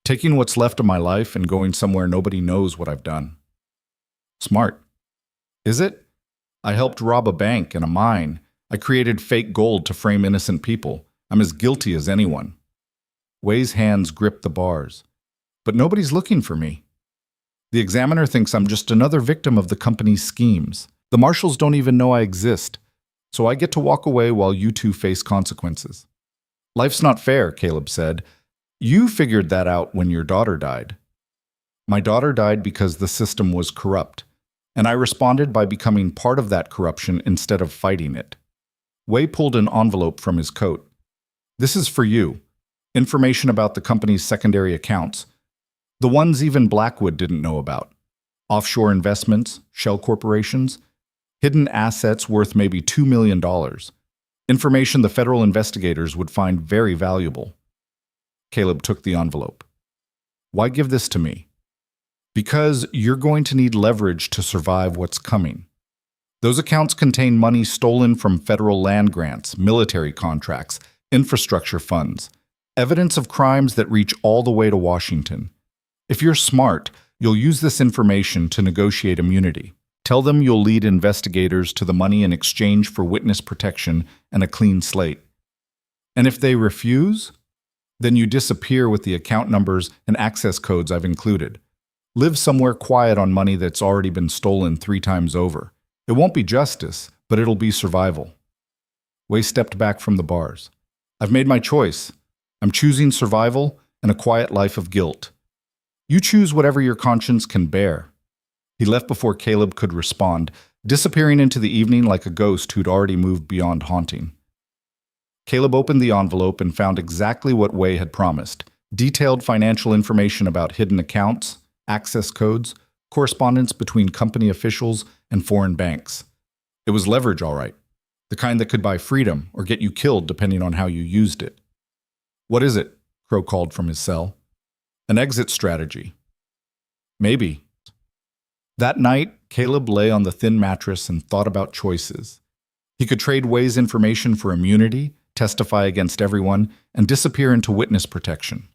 "Taking what's left of my life and going somewhere nobody knows what I've done." "Smart." "Is it? I helped rob a bank and a mine. I created fake gold to frame innocent people. I'm as guilty as anyone." Way's hands gripped the bars. "But nobody's looking for me. The examiner thinks I'm just another victim of the company's schemes. The marshals don't even know I exist. So I get to walk away while you two face consequences." "Life's not fair," Caleb said. "You figured that out when your daughter died." "My daughter died because the system was corrupt, and I responded by becoming part of that corruption instead of fighting it." Way pulled an envelope from his coat. "This is for you. Information about the company's secondary accounts. The ones even Blackwood didn't know about. Offshore investments, shell corporations, hidden assets worth maybe $2 million. Information the federal investigators would find very valuable." Caleb took the envelope. "Why give this to me?" "Because you're going to need leverage to survive what's coming. Those accounts contain money stolen from federal land grants, military contracts, infrastructure funds, evidence of crimes that reach all the way to Washington. If you're smart, you'll use this information to negotiate immunity. Tell them you'll lead investigators to the money in exchange for witness protection and a clean slate. And if they refuse, then you disappear with the account numbers and access codes I've included. Live somewhere quiet on money that's already been stolen 3 times over. It won't be justice, but it'll be survival." Way stepped back from the bars. "I've made my choice. I'm choosing survival and a quiet life of guilt. You choose whatever your conscience can bear." He left before Caleb could respond, disappearing into the evening like a ghost who'd already moved beyond haunting. Caleb opened the envelope and found exactly what Way had promised: detailed financial information about hidden accounts, access codes, correspondence between company officials and foreign banks. It was leverage, all right. The kind that could buy freedom or get you killed depending on how you used it. What is it? Crow called from his cell. An exit strategy. Maybe. That night, Caleb lay on the thin mattress and thought about choices. He could trade Way's information for immunity, testify against everyone, and disappear into witness protection.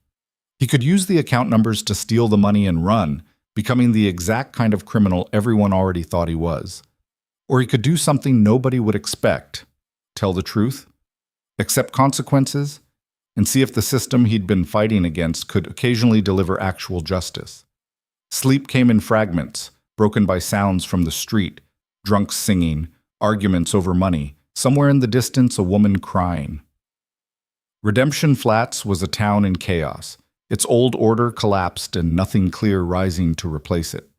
He could use the account numbers to steal the money and run, becoming the exact kind of criminal everyone already thought he was. Or he could do something nobody would expect, tell the truth, accept consequences, and see if the system he'd been fighting against could occasionally deliver actual justice. Sleep came in fragments, broken by sounds from the street, drunks singing, arguments over money, somewhere in the distance a woman crying. Redemption Flats was a town in chaos. Its old order collapsed and nothing clear rising to replace it.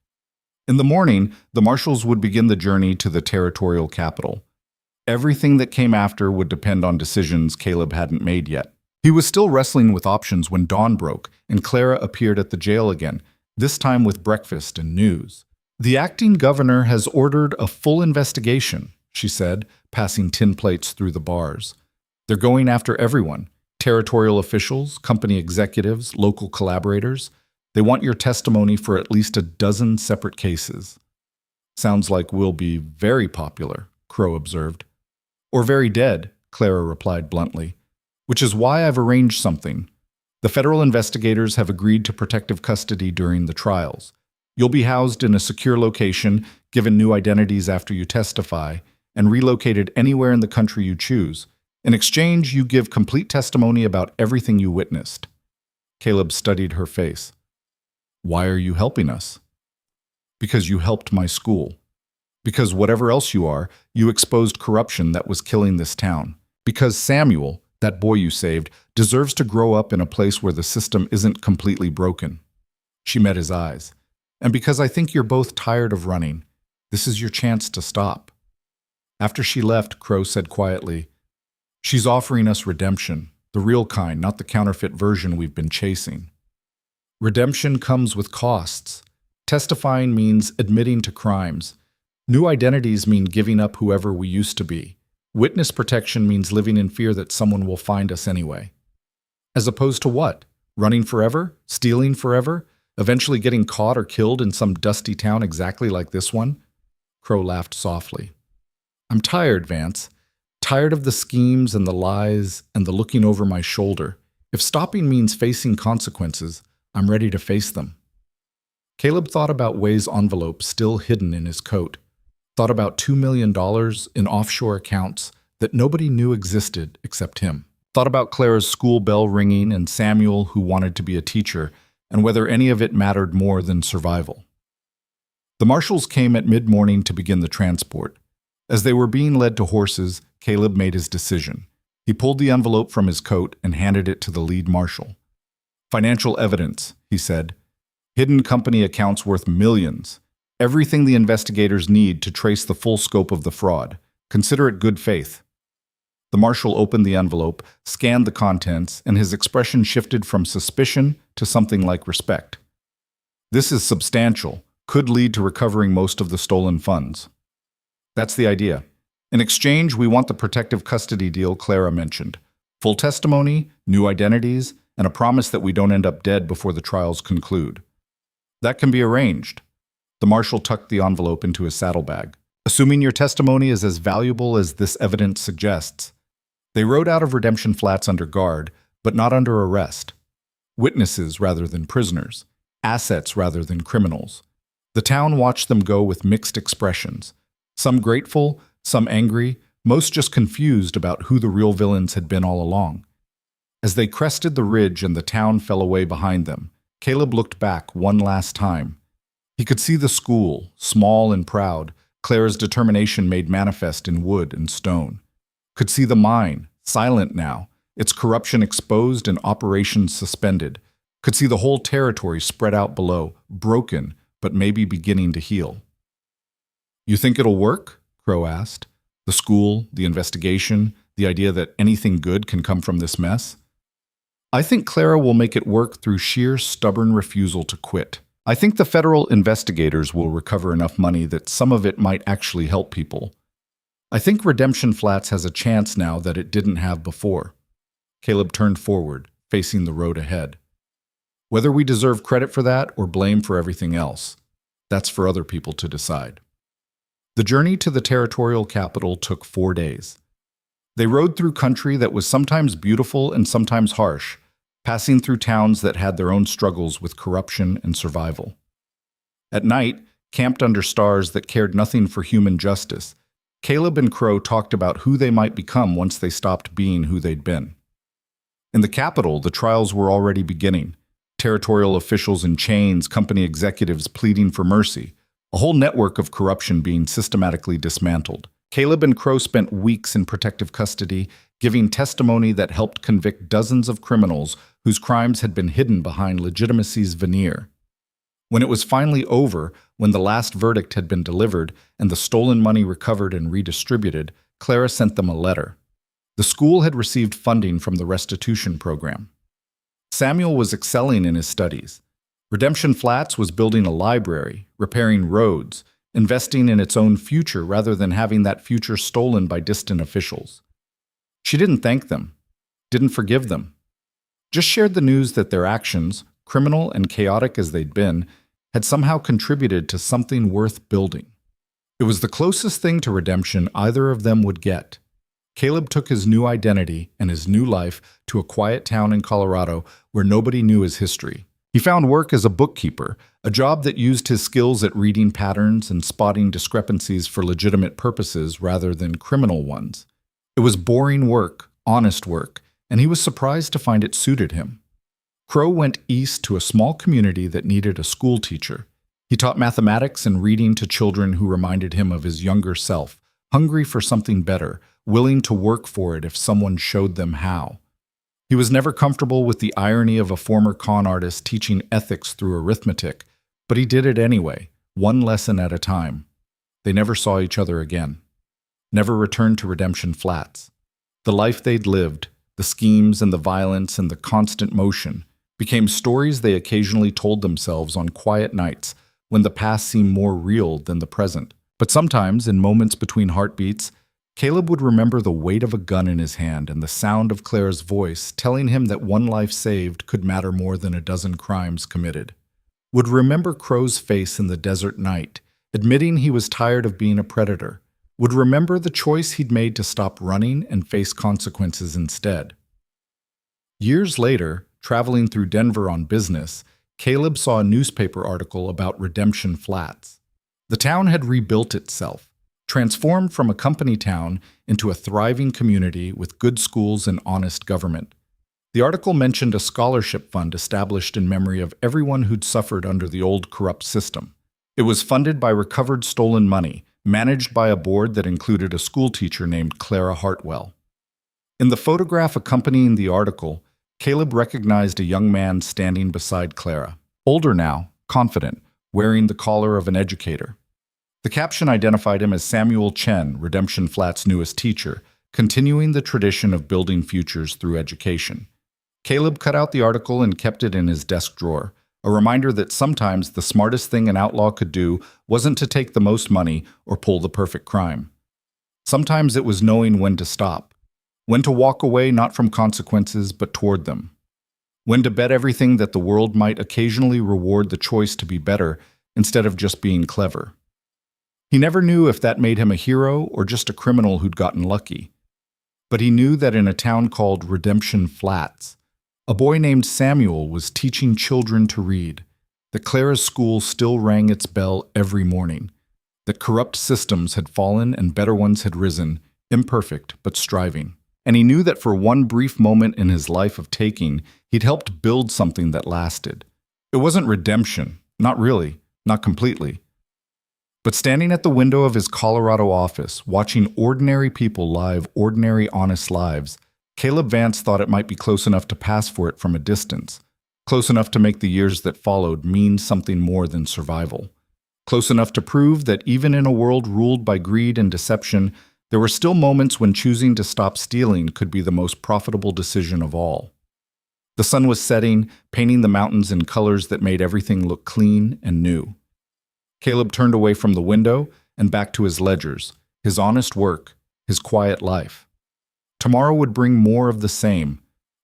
In the morning, the marshals would begin the journey to the territorial capital. Everything that came after would depend on decisions Caleb hadn't made yet. He was still wrestling with options when dawn broke and Clara appeared at the jail again, this time with breakfast and news. "The acting governor has ordered a full investigation," she said, passing tin plates through the bars. "They're going after everyone. Territorial officials, company executives, local collaborators. They want your testimony for at least a dozen separate cases." "Sounds like we'll be very popular," Crow observed. "Or very dead," Clara replied bluntly. "Which is why I've arranged something. The federal investigators have agreed to protective custody during the trials. You'll be housed in a secure location, given new identities after you testify, and relocated anywhere in the country you choose. In exchange, you give complete testimony about everything you witnessed." Caleb studied her face. "Why are you helping us?" "Because you helped my school. Because whatever else you are, you exposed corruption that was killing this town. Because Samuel, that boy you saved, deserves to grow up in a place where the system isn't completely broken." She met his eyes. "And because I think you're both tired of running. This is your chance to stop." After she left, Crow said quietly, "She's offering us redemption, the real kind, not the counterfeit version we've been chasing." Redemption comes with costs. Testifying means admitting to crimes. New identities mean giving up whoever we used to be. Witness protection means living in fear that someone will find us anyway. As opposed to what? Running forever? Stealing forever? Eventually getting caught or killed in some dusty town exactly like this one? Crow laughed softly. "I'm tired, Vance. Tired of the schemes and the lies and the looking over my shoulder. If stopping means facing consequences, I'm ready to face them." Caleb thought about Way's envelope still hidden in his coat. Thought about $2 million in offshore accounts that nobody knew existed except him. Thought about Clara's school bell ringing and Samuel who wanted to be a teacher, and whether any of it mattered more than survival. The marshals came at mid-morning to begin the transport. As they were being led to horses, Caleb made his decision. He pulled the envelope from his coat and handed it to the lead marshal. "Financial evidence," he said. "Hidden company accounts worth millions. Everything the investigators need to trace the full scope of the fraud. Consider it good faith." The marshal opened the envelope, scanned the contents, and his expression shifted from suspicion to something like respect. "This is substantial, could lead to recovering most of the stolen funds." "That's the idea. In exchange, we want the protective custody deal Clara mentioned. Full testimony, new identities, and a promise that we don't end up dead before the trials conclude." "That can be arranged." The marshal tucked the envelope into his saddlebag. "Assuming your testimony is as valuable as this evidence suggests." They rode out of Redemption Flats under guard, but not under arrest. Witnesses rather than prisoners. Assets rather than criminals. The town watched them go with mixed expressions. Some grateful, some angry, most just confused about who the real villains had been all along. As they crested the ridge and the town fell away behind them, Caleb looked back one last time. He could see the school, small and proud, Clara's determination made manifest in wood and stone. Could see the mine, silent now, its corruption exposed and operations suspended. Could see the whole territory spread out below, broken, but maybe beginning to heal. "You think it'll work?" Crow asked. "The school, the investigation, the idea that anything good can come from this mess?" "I think Clara will make it work through sheer stubborn refusal to quit. I think the federal investigators will recover enough money that some of it might actually help people." I think Redemption Flats has a chance now that it didn't have before. Caleb turned forward, facing the road ahead. Whether we deserve credit for that or blame for everything else, that's for other people to decide. The journey to the territorial capital took 4 days. They rode through country that was sometimes beautiful and sometimes harsh, passing through towns that had their own struggles with corruption and survival. At night, camped under stars that cared nothing for human justice, Caleb and Crow talked about who they might become once they stopped being who they'd been. In the capital, the trials were already beginning. Territorial officials in chains, company executives pleading for mercy, a whole network of corruption being systematically dismantled. Caleb and Crow spent weeks in protective custody, giving testimony that helped convict dozens of criminals whose crimes had been hidden behind legitimacy's veneer. When it was finally over, when the last verdict had been delivered and the stolen money recovered and redistributed, Clara sent them a letter. The school had received funding from the restitution program. Samuel was excelling in his studies. Redemption Flats was building a library, repairing roads, investing in its own future rather than having that future stolen by distant officials. She didn't thank them, didn't forgive them, just shared the news that their actions, criminal and chaotic as they'd been, had somehow contributed to something worth building. It was the closest thing to redemption either of them would get. Caleb took his new identity and his new life to a quiet town in Colorado where nobody knew his history. He found work as a bookkeeper, a job that used his skills at reading patterns and spotting discrepancies for legitimate purposes rather than criminal ones. It was boring work, honest work, and he was surprised to find it suited him. Crow went east to a small community that needed a school teacher. He taught mathematics and reading to children who reminded him of his younger self, hungry for something better, willing to work for it if someone showed them how. He was never comfortable with the irony of a former con artist teaching ethics through arithmetic, but he did it anyway, one lesson at a time. They never saw each other again. Never returned to Redemption Flats. The life they'd lived, the schemes and the violence and the constant motion, became stories they occasionally told themselves on quiet nights when the past seemed more real than the present. But sometimes, in moments between heartbeats, Caleb would remember the weight of a gun in his hand and the sound of Clara's voice telling him that one life saved could matter more than a dozen crimes committed. Would remember Crow's face in the desert night, admitting he was tired of being a predator. Would remember the choice he'd made to stop running and face consequences instead. Years later, traveling through Denver on business, Caleb saw a newspaper article about Redemption Flats. The town had rebuilt itself, transformed from a company town into a thriving community with good schools and honest government. The article mentioned a scholarship fund established in memory of everyone who'd suffered under the old corrupt system. It was funded by recovered stolen money, managed by a board that included a school teacher named Clara Hartwell. In the photograph accompanying the article, Caleb recognized a young man standing beside Clara, older now, confident, wearing the collar of an educator. The caption identified him as Samuel Chen, Redemption Flats' newest teacher, continuing the tradition of building futures through education. Caleb cut out the article and kept it in his desk drawer, a reminder that sometimes the smartest thing an outlaw could do wasn't to take the most money or pull the perfect crime. Sometimes it was knowing when to stop, when to walk away not from consequences but toward them, when to bet everything that the world might occasionally reward the choice to be better instead of just being clever. He never knew if that made him a hero or just a criminal who'd gotten lucky. But he knew that in a town called Redemption Flats, a boy named Samuel was teaching children to read, that Clara's school still rang its bell every morning, that corrupt systems had fallen and better ones had risen, imperfect but striving. And he knew that for one brief moment in his life of taking, he'd helped build something that lasted. It wasn't redemption, not really, not completely. But standing at the window of his Colorado office, watching ordinary people live ordinary, honest lives, Caleb Vance thought it might be close enough to pass for it from a distance, close enough to make the years that followed mean something more than survival, close enough to prove that even in a world ruled by greed and deception, there were still moments when choosing to stop stealing could be the most profitable decision of all. The sun was setting, painting the mountains in colors that made everything look clean and new. Caleb turned away from the window and back to his ledgers, his honest work, his quiet life. Tomorrow would bring more of the same,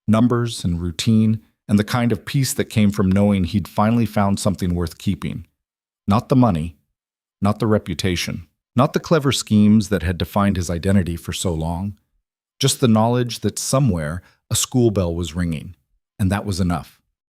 numbers and routine, and the kind of peace that came from knowing he'd finally found something worth keeping. Not the money, not the reputation, not the clever schemes that had defined his identity for so long, just the knowledge that somewhere a school bell was ringing, and that was enough.